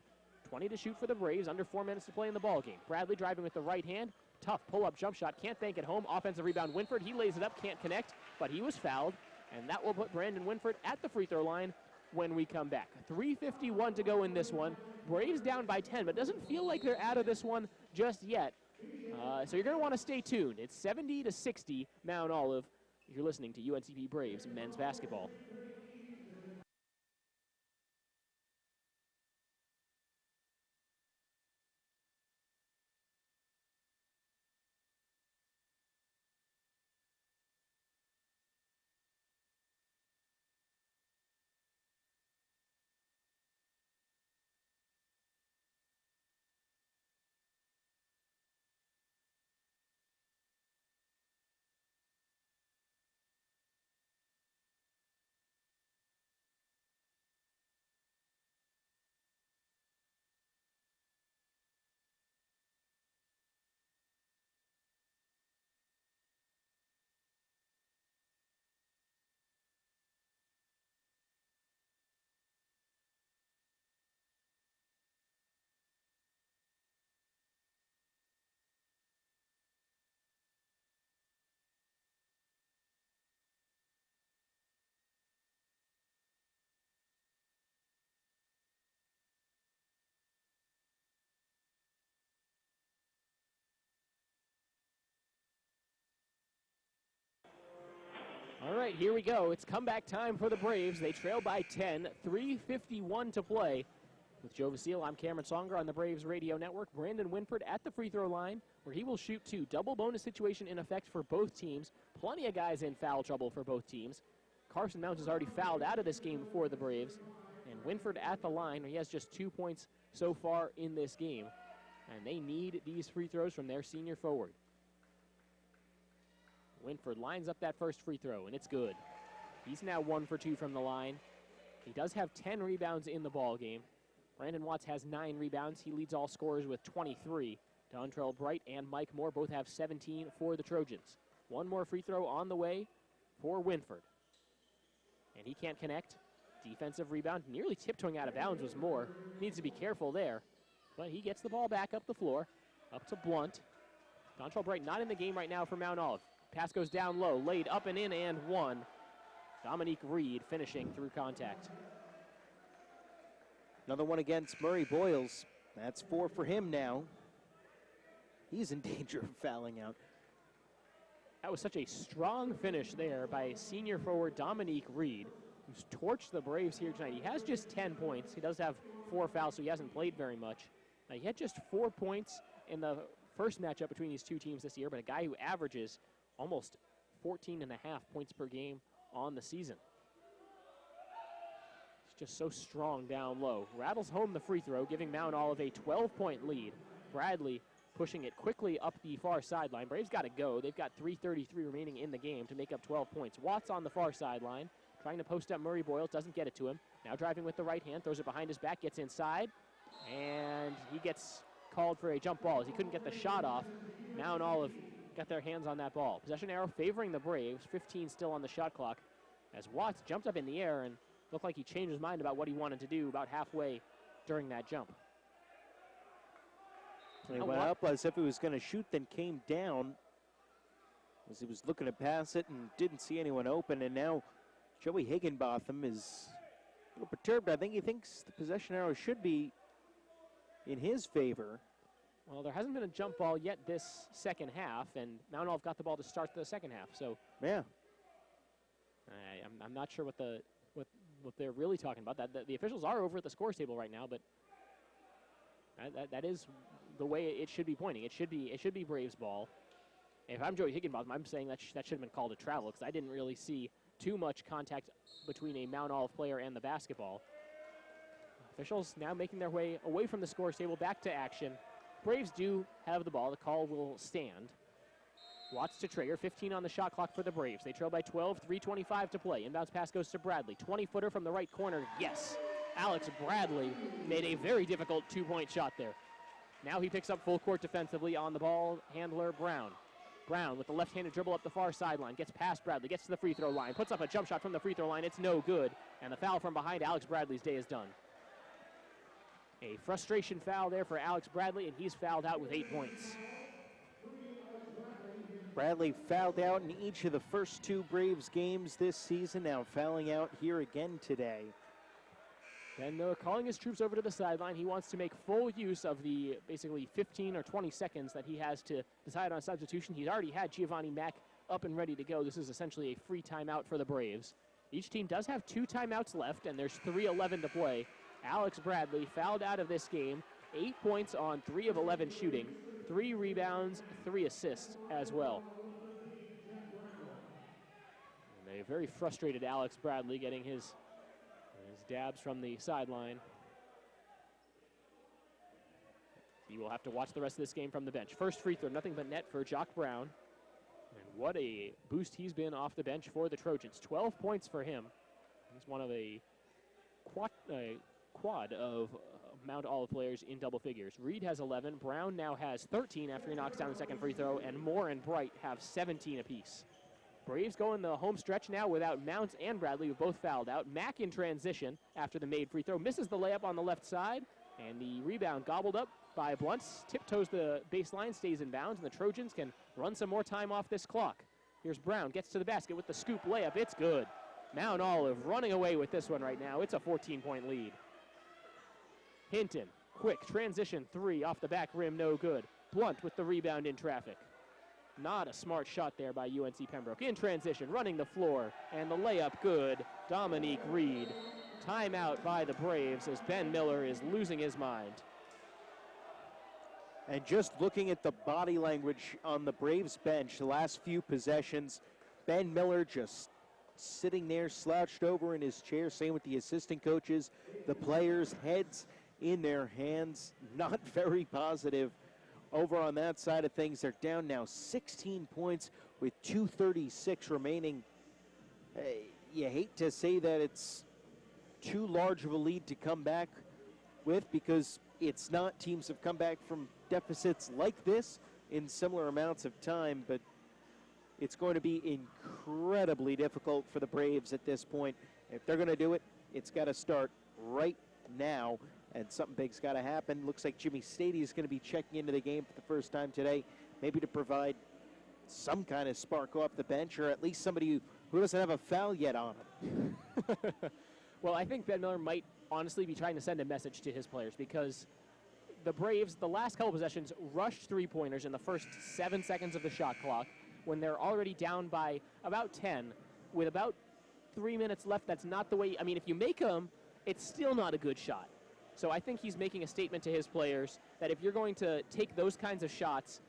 A: 20 to shoot for the Braves, under 4 minutes to play in the ball game. Bradley driving with the right hand. Tough pull-up jump shot, can't bank it home. Offensive rebound, Winford, he lays it up, can't connect, but he was fouled, and that will put Brandon Winford at the free throw line when we come back. 3:51 to go in this one. Braves down by 10, but doesn't feel like they're out of this one just yet. So you're going to want to stay tuned. It's 70-60 Mount Olive. You're listening to UNCP Braves men's basketball. right, here we go. It's comeback time for the Braves. They trail by 10, 3:51 to play. With Joe Vasile, I'm Cameron Songer on the Braves Radio Network. Brandon Winford at the free throw line, where he will shoot two. Double bonus situation in effect for both teams. Plenty of guys in foul trouble for both teams. Carson Mounts has already fouled out of this game for the Braves. And Winford at the line, where he has just 2 points so far in this game. And they need these free throws from their senior forward. Winford lines up that first free throw, and it's good. He's now 1 for 2 from the line. He does have 10 rebounds in the ball game. Brandon Watts has 9 rebounds. He leads all scorers with 23. Dontrell Bright and Mike Moore both have 17 for the Trojans. One more free throw on the way for Winford. And he can't connect. Defensive rebound, nearly tiptoeing out of bounds was Moore. Needs to be careful there. But he gets the ball back up the floor, up to Blunt. Dontrell Bright not in the game right now for Mount Olive. Pass goes down low, laid up and in, and one. Dominique Reed finishing through contact.
B: Another one against Murray Boyles. That's 4 for him now. He's in danger of fouling out.
A: That was such a strong finish there by senior forward Dominique Reed, who's torched the Braves here tonight. He has just 10 points. He does have 4 fouls, so he hasn't played very much. He had just 4 points in the first matchup between these two teams this year, but a guy who averages almost 14.5 points per game on the season. He's just so strong down low. Rattles home the free throw, giving Mount Olive a 12-point lead. Bradley pushing it quickly up the far sideline. Braves got to go. They've got 3:33 remaining in the game to make up 12 points. Watts on the far sideline, trying to post up Murray Boyle. Doesn't get it to him. Now driving with the right hand, throws it behind his back, gets inside, and he gets called for a jump ball as he couldn't get the shot off. Mount Olive got their hands on that ball. Possession arrow favoring the Braves. 15 still on the shot clock as Watts jumped up in the air and looked like he changed his mind about what he wanted to do about halfway during that jump.
B: So he went up as if he was going to shoot, then came down as he was looking to pass it and didn't see anyone open. And now Joey Higginbotham is a little perturbed. I think he thinks the possession arrow should be in his favor.
A: Well, there hasn't been a jump ball yet this second half, and Mount Olive got the ball to start the second half. So
B: yeah,
A: I'm not sure what they're really talking about. The officials are over at the scores table right now, but that is the way it should be pointing. It should be Braves ball. If I'm Joey Higginbotham, I'm saying that should have been called a travel because I didn't really see too much contact between a Mount Olive player and the basketball. Officials now making their way away from the scores table back to action. Braves do have the ball. The call will stand. Watts to Traeger, 15 on the shot clock for the Braves. They trail by 12, 3:25 to play. Inbounds pass goes to Bradley. 20-footer from the right corner, yes. Alex Bradley made a very difficult 2-point shot there. Now he picks up full court defensively on the ball handler Brown. Brown with the left-handed dribble up the far sideline, gets past Bradley, gets to the free throw line, puts up a jump shot from the free throw line. It's no good, and the foul from behind Alex Bradley's day is done. A frustration foul there for Alex Bradley, and he's fouled out with 8 points.
B: Bradley fouled out in each of the first 2 Braves games this season, now fouling out here again today.
A: And they're calling his troops over to the sideline. He wants to make full use of the basically 15 or 20 seconds that he has to decide on substitution. He's already had Giovanni Mack up and ready to go. This is essentially a free timeout for the Braves. Each team does have 2 timeouts left, and there's 3:11 to play. Alex Bradley fouled out of this game. 8 points on 3 of 11 shooting. 3 rebounds, 3 assists as well. And a very frustrated Alex Bradley getting his dabs from the sideline. He will have to watch the rest of this game from the bench. First free throw, nothing but net for Jock Brown. And what a boost he's been off the bench for the Trojans. 12 points for him. He's one of a quad of Mount Olive players in double figures. Reed has 11. Brown now has 13 after he knocks down the second free throw, and Moore and Bright have 17 apiece. Braves go in the home stretch now without Mounts and Bradley, who both fouled out. Mack in transition after the made free throw. Misses the layup on the left side, and the rebound gobbled up by Blunts. Tiptoes the baseline, stays in bounds, and the Trojans can run some more time off this clock. Here's Brown, gets to the basket with the scoop layup. It's good. Mount Olive running away with this one right now. It's a 14-point lead. Hinton, quick transition 3 off the back rim, no good. Blunt with the rebound in traffic. Not a smart shot there by UNC Pembroke. In transition, running the floor, and the layup good. Dominique Reed. Timeout by the Braves as Ben Miller is losing his mind.
B: And just looking at the body language on the Braves bench, the last few possessions, Ben Miller just sitting there slouched over in his chair, same with the assistant coaches, the players, heads in their hands, not very positive over on that side of things. They're down now 16 points with 2:36 remaining. You hate to say that it's too large of a lead to come back with, because it's not. Teams have come back from deficits like this in similar amounts of time, but it's going to be incredibly difficult for the Braves at this point. If they're going to do it, it's got to start right now, and something big's got to happen. Looks like Jimmy Stady is going to be checking into the game for the first time today, maybe to provide some kind of spark off the bench, or at least somebody who doesn't have a foul yet on him.
A: Well, I think Ben Miller might honestly be trying to send a message to his players, because the Braves, the last couple possessions, rushed three-pointers in the first 7 seconds of the shot clock when they're already down by about 10 with about 3 minutes left. That's not the way. I mean, if you make them, it's still not a good shot. So I think he's making a statement to his players that if you're going to take those kinds of shots,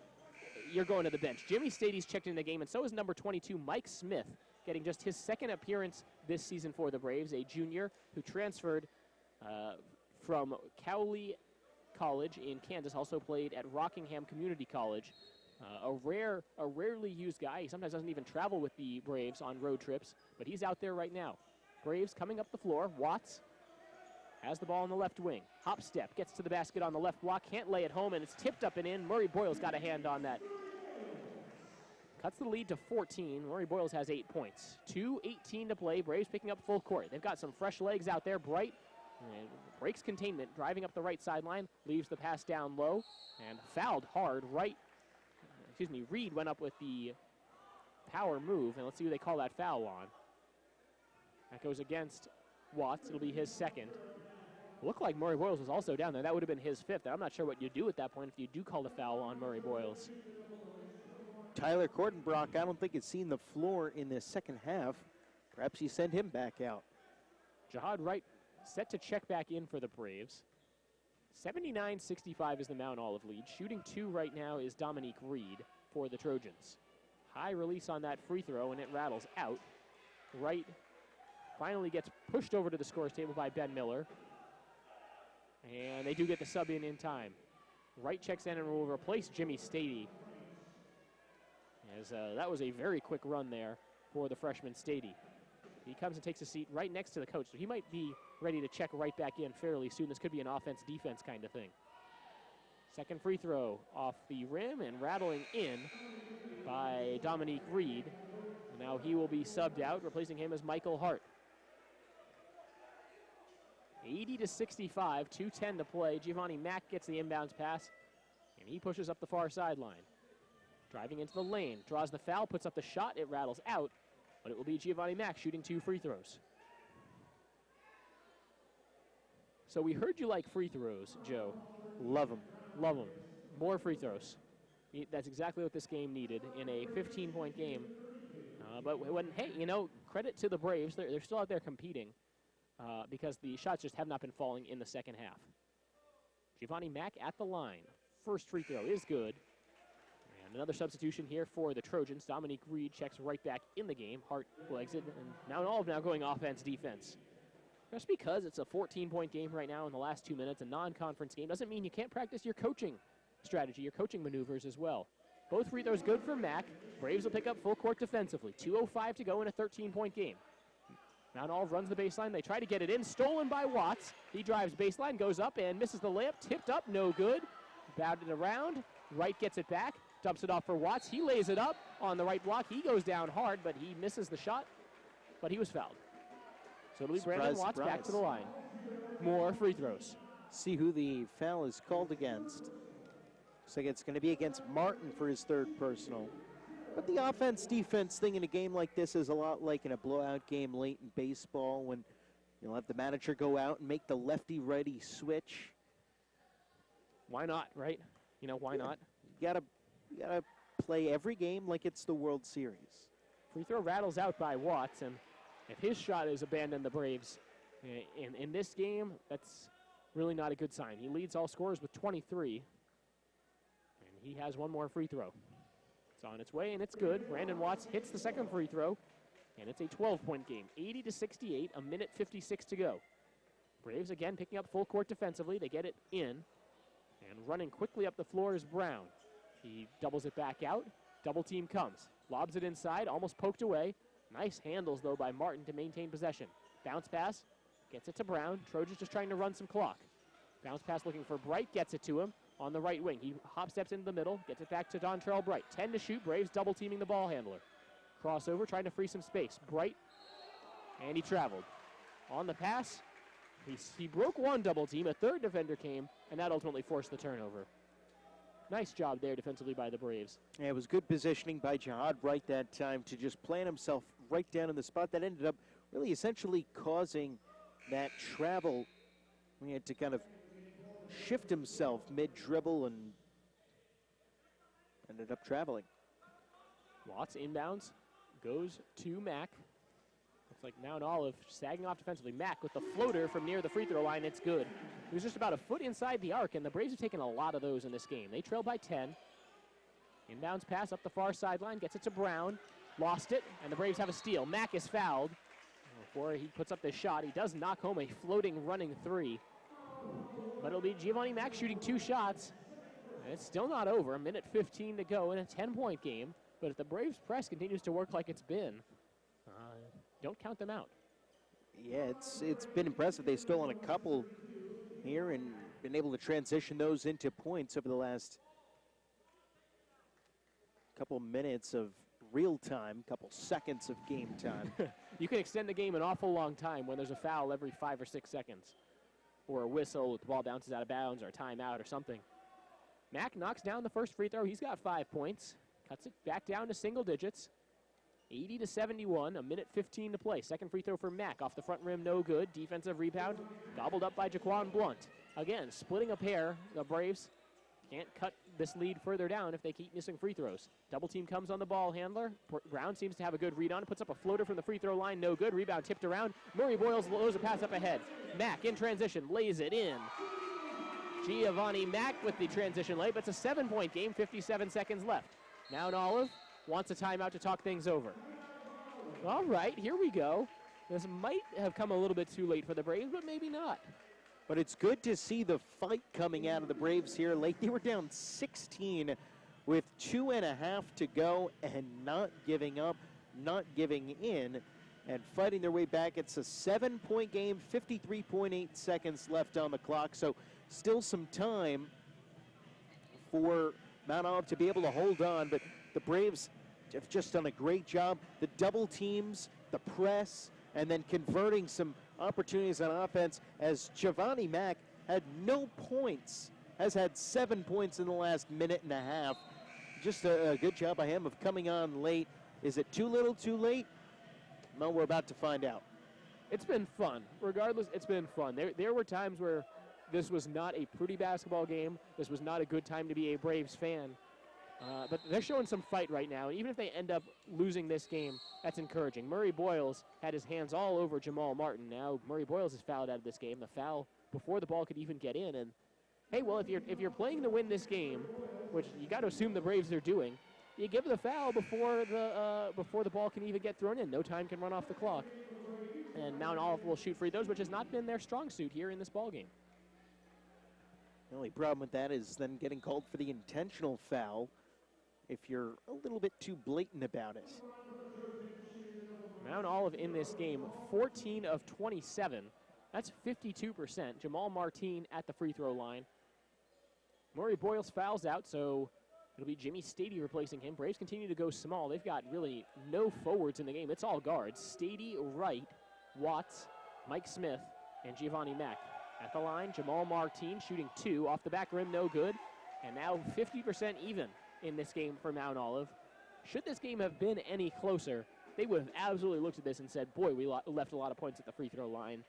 A: you're going to the bench. Jimmy Stady's checked in the game, and so is number 22, Mike Smith, getting just his second appearance this season for the Braves, a junior who transferred from Cowley College in Kansas, also played at Rockingham Community College. A rarely used guy. He sometimes doesn't even travel with the Braves on road trips, but he's out there right now. Braves coming up the floor. Watts has the ball on the left wing. Hop step, gets to the basket on the left block, can't lay it home, and it's tipped up and in. Murray Boyles got a hand on that. Cuts the lead to 14. Murray Boyles has 8 points. 2:18 to play. Braves picking up full court. They've got some fresh legs out there. Bright and breaks containment, driving up the right sideline, leaves the pass down low, and fouled hard right. Reed went up with the power move, and let's see who they call that foul on. That goes against Watts. It'll be his second. Looked like Murray Boyles was also down there. That would have been his fifth. I'm not sure what you do at that point if you do call the foul on Murray Boyles.
B: Tyler Kortenbrock, I don't think has seen the floor in the second half. Perhaps you send him back out.
A: Jihad Wright set to check back in for the Braves. 79-65 is the Mount Olive lead. Shooting 2 right now is Dominique Reed for the Trojans. High release on that free throw, and it rattles out. Wright finally gets pushed over to the scores table by Ben Miller. And they do get the sub in time. Wright checks in and will replace Jimmy Stady. As that was a very quick run there for the freshman Stady. He comes and takes a seat right next to the coach, so he might be ready to check right back in fairly soon. This could be an offense-defense kind of thing. Second free throw off the rim and rattling in by Dominique Reed. Now he will be subbed out, replacing him as Michael Hart. 80-65, 2:10 to play. Giovanni Mack gets the inbounds pass, and he pushes up the far sideline. Driving into the lane, draws the foul, puts up the shot, it rattles out, but it will be Giovanni Mack shooting 2 free throws. So we heard you like free throws, Joe.
B: Love them.
A: Love them. More free throws. That's exactly what this game needed in a 15-point game. But when, hey, you know, credit to the Braves. They're still out there competing because the shots just have not been falling in the second half. Giovanni Mack at the line. First free throw is good. And another substitution here for the Trojans. Dominique Reed checks right back in the game. Hart will exit, and now all of now going offense-defense. Just because it's a 14-point game right now in the last 2 minutes, a non-conference game, doesn't mean you can't practice your coaching strategy, your coaching maneuvers as well. Both free throws good for Mack. Braves will pick up full court defensively. 2:05 to go in a 13-point game. Mount Olive runs the baseline. They try to get it in. Stolen by Watts. He drives baseline, goes up, and misses the layup. Tipped up, no good. Batted around. Wright gets it back. Dumps it off for Watts. He lays it up on the right block. He goes down hard, but he misses the shot. But he was fouled. So it'll be Brandon Watts back to the line. More free throws.
B: See who the foul is called against. Looks like it's going to be against Martin for his third personal. But the offense-defense thing in a game like this is a lot like in a blowout game late in baseball when you'll have the manager go out and make the lefty-righty switch.
A: Why not, right? You know, why not?
B: You gotta play every game like it's the World Series.
A: Free throw rattles out by Watts, and if his shot is abandoned the Braves in this game, that's really not a good sign. He leads all scorers with 23, and he has one more free throw. It's on its way, and it's good. Brandon Watts hits the second free throw, and it's a 12-point game. 80-68, a minute 56 to go. Braves again picking up full court defensively. They get it in, and running quickly up the floor is Brown. He doubles it back out. Double team comes. Lobs it inside, almost poked away. Nice handles, though, by Martin to maintain possession. Bounce pass, gets it to Brown. Trojans just trying to run some clock. Bounce pass looking for Bright, gets it to him on the right wing. He hop steps into the middle, gets it back to Dontrell Bright. 10 to shoot, Braves double teaming the ball handler. Crossover, trying to free some space. Bright, and he traveled. On the pass, he broke one double team. A third defender came, and that ultimately forced the turnover. Nice job there defensively by the Braves.
B: Yeah, it was good positioning by Jihad Bright that time to just plant himself right down in the spot that ended up really essentially causing that travel. He had to kind of shift himself mid-dribble and ended up traveling.
A: Watts inbounds, goes to Mack. Looks like Mount Olive sagging off defensively. Mack with the floater from near the free throw line. It's good. He was just about a foot inside the arc, and the Braves have taken a lot of those in this game. They trail by 10. Inbounds pass up the far sideline, gets it to Brown. Lost it, and the Braves have a steal. Mack is fouled. Before he puts up this shot, he does knock home a floating running three. But it'll be Giovanni Mack shooting 2 shots. And it's still not over. A minute 15 to go in a 10-point game. But if the Braves press continues to work like it's been, don't count them out.
B: Yeah, it's been impressive. They've stolen a couple here and been able to transition those into points over the last couple minutes of real time, couple seconds of game time.
A: You can extend the game an awful long time when there's a foul every 5 or 6 seconds. Or a whistle if the ball bounces out of bounds or a timeout or something. Mack knocks down the first free throw. He's got 5 points. Cuts it back down to single digits. 80-71, a minute 15 to play. Second free throw for Mack off the front rim, no good. Defensive rebound, gobbled up by Jaquan Blunt. Again, splitting a pair. The Braves can't cut this lead further down if they keep missing free throws. Double team comes on the ball handler. Brown seems to have a good read on it. Puts up a floater from the free throw line, no good. Rebound tipped around. Murray Boyles lows a pass up ahead. Mack in transition, lays it in. Giovanni Mack with the transition lay, but it's a 7-point game, 57 seconds left. Mount Olive wants a timeout to talk things over. All right, here we go. This might have come a little bit too late for the Braves, but maybe not.
B: But it's good to see the fight coming out of the Braves here late. They were down 16 with 2.5 to go and not giving up, not giving in, and fighting their way back. It's a 7-point game, 53.8 seconds left on the clock, so still some time for Mount Olive to be able to hold on, but the Braves have just done a great job. The double teams, the press, and then converting some opportunities on offense as Giovanni Mack had no points, has had 7 points in the last minute and a half. Just a good job by him of coming on late. Is it too little, too late? Well, we're about to find out.
A: It's been fun. Regardless, it's been fun. There were times where this was not a pretty basketball game. This was not a good time to be a Braves fan. But they're showing some fight right now. And even if they end up losing this game, that's encouraging. Murray Boyles had his hands all over Jamal Martin. Now Murray Boyles is fouled out of this game. The foul before the ball could even get in. And hey, well, if you're playing to win this game, which you got to assume the Braves are doing, you give the foul before the ball can even get thrown in. No time can run off the clock. And Mount Olive will shoot free throws, which has not been their strong suit here in this ball game.
B: The only problem with that is then getting called for the intentional foul if you're a little bit too blatant about it.
A: Mount Olive in this game, 14 of 27. That's 52%. Jamal Martin at the free throw line. Murray Boyles fouls out, so it'll be Jimmy Stady replacing him. Braves continue to go small. They've got really no forwards in the game. It's all guards. Stady, Wright, Watts, Mike Smith, and Giovanni Mack. At the line, Jamal Martin shooting 2 off the back rim, no good. And now 50% even in this game for Mount Olive. Should this game have been any closer, they would have absolutely looked at this and said, boy, we left a lot of points at the free throw line.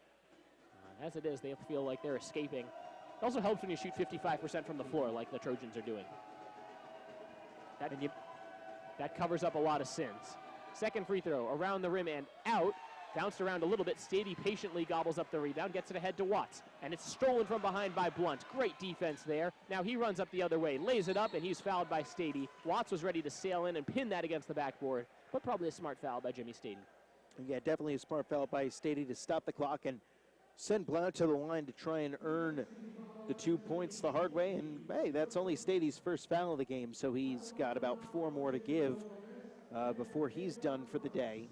A: As it is, they feel like they're escaping. It also helps when you shoot 55% from the floor like the Trojans are doing. That covers up a lot of sins. Second free throw, around the rim and out. Bounced around a little bit. Stady patiently gobbles up the rebound, gets it ahead to Watts. And it's stolen from behind by Blunt. Great defense there. Now he runs up the other way, lays it up, and he's fouled by Stady. Watts was ready to sail in and pin that against the backboard, but probably a smart foul by Jimmy Stady.
B: Yeah, definitely a smart foul by Stady to stop the clock and send Blount to the line to try and earn the 2 points the hard way. And, hey, that's only Stady's first foul of the game, so he's got about 4 more to give before he's done for the day.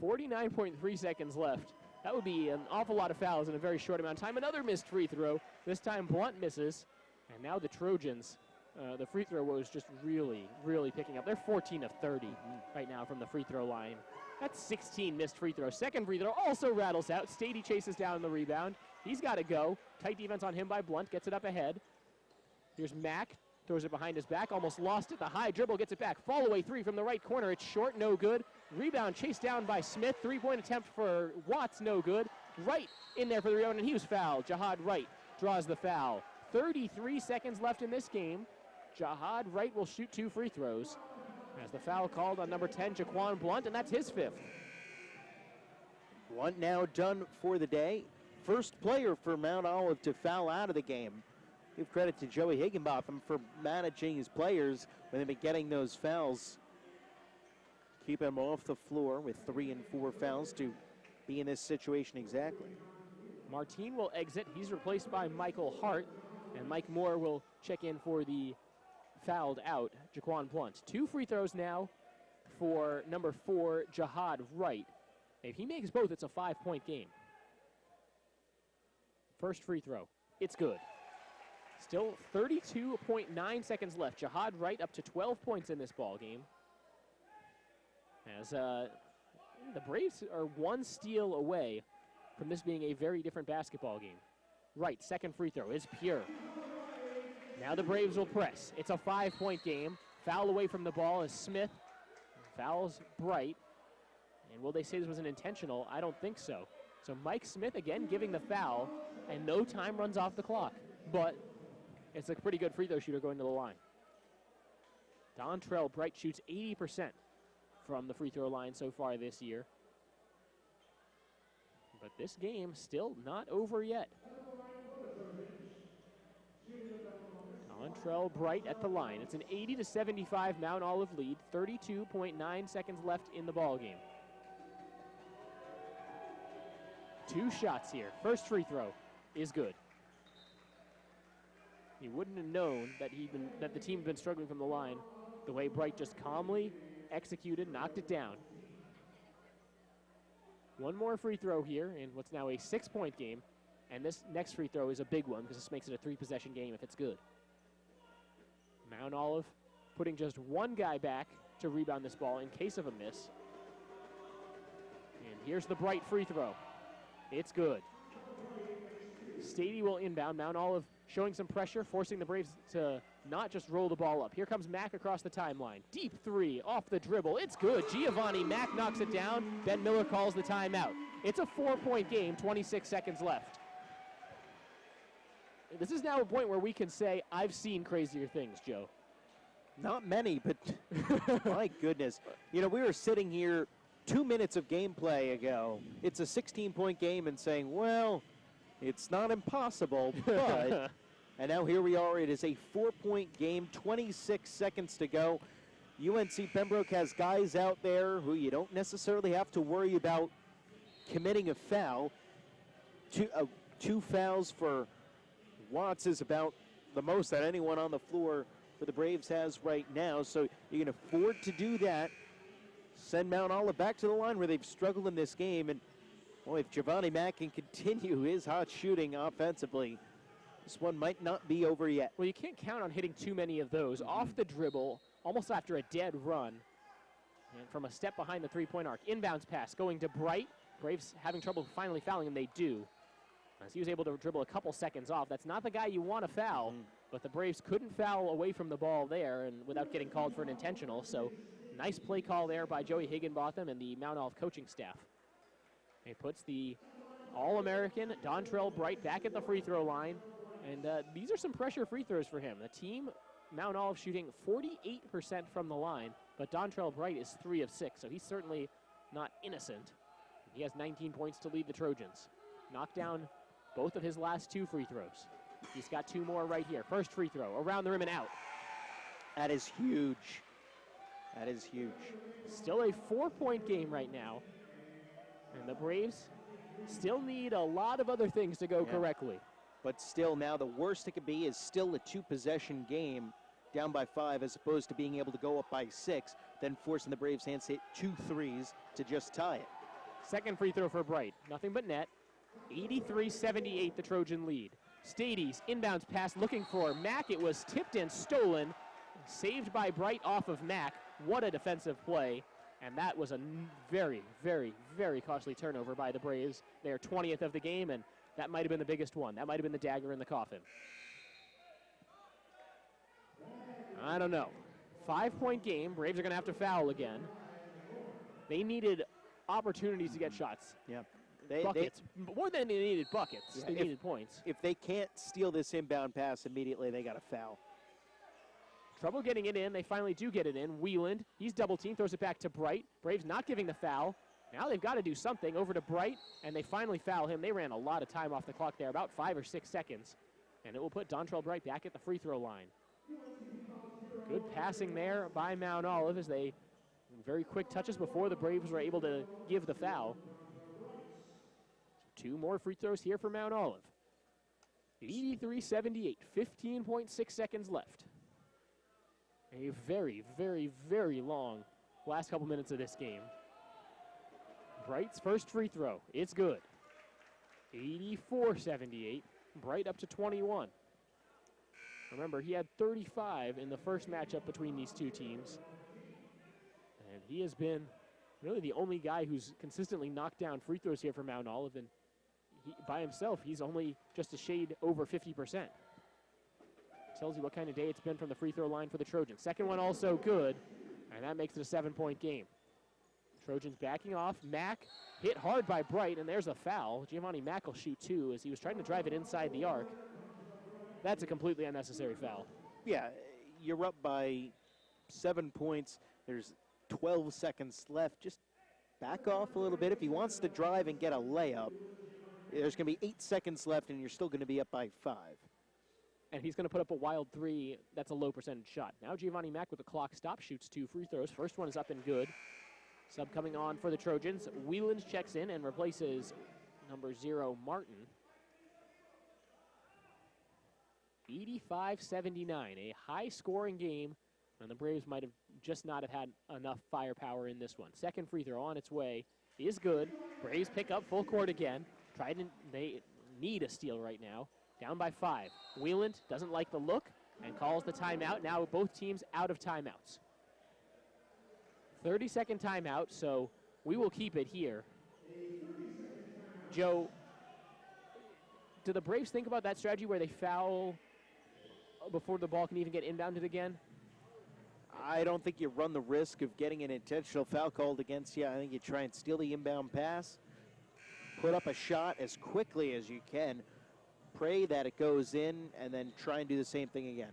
A: 49.3 seconds left. That would be an awful lot of fouls in a very short amount of time. Another missed free throw. This time Blunt misses. And now the Trojans, the free throw was just really, really picking up. They're 14 of 30 right now from the free throw line. That's 16 missed free throws. Second free throw also rattles out. Stady chases down the rebound. He's got to go. Tight defense on him by Blunt. Gets it up ahead. Here's Mack. Throws it behind his back. Almost lost it. The high dribble gets it back. Fall away three from the right corner. It's short. No good. Rebound chased down by Smith. Three-point attempt for Watts. No good. Wright in there for the rebound, and he was fouled. Jahad Wright draws the foul. 33 seconds left in this game. Jahad Wright will shoot 2 free throws. As the foul called on number 10, Jaquan Blunt, and that's his 5th.
B: Blunt now done for the day. First player for Mount Olive to foul out of the game. Give credit to Joey Higginbotham for managing his players when they've been getting those fouls. Keep him off the floor with 3 and 4 fouls to be in this situation exactly.
A: Martine will exit. He's replaced by Michael Hart, and Mike Moore will check in for the fouled out Jaquan Blunt. 2 free throws now for number 4, Jahad Wright. If he makes both, it's a 5-point game. First free throw. It's good. Still 32.9 seconds left. Jahad Wright up to 12 points in this ball game. As the Braves are 1 steal away from this being a very different basketball game. Wright, second free throw is pure. Now the Braves will press. It's a 5-point game. Foul away from the ball is Smith. Fouls Bright. And will they say this was an intentional? I don't think so. So Mike Smith again giving the foul, and no time runs off the clock. But it's a pretty good free throw shooter going to the line. Dontrell Bright shoots 80% from the free throw line so far this year. But this game still not over yet. Dontrell Bright at the line. It's an 80-75 Mount Olive lead. 32.9 seconds left in the ball game. 2 shots here. First free throw is good. You wouldn't have known that the team had been struggling from the line. The way Bright just calmly executed, knocked it down. 1 more free throw here in what's now a 6-point game. And this next free throw is a big one because this makes it a 3-possession game if it's good. Mount Olive putting just 1 guy back to rebound this ball in case of a miss. And here's the Bright free throw. It's good. Stady will inbound. Mount Olive showing some pressure, forcing the Braves to not just roll the ball up. Here comes Mack across the timeline. Deep 3 off the dribble. It's good. Giovanni Mack knocks it down. Ben Miller calls the timeout. It's a 4-point game, 26 seconds left. This is now a point where we can say, I've seen crazier things, Joe.
B: Not many, but my goodness. You know, we were sitting here 2 minutes of gameplay ago. It's a 16-point game and saying, well, it's not impossible, but, and now here we are. It is a 4-point game, 26 seconds to go. UNC Pembroke has guys out there who you don't necessarily have to worry about committing a foul. 2 fouls for Watts is about the most that anyone on the floor for the Braves has right now, so you can afford to do that. Send Mount Olive back to the line where they've struggled in this game, and boy, if Giovanni Mack can continue his hot shooting offensively, this one might not be over yet.
A: Well, you can't count on hitting too many of those. Off the dribble, almost after a dead run, and from a step behind the 3-point arc. Inbounds pass going to Bright. Braves having trouble finally fouling him. They do. As he was able to dribble a couple seconds off. That's not the guy you want to foul, but the Braves couldn't foul away from the ball there and without getting called for an intentional. So nice play call there by Joey Higginbotham and the Mount Olive coaching staff. He puts the All-American Dontrell Bright back at the free throw line. And these are some pressure free throws for him. The team Mount Olive shooting 48% from the line, but Dontrell Bright is 3 of 6, so he's certainly not innocent. He has 19 points to lead the Trojans. Knocked down both of his last 2 free throws. He's got 2 more right here. First free throw, around the rim and out.
B: That is huge. That is huge.
A: Still a 4-point game right now. And the Braves still need a lot of other things to go correctly.
B: But still, now the worst it could be is still a 2-possession game, down by 5, as opposed to being able to go up by 6, then forcing the Braves' hands to hit 2 threes to just tie it.
A: Second free throw for Bright. Nothing but net. 83-78, the Trojan lead. Stades, inbounds pass looking for Mack. It was tipped and stolen. Saved by Bright off of Mack. What a defensive play. And that was a very, very, very costly turnover by the Braves. They're 20th of the game, and that might have been the biggest one. That might have been the dagger in the coffin. I don't know. 5-point game. Braves are going to have to foul again. They needed opportunities to get shots.
B: Yeah.
A: Buckets. More than they needed buckets.
B: Yeah,
A: they needed points.
B: If they can't steal this inbound pass immediately, they got to foul.
A: Trouble getting it in. They finally do get it in. Wieland, he's double teamed, throws it back to Bright. Braves not giving the foul. Now they've got to do something. Over to Bright, and they finally foul him. They ran a lot of time off the clock there, about 5 or 6 seconds. And it will put Dontrell Bright back at the free throw line. Good passing there by Mount Olive as they very quick touches before the Braves were able to give the foul. 2 more free throws here for Mount Olive. 83-78, 15.6 seconds left. A very, very, very long last couple minutes of this game. Bright's first free throw, it's good. 84-78, Bright up to 21. Remember, he had 35 in the first matchup between these two teams. And he has been really the only guy who's consistently knocked down free throws here for Mount Olive. And by himself, he's only just a shade over 50%. Tells you what kind of day it's been from the free throw line for the Trojans. Second one also good, and that makes it a 7-point game. Trojans backing off. Mack hit hard by Bright, and there's a foul. Giovanni Mack will shoot 2 as he was trying to drive it inside the arc. That's a completely unnecessary foul.
B: Yeah, you're up by 7 points. There's 12 seconds left. Just back off a little bit. If he wants to drive and get a layup, there's going to be 8 seconds left, and you're still going to be up by 5.
A: And he's going to put up a wild 3. That's a low percentage shot. Now Giovanni Mack with the clock stop shoots 2 free throws. First one is up and good. Sub coming on for the Trojans. Wieland checks in and replaces number 0, Martin. 85-79, a high-scoring game, and the Braves might have just not have had enough firepower in this one. Second free throw on its way is good. Braves pick up full court again. They need a steal right now. Down by 5. Wieland doesn't like the look and calls the timeout. Now both teams out of timeouts. 30-second timeout, so we will keep it here. Joe, do the Braves think about that strategy where they foul before the ball can even get inbounded again?
B: I don't think you run the risk of getting an intentional foul called against you. I think you try and steal the inbound pass, put up a shot as quickly as you can, pray that it goes in, and then try and do the same thing again.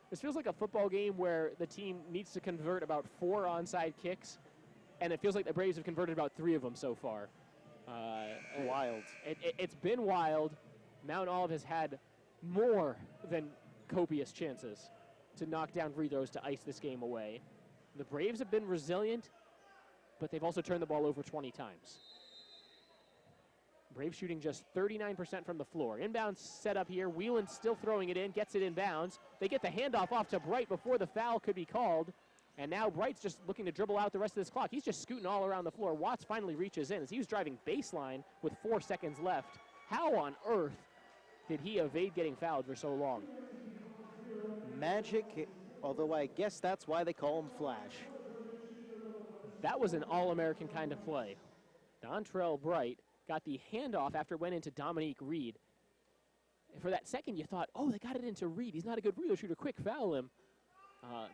A: This feels like a football game where the team needs to convert about 4 onside kicks, and it feels like the Braves have converted about 3 of them so far.
B: Wild.
A: It's been wild. Mount Olive has had more than copious chances to knock down free throws to ice this game away. The Braves have been resilient, but they've also turned the ball over 20 times. Braves shooting just 39% from the floor. Inbound set up here. Wieland still throwing it in, gets it in bounds. They get the handoff off to Bright before the foul could be called. And now Bright's just looking to dribble out the rest of this clock. He's just scooting all around the floor. Watts finally reaches in as he was driving baseline with 4 seconds left. How on earth did he evade getting fouled for so long?
B: Magic, although I guess that's why they call him Flash.
A: That was an all-American kind of play. Dontrell Bright got the handoff after it went into Dominique Reed. And for that second, you thought, oh, they got it into Reed. He's not a good free throw shooter. Quick, foul him.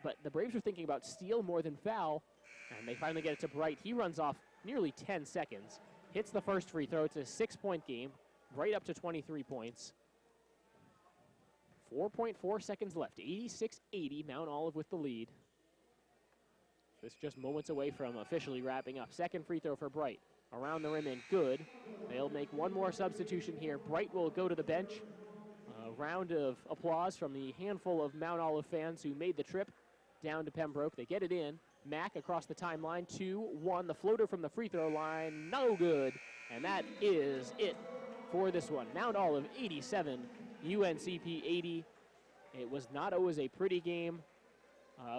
A: But the Braves were thinking about steal more than foul, and they finally get it to Bright. He runs off nearly 10 seconds, hits the first free throw. It's a 6-point game. Bright up to 23 points. 4.4 seconds left. 86-80, Mount Olive with the lead. This just moments away from officially wrapping up. Second free throw for Bright. Around the rim and good. They'll make one more substitution here. Bright will go to the bench. A round of applause from the handful of Mount Olive fans who made the trip down to Pembroke. They get it in. Mack across the timeline, 2-1. The floater from the free throw line, no good. And that is it for this one. Mount Olive 87, UNCP 80. It was not always a pretty game,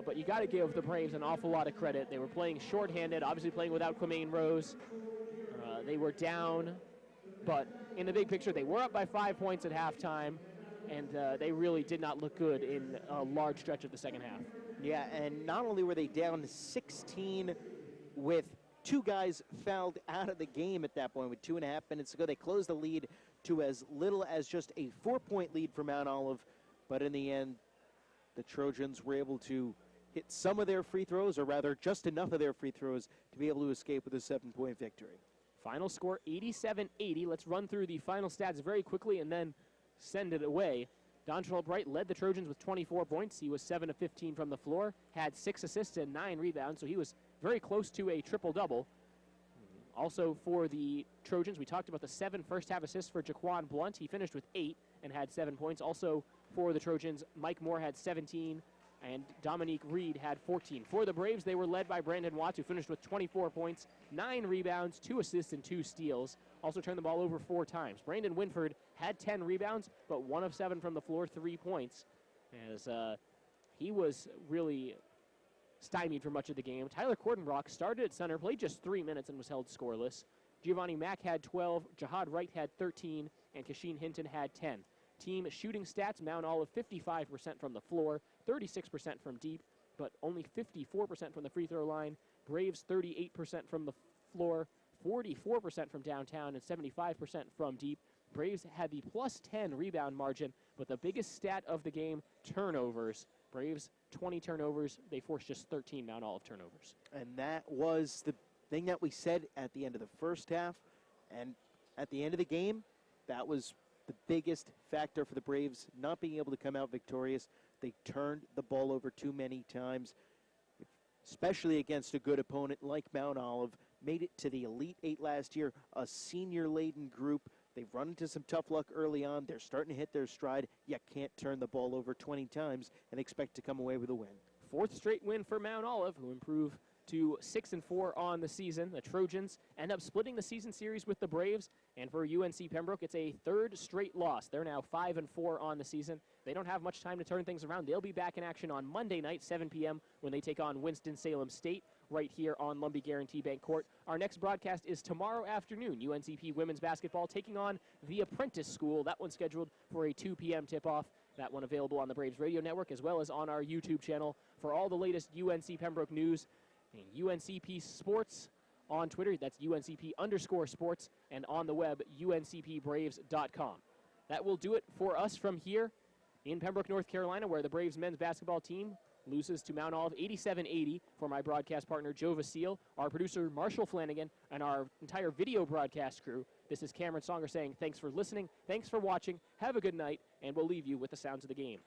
A: but you got to give the Braves an awful lot of credit. They were playing shorthanded, obviously playing without Quamaine Rose. They were down, but in the big picture, they were up by 5 points at halftime, and they really did not look good in a large stretch of the second half.
B: Yeah, and not only were they down 16 with two guys fouled out of the game at that point with 2.5 minutes to go, they closed the lead to as little as just a 4-point lead for Mount Olive, but in the end, the Trojans were able to hit some of their free throws, or rather just enough of their free throws to be able to escape with a 7-point victory.
A: Final score 87-80. Let's run through the final stats very quickly and then send it away. Dontrell Bright led the Trojans with 24 points. He was 7 of 15 from the floor, had 6 assists and 9 rebounds, so he was very close to a triple-double. Also for the Trojans, we talked about the 7 first-half assists for Jaquan Blunt. He finished with 8 and had 7 points. Also for the Trojans, Mike Moore had 17, and Dominique Reed had 14. For the Braves, they were led by Brandon Watts, who finished with 24 points, 9 rebounds, 2 assists, and 2 steals. Also turned the ball over 4 times. Brandon Winford had 10 rebounds, but 1 of 7 from the floor, 3 points, as he was really stymied for much of the game. Tyler Cordenbrock started at center, played just 3 minutes, and was held scoreless. Giovanni Mack had 12, Jahad Wright had 13, and Kasheen Hinton had 10. Team shooting stats, Mount Olive 55% from the floor, 36% from deep, but only 54% from the free throw line. Braves 38% from the floor, 44% from downtown, and 75% from deep. Braves had the plus 10 rebound margin, but the biggest stat of the game, turnovers. Braves 20 turnovers. They forced just 13 Mount Olive turnovers.
B: And that was the thing that we said at the end of the first half. And at the end of the game, that was the biggest factor for the Braves not being able to come out victorious. They turned the ball over too many times, especially against a good opponent like Mount Olive. Made it to the Elite Eight last year, a senior-laden group. They've run into some tough luck early on. They're starting to hit their stride. You can't turn the ball over 20 times and expect to come away with a win. 4th straight win for Mount Olive, who improve to 6-4 on the season. The Trojans end up splitting the season series with the Braves, and for UNC Pembroke, it's a 3rd straight loss. They're now 5-4 on the season. They don't have much time to turn things around. They'll be back in action on Monday night, 7 p.m., when they take on Winston-Salem State right here on Lumbee Guarantee Bank Court. Our next broadcast is tomorrow afternoon. UNCP women's basketball taking on the Apprentice School. That one's scheduled for a 2 p.m. tip-off. That one available on the Braves Radio Network as well as on our YouTube channel. For all the latest UNC Pembroke news, and UNCP Sports on Twitter, that's UNCP_sports, and on the web, UNCPBraves.com. That will do it for us from here in Pembroke, North Carolina, where the Braves men's basketball team loses to Mount Olive 87-80. For my broadcast partner, Joe Vasile, our producer, Marshall Flanagan, and our entire video broadcast crew, this is Cameron Songer saying thanks for listening, thanks for watching, have a good night, and we'll leave you with the sounds of the game.